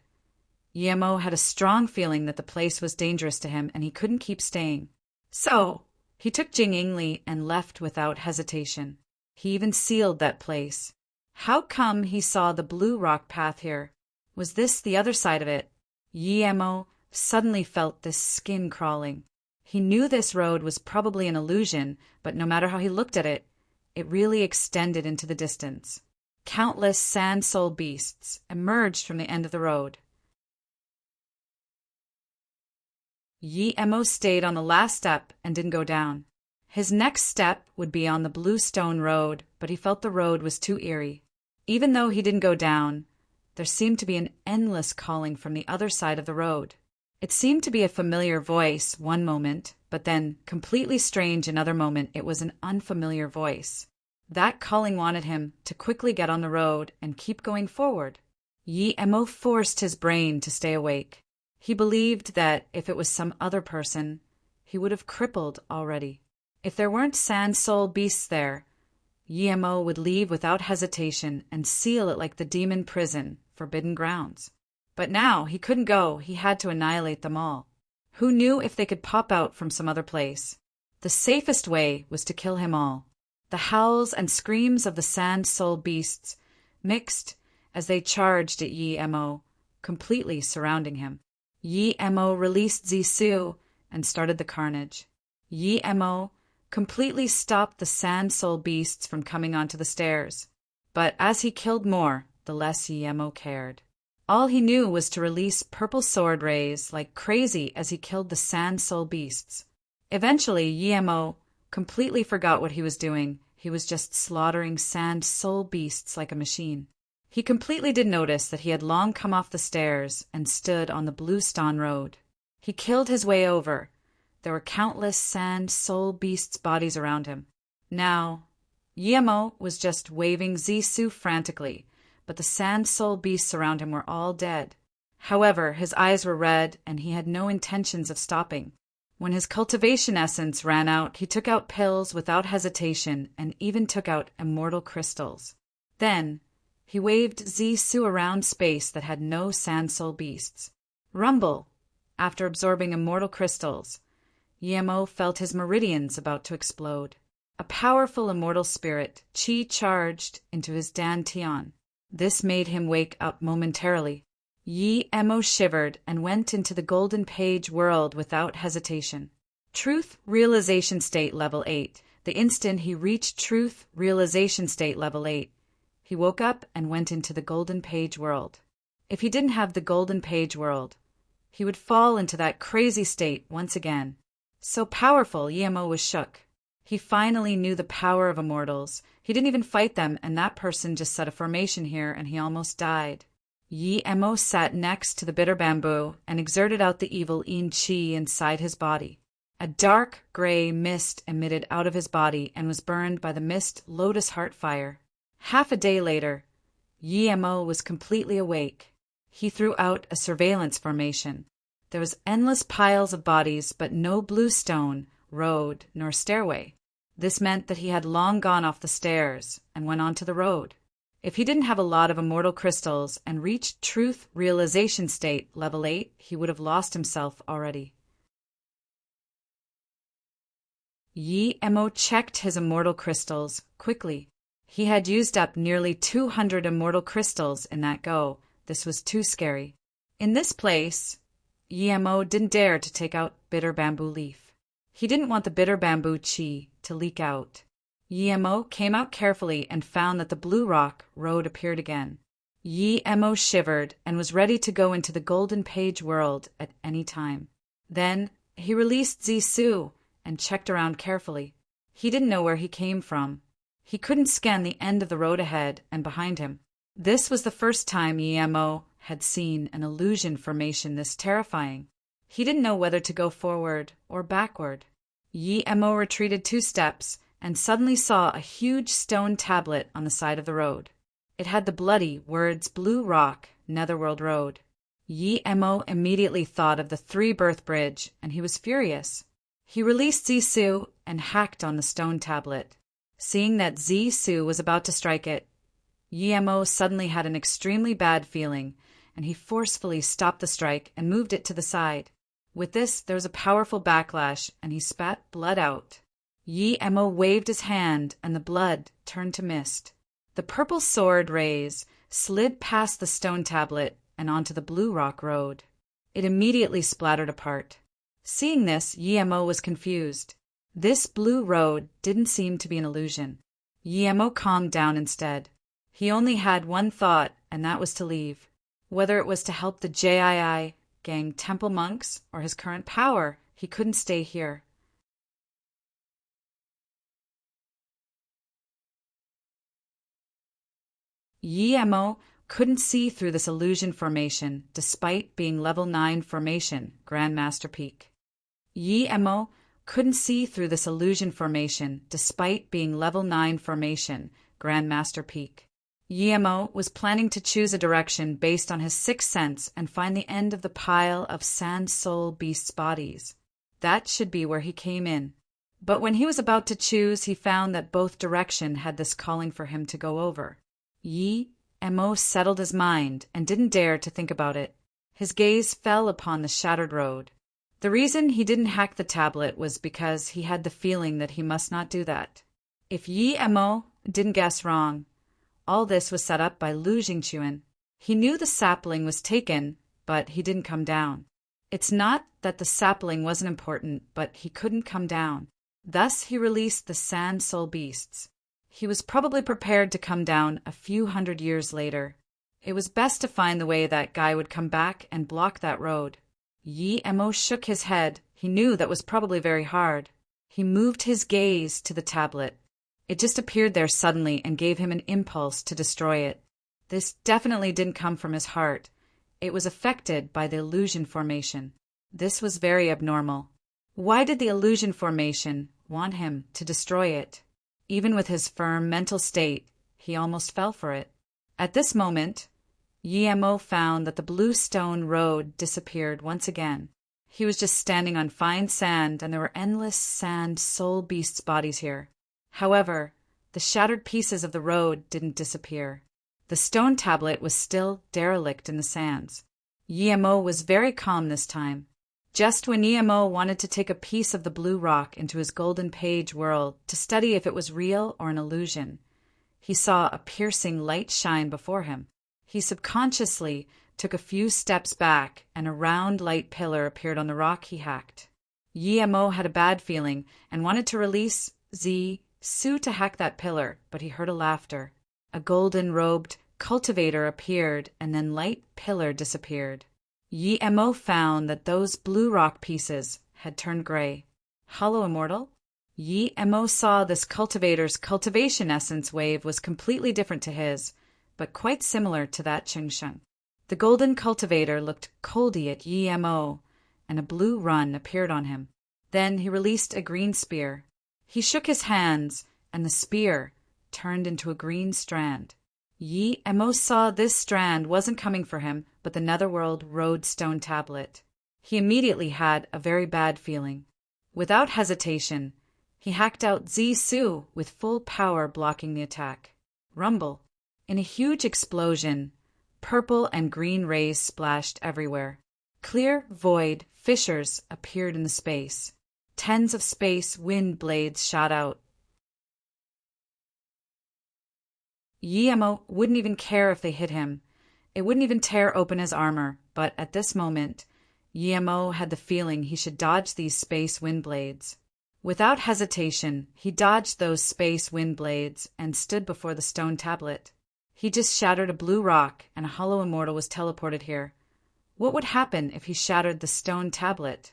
Yi Mo had a strong feeling that the place was dangerous to him and he couldn't keep staying. So, he took Jing Yingli and left without hesitation. He even sealed that place. How come he saw the blue rock path here? Was this the other side of it? Yi Mo suddenly felt this skin crawling. He knew this road was probably an illusion, but no matter how he looked at it, it really extended into the distance. Countless sand soul beasts emerged from the end of the road. Yi Mo stayed on the last step and didn't go down. His next step would be on the blue stone road, but he felt the road was too eerie. Even though he didn't go down, there seemed to be an endless calling from the other side of the road. It seemed to be a familiar voice one moment, but then, completely strange another moment, it was an unfamiliar voice. That calling wanted him to quickly get on the road and keep going forward. Yi Mo forced his brain to stay awake. He believed that if it was some other person, he would have crippled already. If there weren't sand soul beasts there, Yi Mo would leave without hesitation and seal it like the demon prison, Forbidden Grounds. But now he couldn't go, he had to annihilate them all. Who knew if they could pop out from some other place? The safest way was to kill him all. The howls and screams of the sand soul beasts mixed as they charged at Yi Mo, completely surrounding him. Yi Mo released Zisu and started the carnage. Yi Mo completely stopped the sand soul beasts from coming onto the stairs. But as he killed more, the less Yemo cared. All he knew was to release purple sword rays like crazy as he killed the sand soul beasts. Eventually, Yemo completely forgot what he was doing. He was just slaughtering sand soul beasts like a machine. He completely didn't notice that he had long come off the stairs and stood on the Bluestone Road. He killed his way over. There were countless sand soul beasts' bodies around him. Now, Yemo was just waving Zisu frantically, but the sand soul beasts around him were all dead. However, his eyes were red and he had no intentions of stopping. When his cultivation essence ran out, he took out pills without hesitation and even took out immortal crystals. Then, he waved Zisu around space that had no sand soul beasts. Rumble! After absorbing immortal crystals, Yemo felt his meridians about to explode. A powerful immortal spirit, Chi, charged into his dantian. This made him wake up momentarily. Yemo shivered and went into the golden page world without hesitation. Truth Realization State Level 8. The instant he reached Truth Realization State Level 8, he woke up and went into the golden page world. If he didn't have the golden page world, he would fall into that crazy state once again. So powerful, Yemo was shook. He finally knew the power of immortals. He didn't even fight them, and that person just set a formation here, and he almost died. Yemo sat next to the bitter bamboo and exerted out the evil Yin Chi inside his body. A dark gray mist emitted out of his body and was burned by the mist lotus heart fire. Half a day later, Yemo was completely awake. He threw out a surveillance formation. There was endless piles of bodies, but no bluestone, road, nor stairway. This meant that he had long gone off the stairs and went onto the road. If he didn't have a lot of immortal crystals and reached Truth Realization State Level 8, he would have lost himself already. Yemo checked his immortal crystals quickly. He had used up nearly 200 immortal crystals in that go. This was too scary. In this place, Yemo didn't dare to take out bitter bamboo leaf. He didn't want the bitter bamboo chi to leak out. Yemo came out carefully and found that the Blue Rock Road appeared again. Yemo shivered and was ready to go into the Golden Page world at any time. Then he released Zisu and checked around carefully. He didn't know where he came from. He couldn't scan the end of the road ahead and behind him. This was the first time Yemo had seen an illusion formation this terrifying. He didn't know whether to go forward or backward. Yemo retreated 2 steps and suddenly saw a huge stone tablet on the side of the road. It had the bloody words Blue Rock, Netherworld Road. Yemo immediately thought of the 3-birth bridge, and he was furious. He released Zisu and hacked on the stone tablet. Seeing that Zisu was about to strike it, Yemo suddenly had an extremely bad feeling, and he forcefully stopped the strike and moved it to the side. With this, there was a powerful backlash, and he spat blood out. Yemo waved his hand, and the blood turned to mist. The purple sword rays slid past the stone tablet and onto the Blue Rock Road. It immediately splattered apart. Seeing this, Yemo was confused. This blue road didn't seem to be an illusion. Yemo calmed down instead. He only had one thought, and that was to leave. Whether it was to help the JII gang temple monks or his current power, he couldn't stay here. Yemo couldn't see through this illusion formation despite being level 9 formation, Grandmaster Peak. Yemo couldn't see through this illusion formation despite being level 9 formation, Grandmaster Peak. Yemo was planning to choose a direction based on his 6th sense and find the end of the pile of sand soul beasts' bodies. That should be where he came in. But when he was about to choose, he found that both direction had this calling for him to go over. Yemo settled his mind and didn't dare to think about it. His gaze fell upon the shattered road. The reason he didn't hack the tablet was because he had the feeling that he must not do that. If Yemo didn't guess wrong, all this was set up by Lu Jingquan. He knew the sapling was taken, but he didn't come down. It's not that the sapling wasn't important, but he couldn't come down. Thus he released the sand soul beasts. He was probably prepared to come down a few hundred years later. It was best to find the way that guy would come back and block that road. Yi-Mo shook his head. He knew that was probably very hard. He moved his gaze to the tablet. It just appeared there suddenly and gave him an impulse to destroy it. This definitely didn't come from his heart. It was affected by the illusion formation. This was very abnormal. Why did the illusion formation want him to destroy it? Even with his firm mental state, he almost fell for it. At this moment, Yi-Mo found that the blue stone road disappeared once again. He was just standing on fine sand, and there were endless sand soul beasts' bodies here. However, the shattered pieces of the road didn't disappear. The stone tablet was still derelict in the sands. Yi-Mo was very calm this time. Just when Yi-Mo wanted to take a piece of the blue rock into his golden page world to study if it was real or an illusion, he saw a piercing light shine before him. He subconsciously took a few steps back, and a round light pillar appeared on the rock he hacked. Yi-Mo had a bad feeling and wanted to release Su to hack that pillar, but he heard a laughter. A golden-robed cultivator appeared, and then light pillar disappeared. Yi-Mo found that those blue rock pieces had turned gray. Hollow immortal? Yi-Mo saw this cultivator's cultivation essence wave was completely different to his, but quite similar to that Ching-Sheng. The golden cultivator looked coldly at Yi-Mo, and a blue run appeared on him. Then he released a green spear. He shook his hands, and the spear turned into a green strand. Yi-Mo saw this strand wasn't coming for him, but the Netherworld Road stone tablet. He immediately had a very bad feeling. Without hesitation, he hacked out Su with full power blocking the attack. Rumble. In a huge explosion, purple and green rays splashed everywhere. Clear, void fissures appeared in the space. Tens of space wind blades shot out. Yi-Mo wouldn't even care if they hit him. It wouldn't even tear open his armor, but at this moment, Yi-Mo had the feeling he should dodge these space wind blades. Without hesitation, he dodged those space wind blades and stood before the stone tablet. He just shattered a blue rock, and a hollow immortal was teleported here. What would happen if he shattered the stone tablet?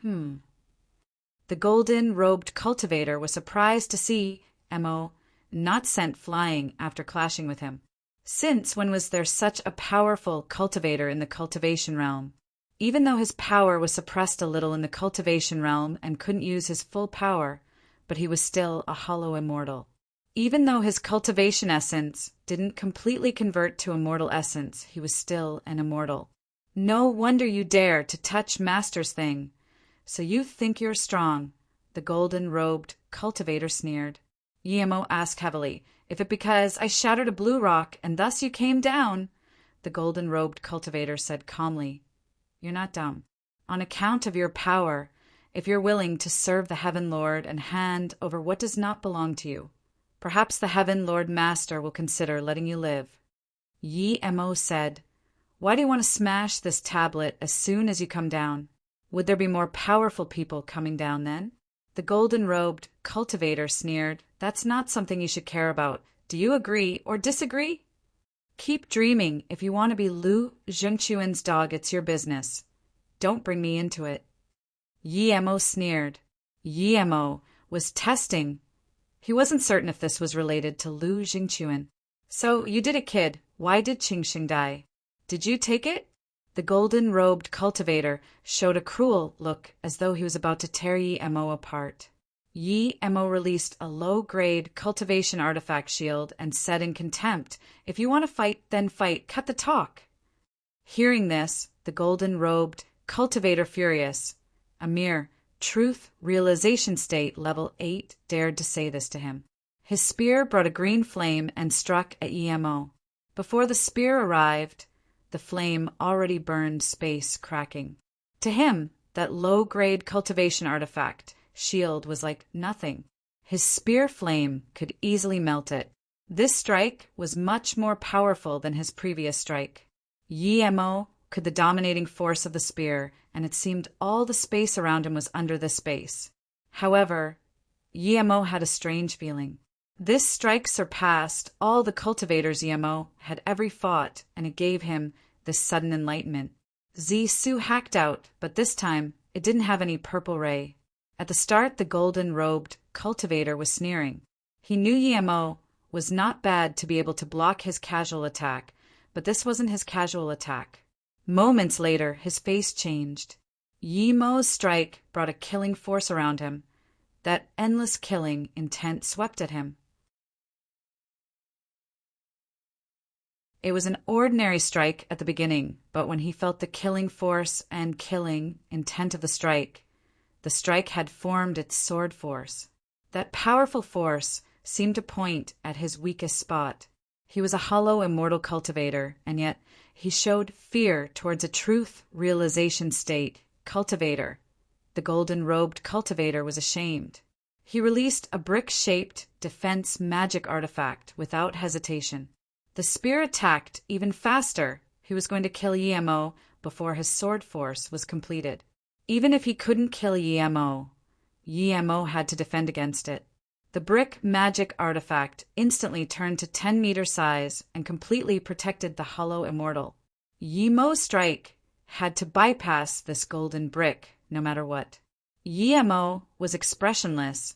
The golden-robed cultivator was surprised to see Mo not sent flying after clashing with him. Since when was there such a powerful cultivator in the cultivation realm? Even though his power was suppressed a little in the cultivation realm and couldn't use his full power, but he was still a hollow immortal. Even though his cultivation essence didn't completely convert to immortal essence, he was still an immortal. No wonder you dare to touch Master's thing. So you think you're strong, the golden-robed cultivator sneered. Yi-Mo asked heavily, "If it because I shattered a blue rock and thus you came down?" The golden-robed cultivator said calmly, "You're not dumb. On account of your power, if you're willing to serve the Heaven Lord and hand over what does not belong to you, perhaps the Heaven Lord Master will consider letting you live." Yi-Mo said, "Why do you want to smash this tablet as soon as you come down? Would there be more powerful people coming down then?" The golden-robed cultivator sneered, "That's not something you should care about. Do you agree or disagree? Keep dreaming. If you want to be Lu Zhengquan's dog, it's your business. Don't bring me into it." Yi-Mo sneered. Yi-Mo was testing. He wasn't certain if this was related to Lu Zhengquan. "So you did it, kid. Why did Ching-Sheng die? Did you take it?" The golden-robed cultivator showed a cruel look as though he was about to tear Yi-Mo apart. Yi-Mo released a low-grade cultivation artifact shield and said in contempt, "If you want to fight, then fight. Cut the talk." Hearing this, the golden-robed cultivator furious, a mere truth realization state level 8 dared to say this to him. His spear brought a green flame and struck at Yi-Mo. Before the spear arrived, the flame already burned space, cracking. To him, that low-grade cultivation artifact shield was like nothing. His spear flame could easily melt it. This strike was much more powerful than his previous strike. Yi-Mo could the dominating force of the spear, and it seemed all the space around him was under this space. However, Yi-Mo had a strange feeling. This strike surpassed all the cultivators Yemo had ever fought, and it gave him this sudden enlightenment. Zisu hacked out, but this time it didn't have any purple ray. At the start, the golden-robed cultivator was sneering. He knew Yemo was not bad to be able to block his casual attack, but this wasn't his casual attack. Moments later, his face changed. Yemo's strike brought a killing force around him. That endless killing intent swept at him. It was an ordinary strike at the beginning, but when he felt the killing force and killing intent of the strike had formed its sword force. That powerful force seemed to point at his weakest spot. He was a hollow, immortal cultivator, and yet he showed fear towards a truth realization state. Cultivator. The golden-robed cultivator was ashamed. He released a brick-shaped defense magic artifact without hesitation. The spear attacked even faster. He was going to kill Yemo before his sword force was completed. Even if he couldn't kill Yemo had to defend against it. The brick magic artifact instantly turned to 10-meter size and completely protected the hollow immortal. Yemo's strike had to bypass this golden brick no matter what. Yemo was expressionless.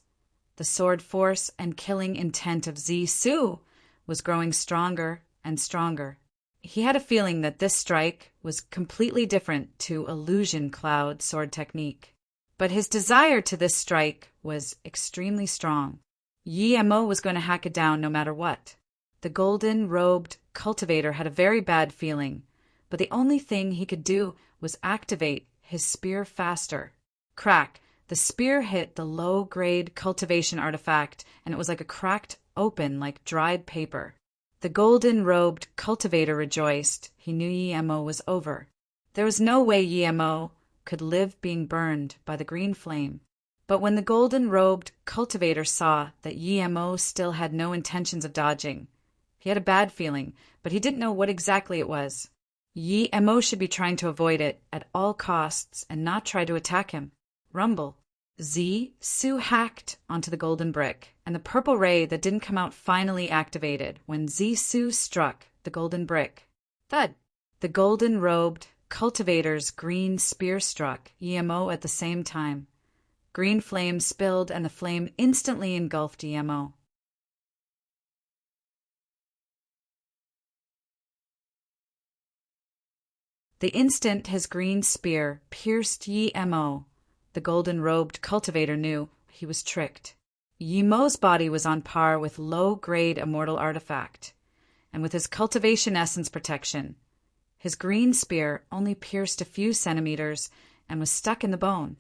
The sword force and killing intent of Zisu was growing stronger and stronger. He had a feeling that this strike was completely different to illusion cloud sword technique. But his desire to this strike was extremely strong. Yemo was going to hack it down no matter what. The golden-robed cultivator had a very bad feeling, but the only thing he could do was activate his spear faster. Crack! The spear hit the low-grade cultivation artifact, and it was like a cracked open like dried paper. The golden-robed cultivator rejoiced. He knew Yemo was over. There was no way Yemo could live being burned by the green flame. But when the golden-robed cultivator saw that Yemo still had no intentions of dodging, he had a bad feeling, but he didn't know what exactly it was. Yemo should be trying to avoid it at all costs and not try to attack him. Rumble. Zisu hacked onto the golden brick, and the purple ray that didn't come out finally activated when Zisu struck the golden brick. Thud! The golden-robed cultivator's green spear struck Yemo at the same time. Green flame spilled, and the flame instantly engulfed Yemo. The instant his green spear pierced Yemo, the golden-robed cultivator knew he was tricked. Yemo's body was on par with low-grade immortal artifact, and with his cultivation essence protection, his green spear only pierced a few centimeters and was stuck in the bone.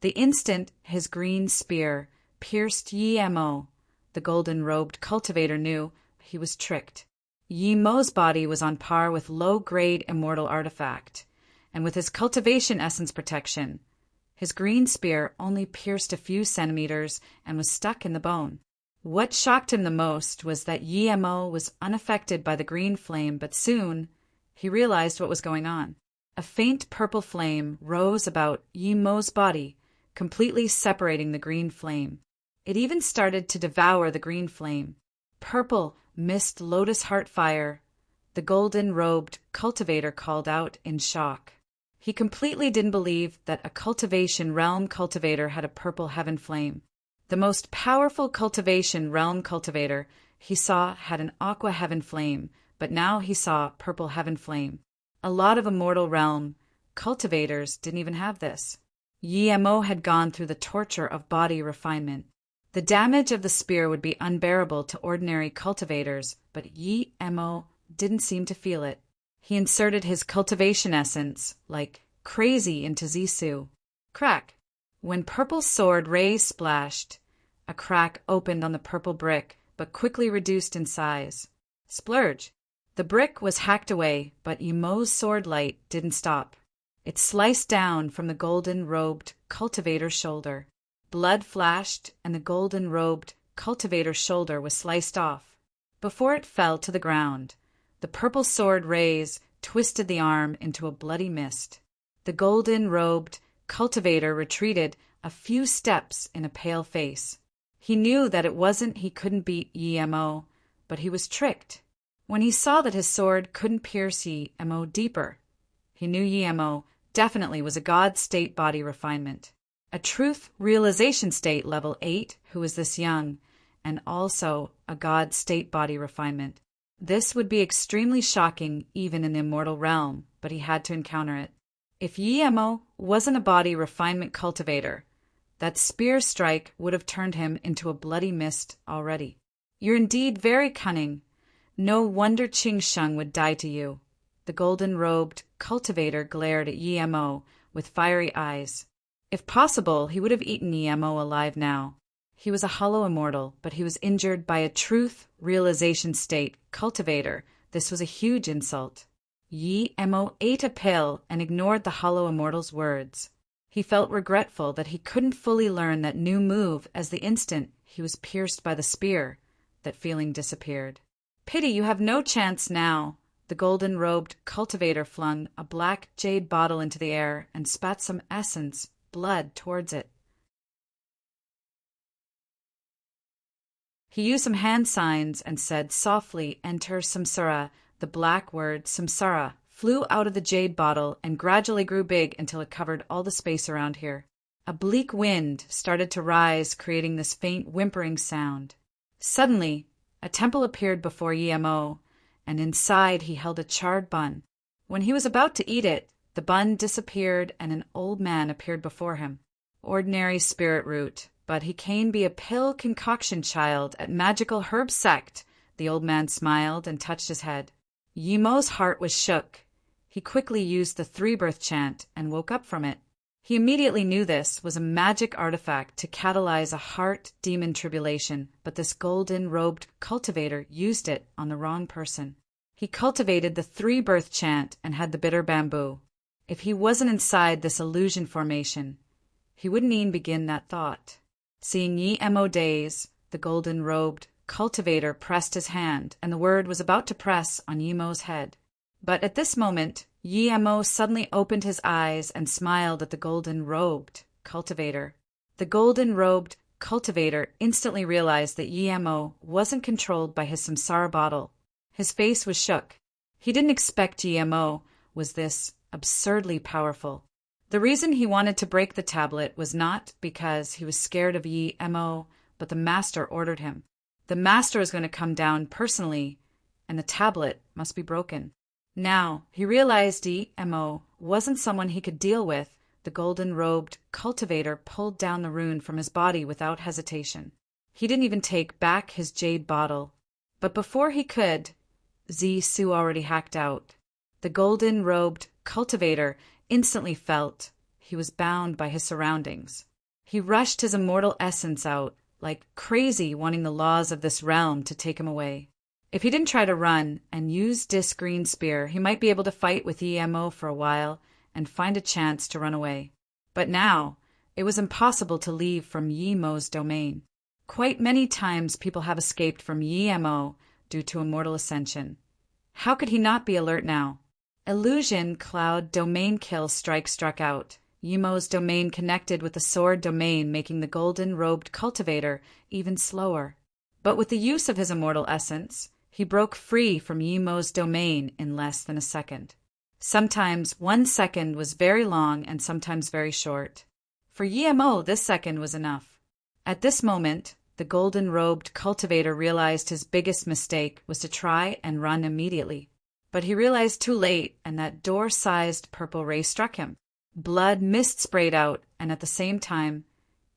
The instant his green spear pierced Yemo, the golden-robed cultivator knew he was tricked. Yemo's body was on par with low-grade immortal artifact, and with his cultivation essence protection, his green spear only pierced a few centimeters and was stuck in the bone. What shocked him the most was that Yemo was unaffected by the green flame, but soon he realized what was going on. A faint purple flame rose about Yemo's body, completely separating the green flame. It even started to devour the green flame. Purple mist lotus heart fire, the golden-robed cultivator called out in shock. He completely didn't believe that a cultivation realm cultivator had a purple heaven flame. The most powerful cultivation realm cultivator he saw had an aqua heaven flame, but now he saw purple heaven flame. A lot of immortal realm cultivators didn't even have this. Yemo had gone through the torture of body refinement. The damage of the spear would be unbearable to ordinary cultivators, but Yemo didn't seem to feel it. He inserted his cultivation essence like crazy into Zisu. Crack! When purple sword rays splashed, a crack opened on the purple brick, but quickly reduced in size. Splurge! The brick was hacked away, but Yemo's sword light didn't stop. It sliced down from the golden-robed cultivator's shoulder. Blood flashed, and the golden-robed cultivator's shoulder was sliced off. Before it fell to the ground, the purple sword rays twisted the arm into a bloody mist. The golden-robed cultivator retreated a few steps in a pale face. He knew that it wasn't he couldn't beat Yemo, but he was tricked. When he saw that his sword couldn't pierce Yemo deeper, he knew Yemo definitely was a God state body refinement. A truth realization state level 8 who was this young, and also a God state body refinement. This would be extremely shocking even in the immortal realm, but he had to encounter it. If Yemo wasn't a body refinement cultivator, that spear strike would have turned him into a bloody mist already. You're indeed very cunning. No wonder Ching Sheng would die to you. The golden-robed cultivator glared at Yemo with fiery eyes. If possible, he would have eaten Yemo alive now. He was a hollow immortal, but he was injured by a truth realization state cultivator. This was a huge insult. Yemo ate a pill and ignored the hollow immortal's words. He felt regretful that he couldn't fully learn that new move as the instant he was pierced by the spear. That feeling disappeared. Pity you have no chance now. The golden-robed cultivator flung a black jade bottle into the air and spat some essence, blood, towards it. He used some hand signs and said softly, "Enter samsara." The black word samsara flew out of the jade bottle and gradually grew big until it covered all the space around here. A bleak wind started to rise, creating this faint whimpering sound. Suddenly, a temple appeared before Yemo, and inside he held a charred bun. When he was about to eat it, the bun disappeared and an old man appeared before him. Ordinary spirit root, but he can be a pill concoction child at magical herb sect. The old man smiled and touched his head. Yemo's heart was shook. He quickly used the 3-birth chant and woke up from it. He immediately knew this was a magic artifact to catalyze a heart demon tribulation, but this golden-robed cultivator used it on the wrong person. He cultivated the 3-birth chant and had the bitter bamboo. If he wasn't inside this illusion formation, he wouldn't even begin that thought. Seeing Yemo daze, the golden-robed cultivator pressed his hand, and the word was about to press on Yemo's head. But at this moment, Yemo suddenly opened his eyes and smiled at the golden-robed cultivator. The golden-robed cultivator instantly realized that Yemo wasn't controlled by his samsara bottle. His face was shook. He didn't expect Yemo was this absurdly powerful. The reason he wanted to break the tablet was not because he was scared of Yemo, but the master ordered him. The master is going to come down personally, and the tablet must be broken. Now, he realized Yemo wasn't someone he could deal with. The golden-robed cultivator pulled down the rune from his body without hesitation. He didn't even take back his jade bottle. But before he could, Su already hacked out. The golden-robed cultivator instantly felt he was bound by his surroundings. He rushed his immortal essence out, like crazy, wanting the laws of this realm to take him away. If he didn't try to run and use Disc Green Spear, he might be able to fight with Yemo for a while and find a chance to run away. But now, it was impossible to leave from Yemo's domain. Quite many times people have escaped from Yemo due to immortal ascension. How could he not be alert now? Illusion Cloud Domain Kill Strike struck out. Yemo's domain connected with the sword domain, making the golden-robed cultivator even slower. But with the use of his immortal essence, he broke free from Yemo's domain in less than a second. Sometimes 1 second was very long and sometimes very short. For Yemo, this second was enough. At this moment, the golden-robed cultivator realized his biggest mistake was to try and run immediately. But he realized too late, and that door-sized purple ray struck him. Blood mist sprayed out, and at the same time,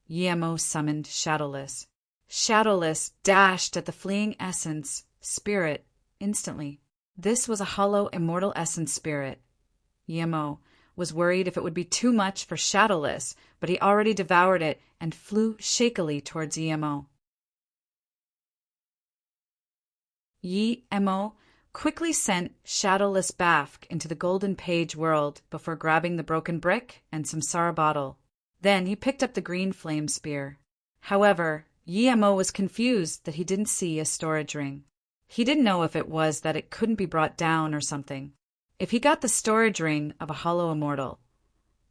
Yemo summoned Shadowless. Shadowless dashed at the fleeing essence, spirit, instantly. This was a hollow immortal essence spirit. Yemo was worried if it would be too much for Shadowless, but he already devoured it and flew shakily towards Yemo. Yemo quickly sent Shadowless back into the golden page world before grabbing the broken brick and samsara bottle. Then he picked up the green flame spear. However, Yemo was confused that he didn't see a storage ring. He didn't know if it was that it couldn't be brought down or something. If he got the storage ring of a hollow immortal,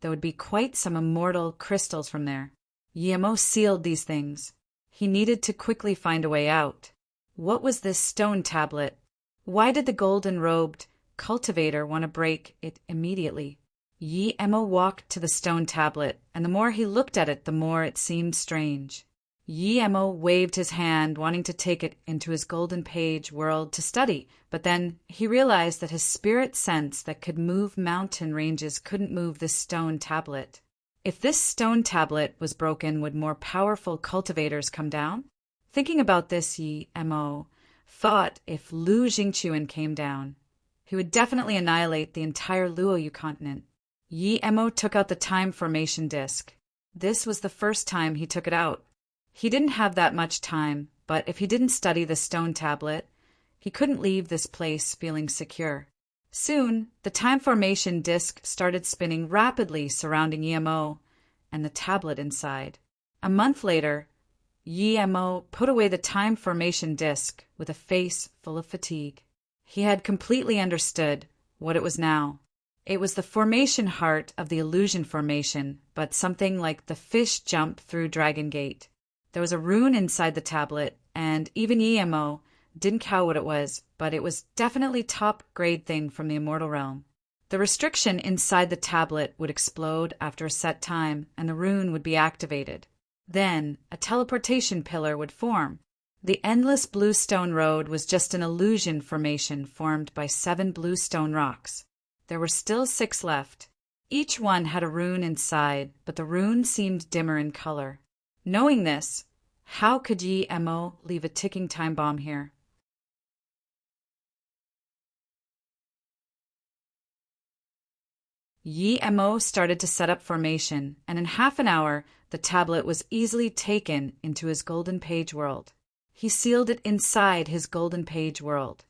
there would be quite some immortal crystals from there. Yemo sealed these things. He needed to quickly find a way out. What was this stone tablet? Why did the golden-robed cultivator want to break it immediately? Yi-Emo walked to the stone tablet, and the more he looked at it, the more it seemed strange. Yi-Emo waved his hand, wanting to take it into his golden page world to study, but then he realized that his spirit sense that could move mountain ranges couldn't move this stone tablet. If this stone tablet was broken, would more powerful cultivators come down? Thinking about this, Yi-Emo thought if Lu Jingquan came down, he would definitely annihilate the entire Luoyu continent. Yi-Emo took out the time formation disc. This was the first time he took it out. He didn't have that much time, but if he didn't study the stone tablet, he couldn't leave this place feeling secure. Soon, the time formation disc started spinning rapidly surrounding Yi-Emo and the tablet inside. A month later, Yi-Emo put away the time formation disc with a face full of fatigue. He had completely understood what it was now. It was the formation heart of the illusion formation, but something like the fish jump through Dragon Gate. There was a rune inside the tablet, and even Yi-Emo didn't count what it was, but it was definitely top-grade thing from the immortal realm. The restriction inside the tablet would explode after a set time, and the rune would be activated. Then, a teleportation pillar would form. The endless bluestone road was just an illusion formation formed by 7 bluestone rocks. There were still 6 left. Each one had a rune inside, but the rune seemed dimmer in color. Knowing this, how could Yi-Emo leave a ticking time bomb here? Yi-Emo started to set up formation, and in half an hour, the tablet was easily taken into his golden page world. He sealed it inside his golden page world.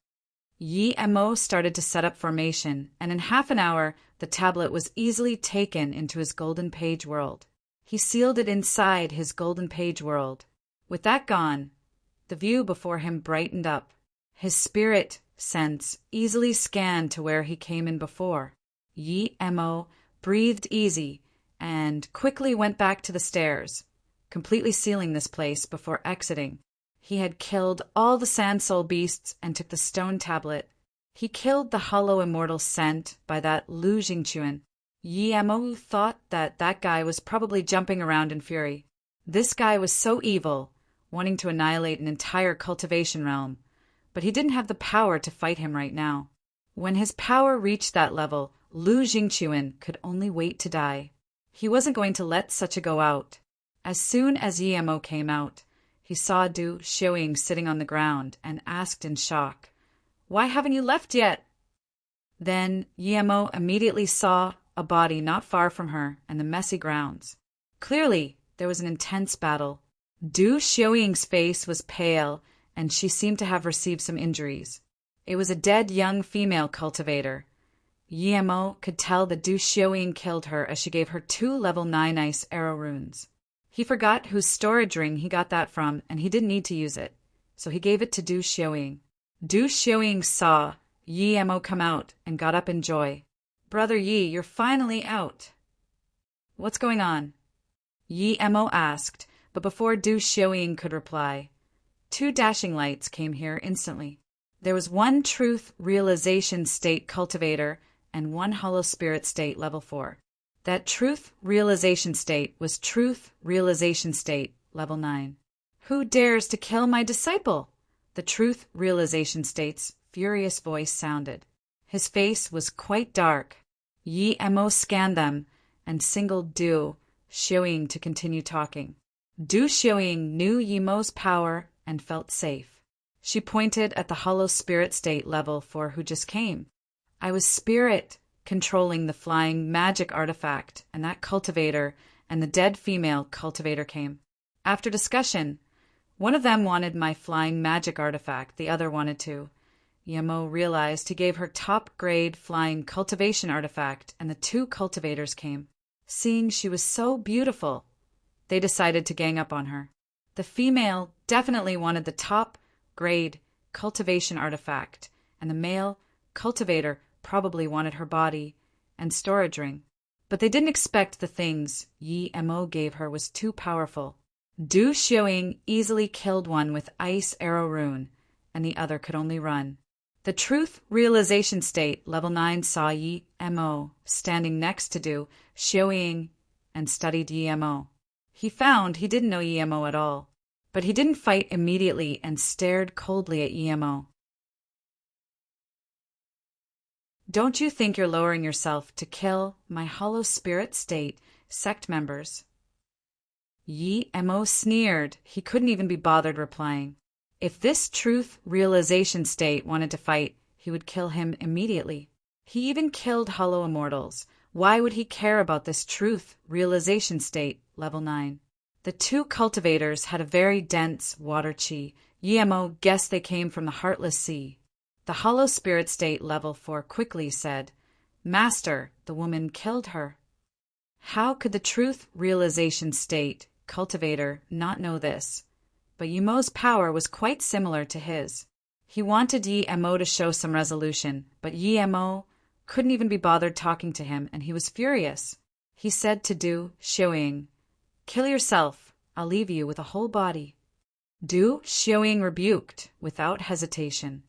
Yi-Emo started to set up formation, and in half an hour, the tablet was easily taken into his golden page world. He sealed it inside his golden page world. With that gone, the view before him brightened up. His spirit sense easily scanned to where he came in before. Yi-Emo breathed easy and quickly went back to the stairs, completely sealing this place before exiting. He had killed all the sand soul beasts and took the stone tablet. He killed the hollow immortal sent by that Lu Jingquan. Yi-Emo thought that guy was probably jumping around in fury. This guy was so evil, wanting to annihilate an entire cultivation realm, but he didn't have the power to fight him right now. When his power reached that level, Lu Jingquan could only wait to die. He wasn't going to let such a go out. As soon as Yi-Emo came out, he saw Du Xiuying sitting on the ground and asked in shock, "Why haven't you left yet?" Then Yi-Emo immediately saw a body not far from her and the messy grounds. Clearly, there was an intense battle. Du Xiuying's face was pale, and she seemed to have received some injuries. It was a dead young female cultivator. Yi-Emo could tell that Du Xiuying killed her as she gave her 2 level 9 ice arrow runes. He forgot whose storage ring he got that from, and he didn't need to use it, so he gave it to Du Xiuying. Du Xiuying saw Yi-Emo come out and got up in joy. "Brother Yi, you're finally out." "What's going on?" Yi-Emo asked, but before Du Xiuying could reply, 2 dashing lights came here instantly. There was 1 truth realization state cultivator and 1 hollow spirit state level 4. That truth realization state was truth realization state level 9. "Who dares to kill my disciple?" The truth realization state's furious voice sounded. His face was quite dark. Yi-Emo scanned them and singled Du Xiuying to continue talking. Du Xiuying knew Yi-Emo's power and felt safe. She pointed at the hollow spirit state level 4 who just came. "I was spirit controlling the flying magic artifact, and that cultivator and the dead female cultivator came. After discussion, one of them wanted my flying magic artifact, the other wanted to. Yi-Emo realized he gave her top-grade flying cultivation artifact, and the 2 cultivators came. Seeing she was so beautiful, they decided to gang up on her. The female definitely wanted the top-grade cultivation artifact, and the male cultivator probably wanted her body and storage ring. But they didn't expect the things Yi-Emo gave her was too powerful. Du Xiuying easily killed one with ice arrow rune, and the other could only run. The truth realization state, level 9, saw Yi Mo standing next to Du Xiuying and studied Yi Mo. He found he didn't know Yi Mo at all, but he didn't fight immediately and stared coldly at Yi Mo. Don't you think you're lowering yourself to kill my hollow spirit state sect members? Yi Mo sneered. He couldn't even be bothered replying. If this truth realization state wanted to fight, he would kill him immediately. He even killed hollow immortals. Why would he care about this truth realization state, level 9? The two cultivators had a very dense water chi. Yi Mo guessed they came from the Heartless Sea. The hollow spirit state, level 4, quickly said, Master, the woman killed her. How could the truth realization state cultivator not know this? But Yi Mo's power was quite similar to his. He wanted Yi Mo to show some resolution, but Yi Mo couldn't even be bothered talking to him, and he was furious. He said to Du Xiuying, Kill yourself. I'll leave you with a whole body. Du Xiuying rebuked, without hesitation.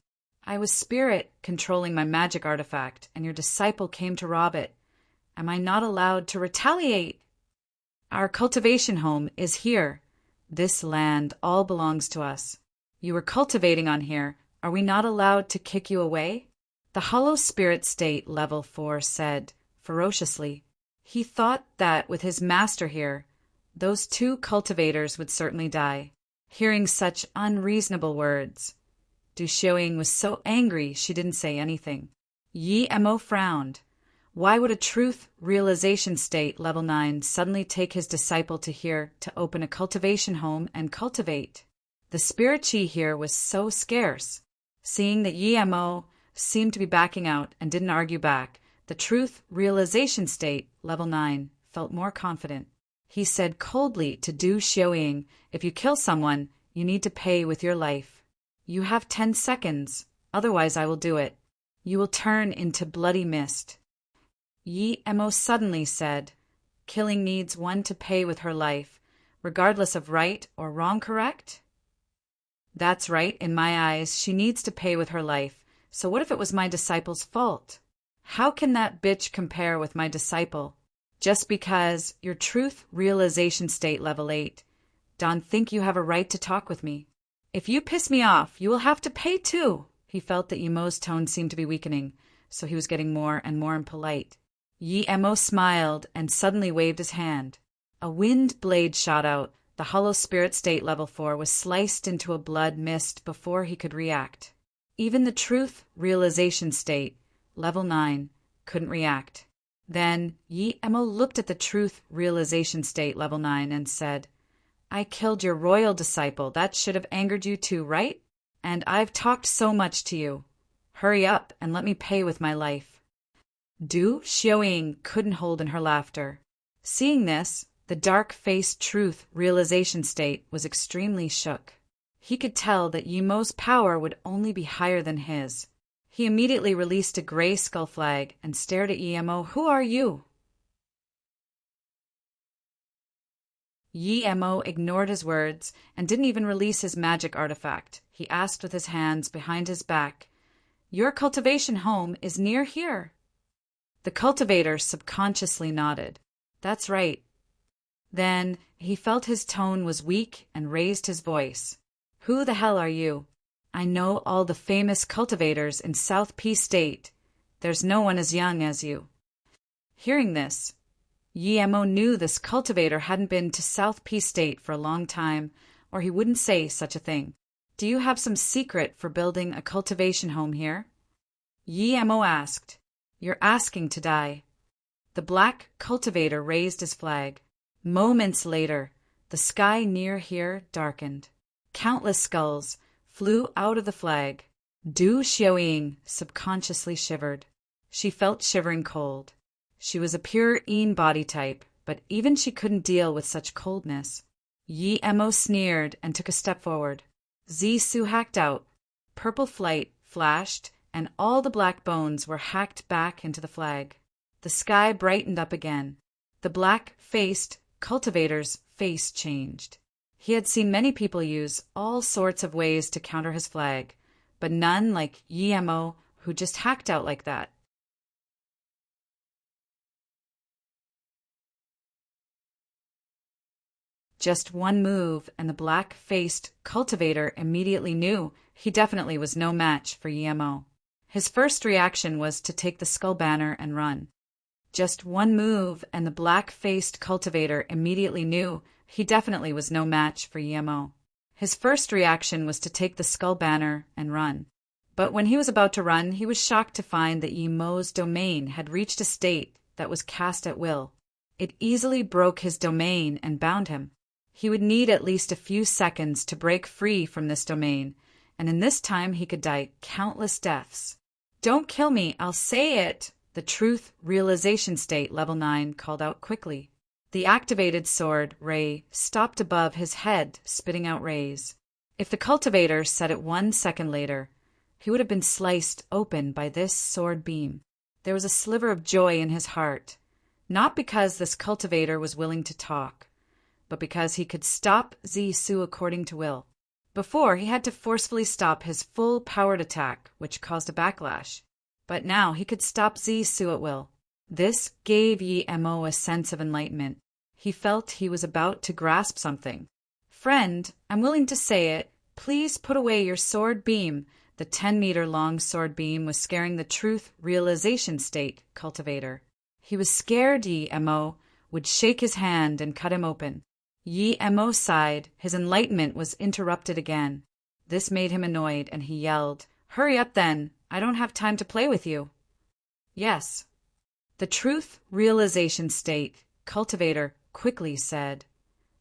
I was spirit controlling my magic artifact, and your disciple came to rob it. Am I not allowed to retaliate? Our cultivation home is here. This land all belongs to us. You were cultivating on here. Are we not allowed to kick you away? The hollow spirit state, level 4, said ferociously. He thought that with his master here, those two cultivators would certainly die. Hearing such unreasonable words, Du Xiuying was so angry she didn't say anything. Yi Mo frowned. Why would a truth realization state, level 9, suddenly take his disciple to here to open a cultivation home and cultivate? The spirit chi here was so scarce. Seeing that Yi Mo seemed to be backing out and didn't argue back, the truth realization state, level 9, felt more confident. He said coldly to Du Xiuying, If you kill someone, you need to pay with your life. You have 10 seconds, otherwise I will do it. You will turn into bloody mist. Yi Mo suddenly said, Killing needs one to pay with her life, regardless of right or wrong, correct? That's right, in my eyes, she needs to pay with her life. So what if it was my disciple's fault? How can that bitch compare with my disciple? Just because your truth realization state, level 8, don't think you have a right to talk with me. If you piss me off, you will have to pay too. He felt that Yi Mo's tone seemed to be weakening, so he was getting more and more impolite. Yi Mo smiled and suddenly waved his hand. A wind blade shot out. The hollow spirit state, level 4, was sliced into a blood mist before he could react. Even the truth realization state, level 9, couldn't react. Then Yi Mo looked at the truth realization state, level 9, and said, I killed your royal disciple. That should have angered you too, right? And I've talked so much to you. Hurry up and let me pay with my life. Du Xiuying couldn't hold in her laughter. Seeing this, the dark-faced truth realization state was extremely shook. He could tell that Yi Mo's power would only be higher than his. He immediately released a gray skull flag and stared at Yi Mo. Who are you? Yi Mo ignored his words and didn't even release his magic artifact. He asked with his hands behind his back, Your cultivation home is near here. The cultivator subconsciously nodded. That's right. Then he felt his tone was weak and raised his voice. Who the hell are you? I know all the famous cultivators in South P State. There's no one as young as you. Hearing this, Yi Mo knew this cultivator hadn't been to South P State for a long time, or he wouldn't say such a thing. Do you have some secret for building a cultivation home here? Yi Mo asked. You're asking to die. The black cultivator raised his flag. Moments later, the sky near here darkened. Countless skulls flew out of the flag. Du Xiuying subconsciously shivered. She felt shivering cold. She was a pure Yin body type, but even she couldn't deal with such coldness. Yi Mo sneered and took a step forward. Zisu hacked out. Purple flight flashed, and all the black bones were hacked back into the flag. The sky brightened up again. The black-faced cultivator's face changed. He had seen many people use all sorts of ways to counter his flag, but none like Yi-Mo, who just hacked out like that. Just one move, and the black-faced cultivator immediately knew he definitely was no match for Yi-Mo. His first reaction was to take the skull banner and run. Just one move, and the black-faced cultivator immediately knew he definitely was no match for Yi-Mo. His first reaction was to take the skull banner and run. But when he was about to run, he was shocked to find that Yi-Mo's domain had reached a state that was cast at will. It easily broke his domain and bound him. He would need at least a few seconds to break free from this domain, and in this time he could die countless deaths. "Don't kill me, I'll say it," the truth realization state level 9 called out quickly. The activated sword ray stopped above his head, spitting out rays. If the cultivator said it 1 second later, he would have been sliced open by this sword beam. There was a sliver of joy in his heart, not because this cultivator was willing to talk, but because he could stop Zisu according to will. Before, he had to forcefully stop his full-powered attack, which caused a backlash. But now he could stop Zisu at will. This gave Yi-Mo a sense of enlightenment. He felt he was about to grasp something. "Friend, I'm willing to say it. Please put away your sword beam." The 10-meter-long sword beam was scaring the truth realization state cultivator. He was scared Yi-Mo would shake his hand and cut him open. Yi-Mo sighed. His enlightenment was interrupted again. This made him annoyed, and he yelled, "Hurry up then! I don't have time to play with you." "Yes." The truth realization state cultivator quickly said,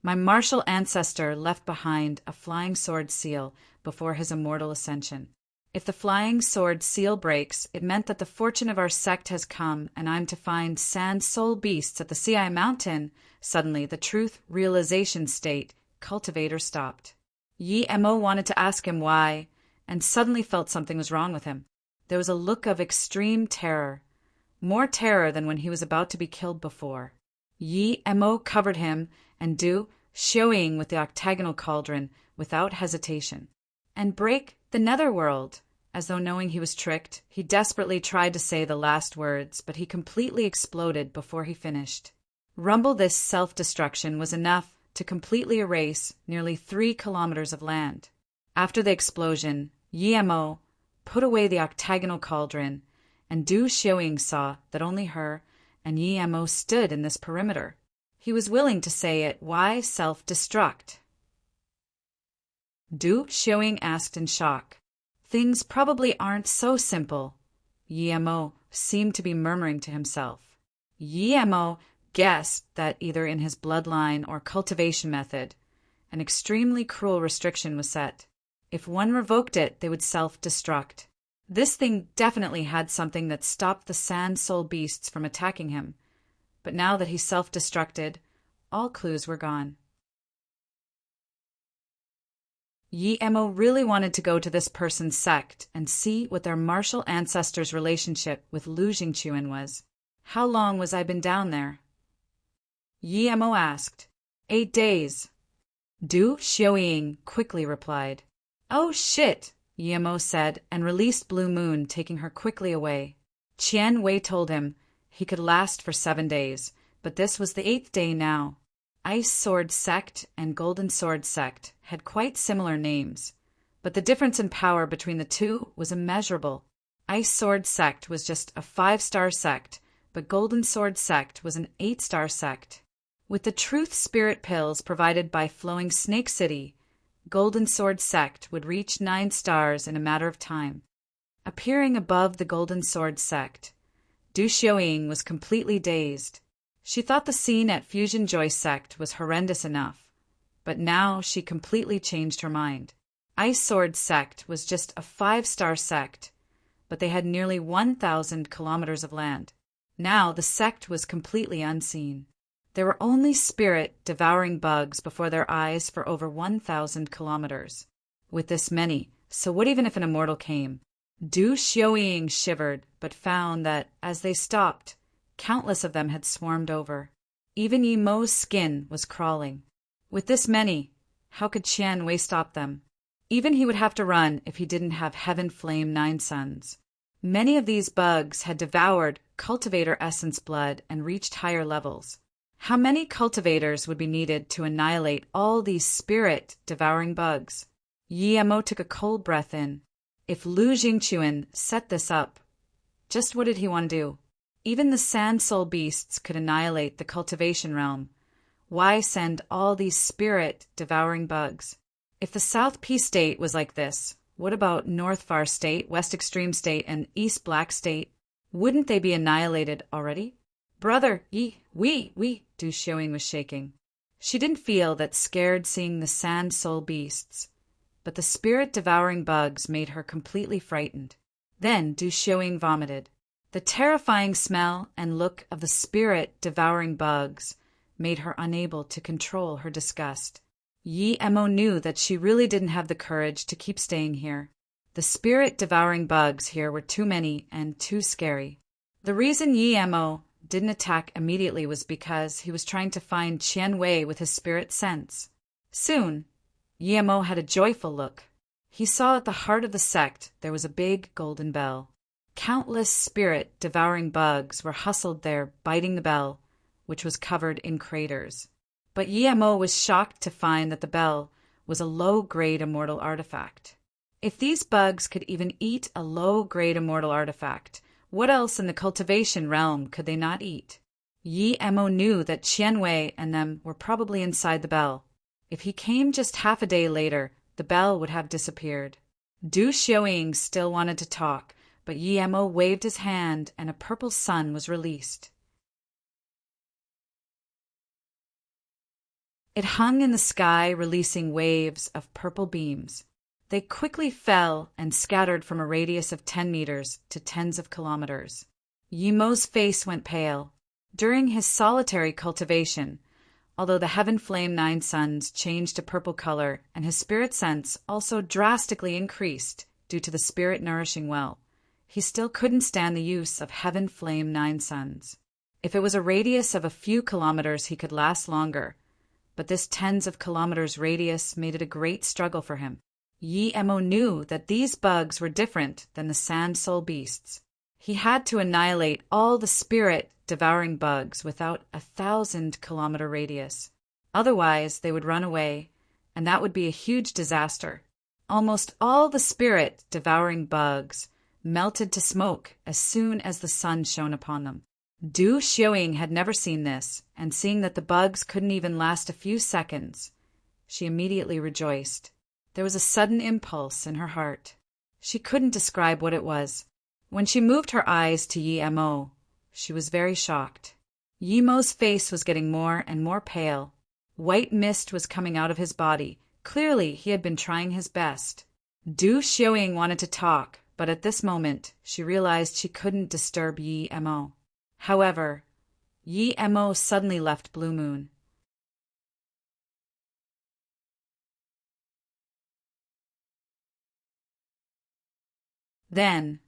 "My martial ancestor left behind a flying sword seal before his immortal ascension. If the flying sword seal breaks, it meant that the fortune of our sect has come, and I'm to find sand soul beasts at the Ci Mountain." Suddenly, the truth realization state cultivator stopped. Yi-Mo wanted to ask him why, and suddenly felt something was wrong with him. There was a look of extreme terror, more terror than when he was about to be killed before. Yi-Mo covered him and do showing with the octagonal cauldron without hesitation, and break the netherworld. As though knowing he was tricked, he desperately tried to say the last words, but he completely exploded before he finished. Rumble, this self-destruction was enough to completely erase nearly 3 kilometers of land. After the explosion, Yi-Mo put away the octagonal cauldron, and Du Xiaoying saw that only her and Yi-Mo stood in this perimeter. He was willing to say it. "Why self-destruct?" Du Xiaoying asked in shock. "Things probably aren't so simple," Yi-Mo seemed to be murmuring to himself. Yi-Mo guessed that either in his bloodline or cultivation method, an extremely cruel restriction was set. If one revoked it, they would self-destruct. This thing definitely had something that stopped the sand soul beasts from attacking him. But now that he self-destructed, all clues were gone. Yi-Mo really wanted to go to this person's sect and see what their martial ancestors' relationship with Lu Jingquan was. "How long was I been down there?" Yi-Mo asked. 8 days. Du Xiaoying quickly replied. "Oh shit," Yi-Mo said, and released Blue Moon, taking her quickly away. Qian Wei told him he could last for 7 days, but this was the 8th day now. Ice Sword Sect and Golden Sword Sect had quite similar names, but the difference in power between the two was immeasurable. Ice Sword Sect was just a 5-star sect, but Golden Sword Sect was an 8-star sect. With the Truth Spirit pills provided by Flowing Snake City, Golden Sword Sect would reach 9 stars in a matter of time. Appearing above the Golden Sword Sect, Du Xiaoying was completely dazed. She thought the scene at Fusion Joy Sect was horrendous enough, but now she completely changed her mind. Ice Sword Sect was just a 5-star sect, but they had nearly 1,000 kilometers of land. Now the sect was completely unseen. There were only spirit devouring bugs before their eyes for over 1,000 kilometers. With this many, so what even if an immortal came? Du Xiaoying shivered, but found that, as they stopped, countless of them had swarmed over. Even Yi-Mo's skin was crawling. With this many, How could Qian Wei stop them? Even he would have to run if he didn't have Heaven Flame Nine Suns. Many of these bugs had devoured cultivator essence blood and reached higher levels. How many cultivators would be needed to annihilate all these spirit-devouring bugs? Yi Mo took a cold breath in. If Lu Jingquan set this up, just what did he want to do? Even the sand soul beasts could annihilate the cultivation realm. Why send all these spirit-devouring bugs? If the South P State was like this, what about North Far State, West Extreme State, and East Black State? Wouldn't they be annihilated already? Brother, Du Xiaoying was shaking. She didn't feel that scared seeing the sand soul beasts, but the spirit-devouring bugs made her completely frightened. Then Du Xiaoying vomited. The terrifying smell and look of the spirit-devouring bugs made her unable to control her disgust. Yi Mo knew that she really didn't have the courage to keep staying here. The spirit-devouring bugs here were too many and too scary. The reason Yi Mo didn't attack immediately was because he was trying to find Qian Wei with his spirit sense. Soon, Yi Mo had a joyful look. He saw at the heart of the sect there was a big golden bell. Countless spirit-devouring bugs were hustled there, biting the bell, which was covered in craters. But Yi Mo was shocked to find that the bell was a low-grade immortal artifact. If these bugs could even eat a low-grade immortal artifact, what else in the cultivation realm could they not eat? Yi Mo knew that Qian Wei and them were probably inside the bell. If he came just half a day later, the bell would have disappeared. Du Xiaoying still wanted to talk, but Yi Mo waved his hand and a purple sun was released. It hung in the sky, releasing waves of purple beams. They quickly fell and scattered from a radius of 10 meters to tens of kilometers. Yi Mo's face went pale. During his solitary cultivation, although the Heaven Flame Nine Suns changed to purple color and his spirit sense also drastically increased due to the spirit nourishing well, he still couldn't stand the use of Heaven Flame Nine Suns. If it was a radius of a few kilometers, he could last longer, but this tens of kilometers radius made it a great struggle for him. Yi Mo knew that these bugs were different than the sand soul beasts. He had to annihilate all the spirit-devouring bugs without a 1,000-kilometer radius. Otherwise, they would run away, and that would be a huge disaster. Almost all the spirit-devouring bugs melted to smoke as soon as the sun shone upon them. Du Xiaoying had never seen this, and seeing that the bugs couldn't even last a few seconds, she immediately rejoiced. There was a sudden impulse in her heart. She couldn't describe what it was. When she moved her eyes to Yi Mo, she was very shocked. Yi Mo's face was getting more and more pale. White mist was coming out of his body. Clearly, he had been trying his best. Du Xiaoying wanted to talk, but at this moment, she realized she couldn't disturb Yi Mo. However, Yi Mo suddenly left Blue Moon. Then,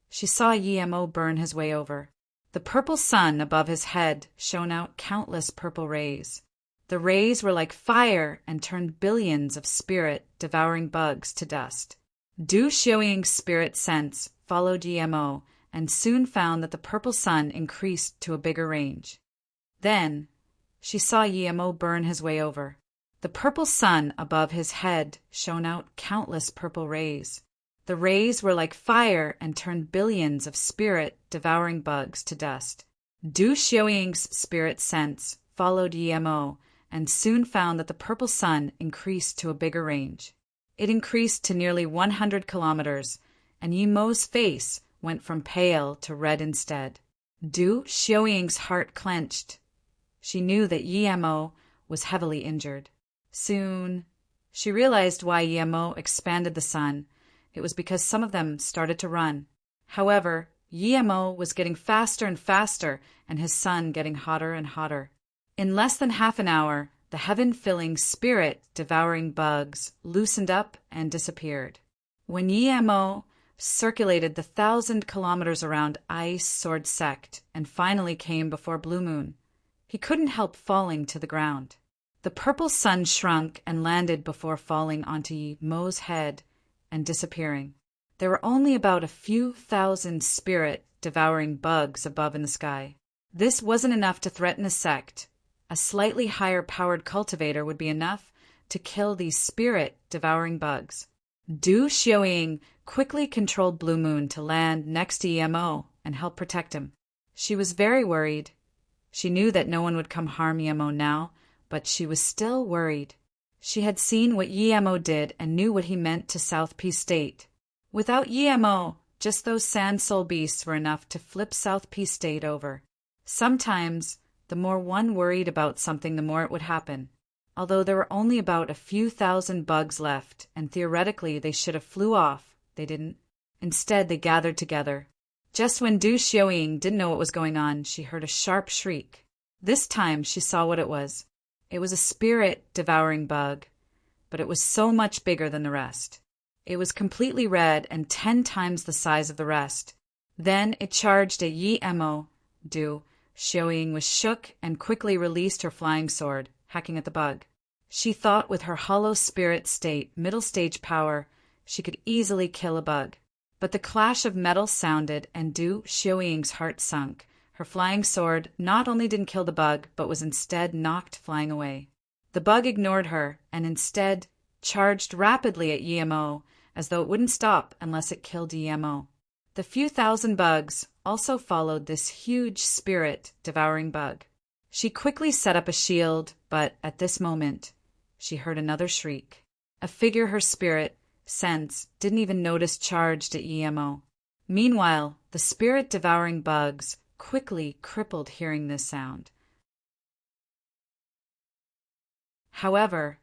she saw Yi Mo burn his way over. The purple sun above his head shone out countless purple rays. The rays were like fire and turned billions of spirit-devouring bugs to dust. Du Xiaoying's spirit sense followed Yi Mo and soon found that the purple sun increased to a bigger range. Then, she saw Yi Mo burn his way over. The purple sun above his head shone out countless purple rays. The rays were like fire and turned billions of spirit-devouring bugs to dust. Du Xiaoying's spirit sense followed Yi Mo and soon found that the purple sun increased to a bigger range. It increased to nearly 100 kilometers, and Yi Mo's face went from pale to red instead. Du Xiaoying's heart clenched. She knew that Yi Mo was heavily injured. Soon, she realized why Yi Mo expanded the sun. It was because some of them started to run. However, Yi Mo was getting faster and faster, and his sun getting hotter and hotter. In less than half an hour, the heaven-filling spirit-devouring bugs loosened up and disappeared. When Yi Mo circulated the 1,000 kilometers around Ice Sword Sect and finally came before Blue Moon, he couldn't help falling to the ground. The purple sun shrunk and landed before falling onto Yi Mo's head and disappearing. There were only about a few thousand spirit-devouring bugs above in the sky. This wasn't enough to threaten a sect. A slightly higher-powered cultivator would be enough to kill these spirit-devouring bugs. Du Xiaoying quickly controlled Blue Moon to land next to EMO and help protect him. She was very worried. She knew that no one would come harm EMO now, but she was still worried. She had seen what EMO did and knew what he meant to South Peace State. Without EMO, just those sand soul beasts were enough to flip South Peace State over. Sometimes, the more one worried about something, the more it would happen. Although there were only about a few thousand bugs left, and theoretically they should have flew off, they didn't. Instead, they gathered together. Just when Du Xiaoying didn't know what was going on, she heard a sharp shriek. This time, she saw what it was. It was a spirit-devouring bug, but it was so much bigger than the rest. It was completely red and 10 times the size of the rest. Then it charged at Yi Mo. Du Xiaoying was shook and quickly released her flying sword, hacking at the bug. She thought with her hollow spirit state, middle stage power, she could easily kill a bug. But the clash of metal sounded and Du Xiaoying's heart sunk. Her flying sword not only didn't kill the bug, but was instead knocked flying away. The bug ignored her and instead charged rapidly at Yemo, as though it wouldn't stop unless it killed Yemo. The few thousand bugs also followed this huge spirit-devouring bug. She quickly set up a shield, but at this moment, she heard another shriek. A figure her spirit sense didn't even notice charged at Yemo. Meanwhile, the spirit-devouring bugs quickly crippled hearing this sound. However,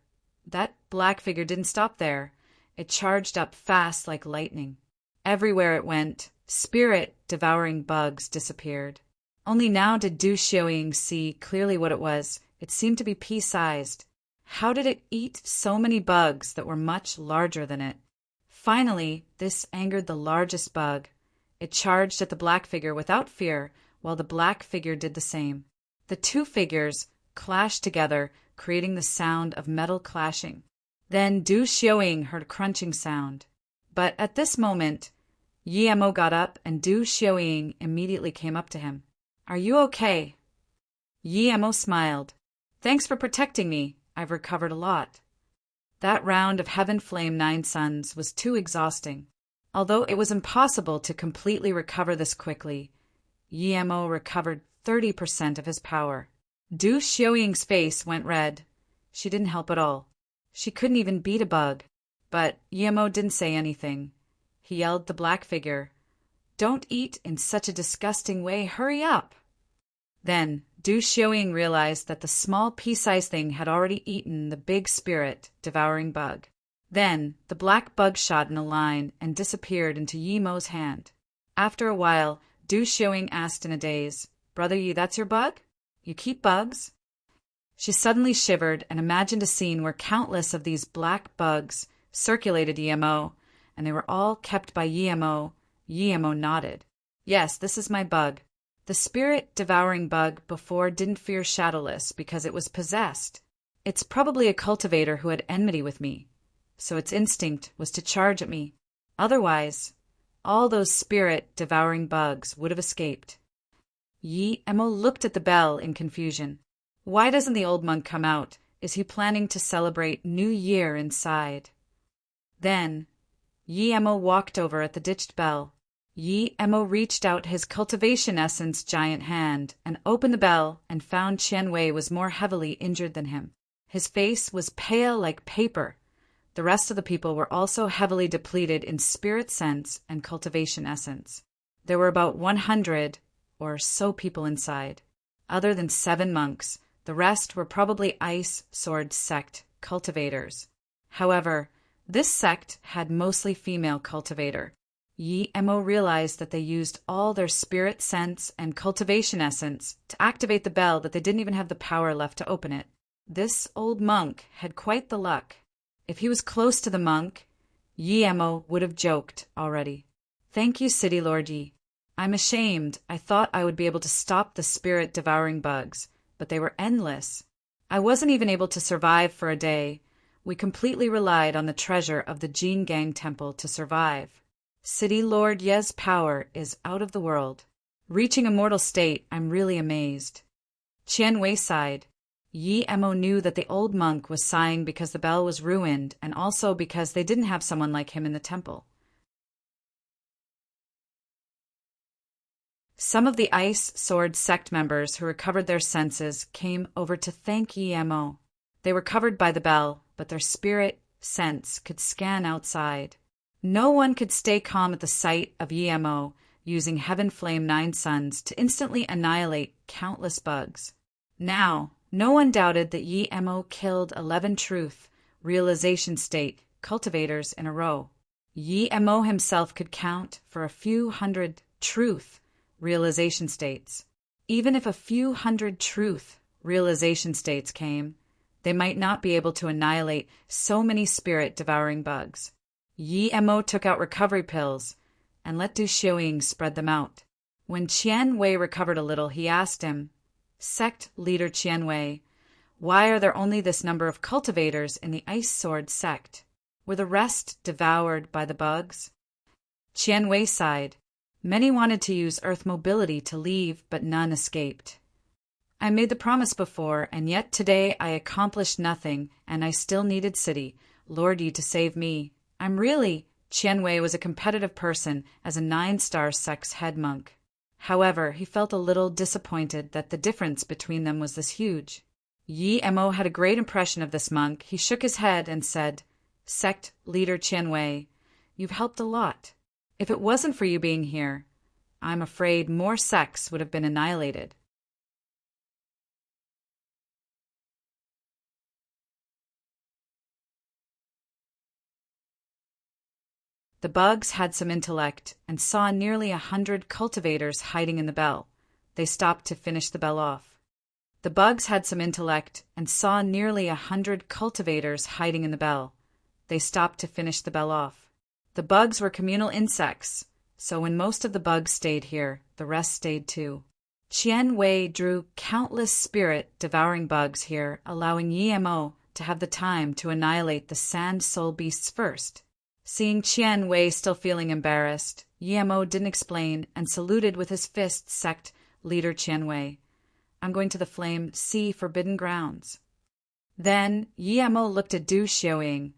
that black figure didn't stop there. It charged up fast like lightning. Everywhere it went, spirit-devouring bugs disappeared. Only now did Du Xiaoying see clearly what it was. It seemed to be pea-sized. How did it eat so many bugs that were much larger than it? Finally, this angered the largest bug. It charged at the black figure without fear, while the black figure did the same. The two figures clashed together, creating the sound of metal clashing. Then Du Xiaoying heard a crunching sound. But at this moment, Yemo got up and Du Xiaoying immediately came up to him. "Are you okay?" Yemo smiled. "Thanks for protecting me. I've recovered a lot." That round of Heaven Flame 9 Suns was too exhausting. Although it was impossible to completely recover this quickly, Yemo recovered 30% of his power. Du Xiaoying's face went red. She didn't help at all. She couldn't even beat a bug. But Yemo didn't say anything. He yelled at the black figure, "Don't eat in such a disgusting way, hurry up!" Then Du Xiaoying realized that the small pea-sized thing had already eaten the big spirit-devouring bug. Then the black bug shot in a line and disappeared into Yemo's hand. After a while, Du Xiaoying asked in a daze, "Brother Yi, that's your bug? You keep bugs?" She suddenly shivered and imagined a scene where countless of these black bugs circulated Yemo, and they were all kept by Yemo. Yemo nodded. "Yes, this is my bug. The spirit-devouring bug before didn't fear Shadowless because it was possessed. It's probably a cultivator who had enmity with me, so its instinct was to charge at me. Otherwise, all those spirit-devouring bugs would have escaped." Yemo looked at the bell in confusion. Why doesn't the old monk come out? Is he planning to celebrate New Year inside? Then, Yemo walked over at the ditched bell. Yemo reached out his cultivation essence giant hand and opened the bell and found Qian Wei was more heavily injured than him. His face was pale like paper. The rest of the people were also heavily depleted in spirit sense and cultivation essence. There were about 100 or so people inside. Other than 7 monks, the rest were probably Ice Sword sect cultivators. However, this sect had mostly female cultivator. Yemo realized that they used all their spirit sense and cultivation essence to activate the bell, that they didn't even have the power left to open it. This old monk had quite the luck. If he was close to the monk, Yemo would have joked already. "Thank you, City Lord Yi. I'm ashamed. I thought I would be able to stop the spirit-devouring bugs, but they were endless. I wasn't even able to survive for a day. We completely relied on the treasure of the Jin Gang Temple to survive. City Lord Ye's power is out of the world. Reaching immortal state, I'm really amazed. Qian Wei sighed. Yi Mo knew that the old monk was sighing because the bell was ruined and also because they didn't have someone like him in the temple. Some of the Ice Sword sect members who recovered their senses came over to thank Yi Mo. They were covered by the bell, but their spirit sense could scan outside. No one could stay calm at the sight of Yi Mo using Heaven Flame 9 Suns to instantly annihilate countless bugs. Now, no one doubted that Yi Mo killed 11 truth, realization state, cultivators in a row. Yi Mo himself could count for a few hundred truth, realization states. Even if a few hundred truth, realization states came, they might not be able to annihilate so many spirit-devouring bugs. Yi Mo took out recovery pills and let Du Xiuying spread them out. When Qian Wei recovered a little, he asked him, Sect leader Qian Wei, why are there only this number of cultivators in the Ice Sword sect? Were the rest devoured by the bugs? Qian Wei sighed. Many wanted to use Earth mobility to leave, but none escaped. I made the promise before, and yet today I accomplished nothing, and I still needed City, Lord Yi to save me. Qian Wei was a competitive person as a 9-star sect's head monk. However, he felt a little disappointed that the difference between them was this huge. Yi Mo had a great impression of this monk. He shook his head and said, Sect leader Qian Wei, you've helped a lot. If it wasn't for you being here, I'm afraid more sects would have been annihilated. The bugs had some intellect and saw nearly 100 cultivators hiding in the bell. They stopped to finish the bell off. The bugs had some intellect and saw nearly 100 cultivators hiding in the bell. They stopped to finish the bell off. The bugs were communal insects, so when most of the bugs stayed here, the rest stayed too. Qian Wei drew countless spirit-devouring bugs here, allowing Yi Mo to have the time to annihilate the sand soul beasts first. Seeing Qian Wei still feeling embarrassed, Yi Mo didn't explain and saluted with his fist sect leader Qian Wei. I'm going to the Flame Sea Forbidden Grounds. Then Yi Mo looked at Du Xiuying.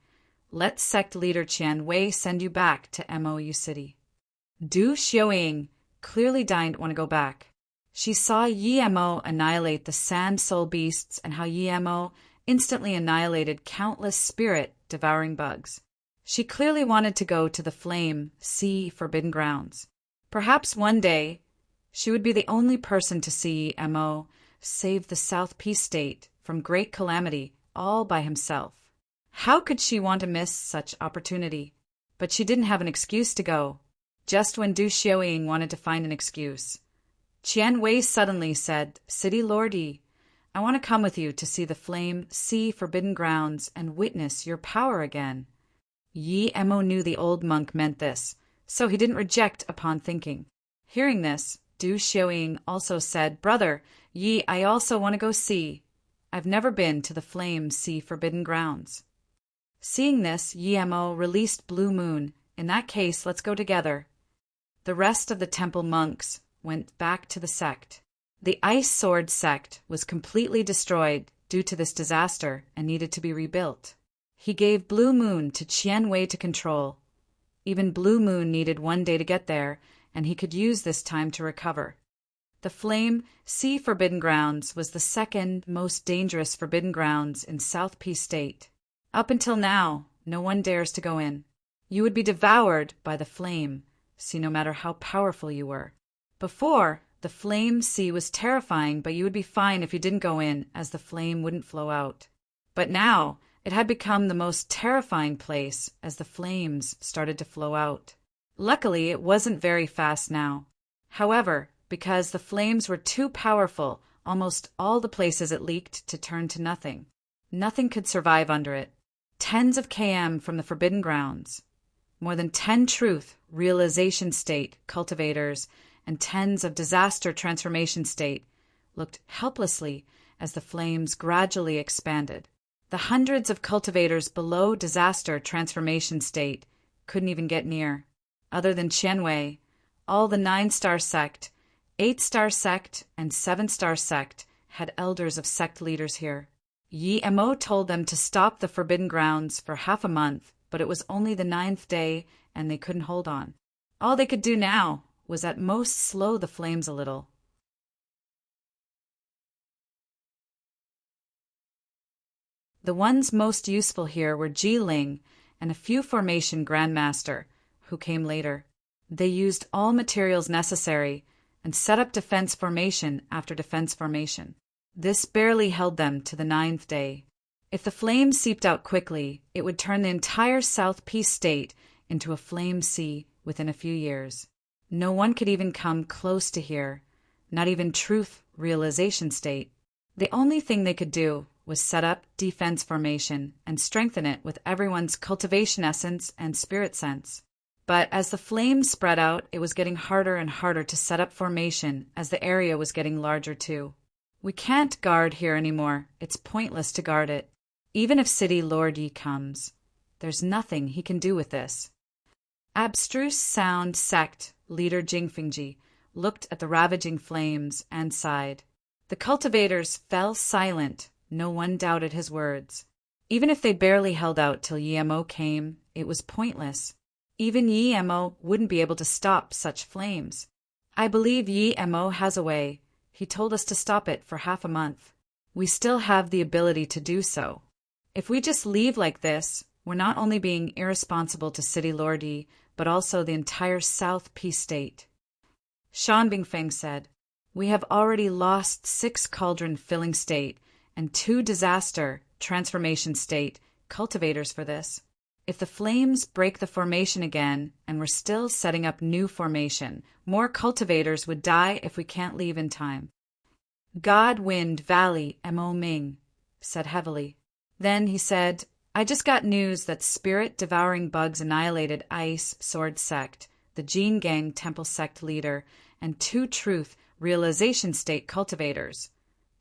Let sect leader Qian Wei send you back to Mou City. Du Xiuying clearly didn't want to go back. She saw Yi Mo annihilate the sand soul beasts and how Yi Mo instantly annihilated countless spirit-devouring bugs. She clearly wanted to go to the Flame Sea Forbidden Grounds. Perhaps one day she would be the only person to see Mo save the South Peace State from great calamity all by himself. How could she want to miss such opportunity? But she didn't have an excuse to go. Just when Du Xiuying wanted to find an excuse, Qian Wei suddenly said, City Lord Yi, I want to come with you to see the Flame Sea Forbidden Grounds and witness your power again. Yi Mo knew the old monk meant this, so he didn't reject upon thinking. Hearing this, Du Xiuying also said, Brother, Yi, I also want to go see. I've never been to the Flame Sea Forbidden Grounds. Seeing this, Yi Mo released Blue Moon. In that case, let's go together. The rest of the temple monks went back to the sect. The Ice Sword sect was completely destroyed due to this disaster and needed to be rebuilt. He gave Blue Moon to Qian Wei to control. Even Blue Moon needed one day to get there, and he could use this time to recover. The Flame Sea Forbidden Grounds was the second most dangerous forbidden grounds in South Peace State. Up until now, no one dares to go in. You would be devoured by the flame, see, no matter how powerful you were. Before, the Flame Sea was terrifying, but you would be fine if you didn't go in, as the flame wouldn't flow out. But now, it had become the most terrifying place as the flames started to flow out. Luckily, it wasn't very fast now. However, because the flames were too powerful, almost all the places it leaked to turn to nothing. Nothing could survive under it. Tens of km from the Forbidden Grounds, more than 10 truth, realization state cultivators, and tens of disaster transformation state looked helplessly as the flames gradually expanded. The hundreds of cultivators below disaster transformation state couldn't even get near. Other than Qianwei, all the 9-star sect, 8-star sect, and 7-star sect had elders of sect leaders here. Yi Mo told them to stop the forbidden grounds for half a month, but it was only the 9th day and they couldn't hold on. All they could do now was at most slow the flames a little. The ones most useful here were Ji Ling and a few formation grandmaster, who came later. They used all materials necessary and set up defense formation after defense formation. This barely held them to the 9th day. If the flames seeped out quickly, it would turn the entire South Peace state into a flame sea within a few years. No one could even come close to here, not even truth realization state. The only thing they could do was set up defense formation and strengthen it with everyone's cultivation essence and spirit sense. But as the flames spread out, it was getting harder and harder to set up formation as the area was getting larger too. We can't guard here anymore. It's pointless to guard it. Even if City Lord Yi comes, there's nothing he can do with this. Abstruse Sound Sect leader Jingfengji looked at the ravaging flames and sighed. The cultivators fell silent. No one doubted his words. Even if they barely held out till Yi Mo came, it was pointless. Even Yi Mo wouldn't be able to stop such flames. I believe Yi Mo has a way. He told us to stop it for half a month. We still have the ability to do so. If we just leave like this, we're not only being irresponsible to City Lord Yi, but also the entire South Peace state. Shan Bingfeng said, "We have already lost 6 cauldron filling state and 2 disaster transformation state cultivators for this. If the flames break the formation again and we're still setting up new formation, more cultivators would die if we can't leave in time." God Wind Valley Mo Ming said heavily. Then he said, "I just got news that spirit-devouring bugs annihilated Ice Sword Sect, the Jin Gang Temple Sect leader, and 2 Truth Realization State cultivators.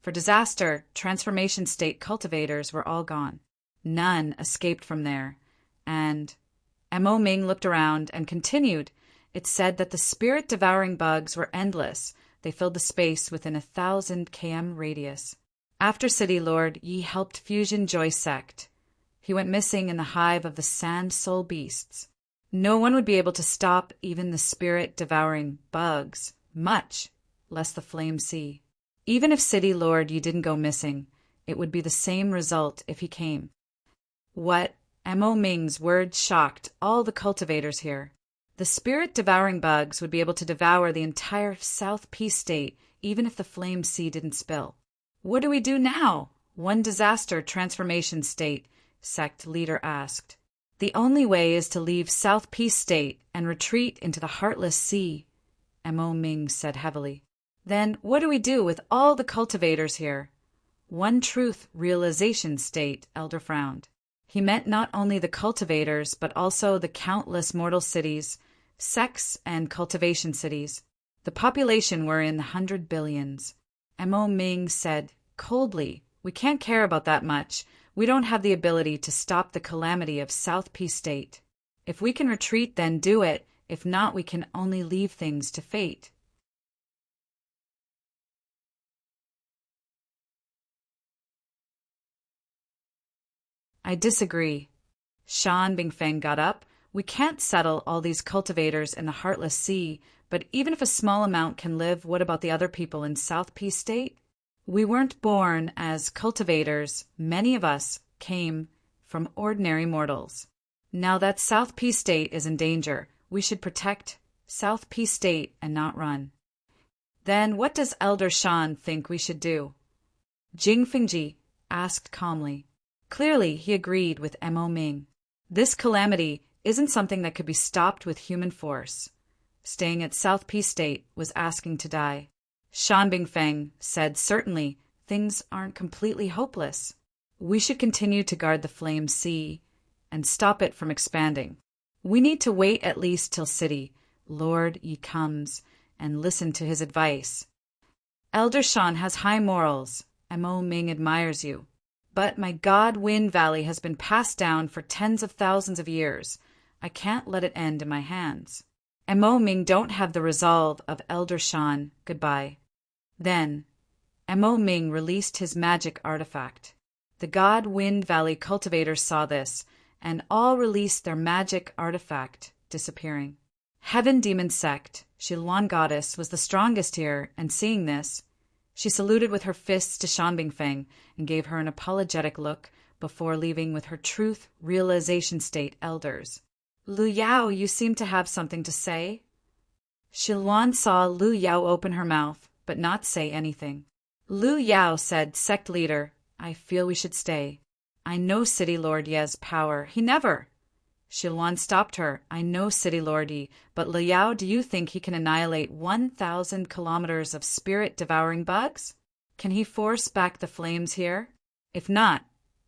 For disaster, transformation state cultivators were all gone. None escaped from there. And Mo Ming looked around and continued. It said that the spirit-devouring bugs were endless. They filled the space within 1,000 km radius. After City Lord, Yi helped Fusion Joy Sect. He went missing in the hive of the Sand Soul Beasts. No one would be able to stop even the spirit-devouring bugs, much less the Flame Sea. Even if City Lord Yi didn't go missing, it would be the same result if he came." What Mo Ming's words shocked all the cultivators here. The spirit-devouring bugs would be able to devour the entire South Peace state even if the Flame Sea didn't spill. "What do we do now? One disaster transformation state," sect leader asked. "The only way is to leave South Peace state and retreat into the Heartless Sea," Mo Ming said heavily. "Then what do we do with all the cultivators here?" "One Truth Realization State," Elder frowned. He meant not only the cultivators, but also the countless mortal cities, sects, and cultivation cities. The population were in the 100 billions. Mo Ming said coldly, "We can't care about that much. We don't have the ability to stop the calamity of South Peace State. If we can retreat, then do it. If not, we can only leave things to fate." "I disagree." Shan Bingfeng got up. "We can't settle all these cultivators in the Heartless Sea, but even if a small amount can live, what about the other people in South Peace State? We weren't born as cultivators. Many of us came from ordinary mortals. Now that South Peace State is in danger, we should protect South Peace State and not run." "Then what does Elder Shan think we should do?" Jingfengji asked calmly. Clearly, he agreed with Mo Ming. This calamity isn't something that could be stopped with human force. Staying at South Peace State was asking to die. Shan Bingfeng said, "Certainly, things aren't completely hopeless. We should continue to guard the Flame Sea and stop it from expanding. We need to wait at least till City Lord Yi comes and listen to his advice. Elder Shan has high morals. Mo Ming admires you. But my god Wind Valley has been passed down for tens of thousands of years. I can't let it end in my hands. Mo Ming don't have the resolve of Elder Shan. Goodbye. Then, Mo Ming released his magic artifact. The god Wind Valley cultivators saw this, and all released their magic artifact, disappearing. Heaven Demon Sect, Shiluan Goddess, was the strongest here, and seeing this, she saluted with her fists to Shan Bingfeng and gave her an apologetic look before leaving with her truth realization state elders. Lu Yao, you seem to have something to say? Shiluan saw Lu Yao open her mouth, but not say anything. Lu Yao said, Sect leader, I feel we should stay. I know City Lord Ye's power. He never. Shiluan stopped her. I know City Lord Yi, but Lu Yao, do you think he can annihilate 1,000 kilometers of spirit-devouring bugs? Can he force back the flames here? If not,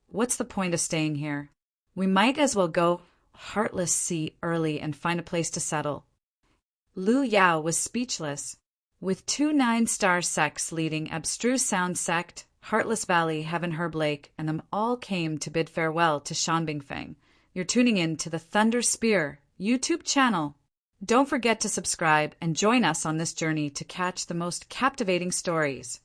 what's the point of staying here? We might as well go Heartless Sea early and find a place to settle. Lu Yao was speechless. With 2 9-star sects leading Abstruse Sound Sect, Heartless Valley, Heaven Herb Lake, and them all came to bid farewell to Shan Bingfeng. You're tuning in to the Thunder Spear YouTube channel. Don't forget to subscribe and join us on this journey to catch the most captivating stories.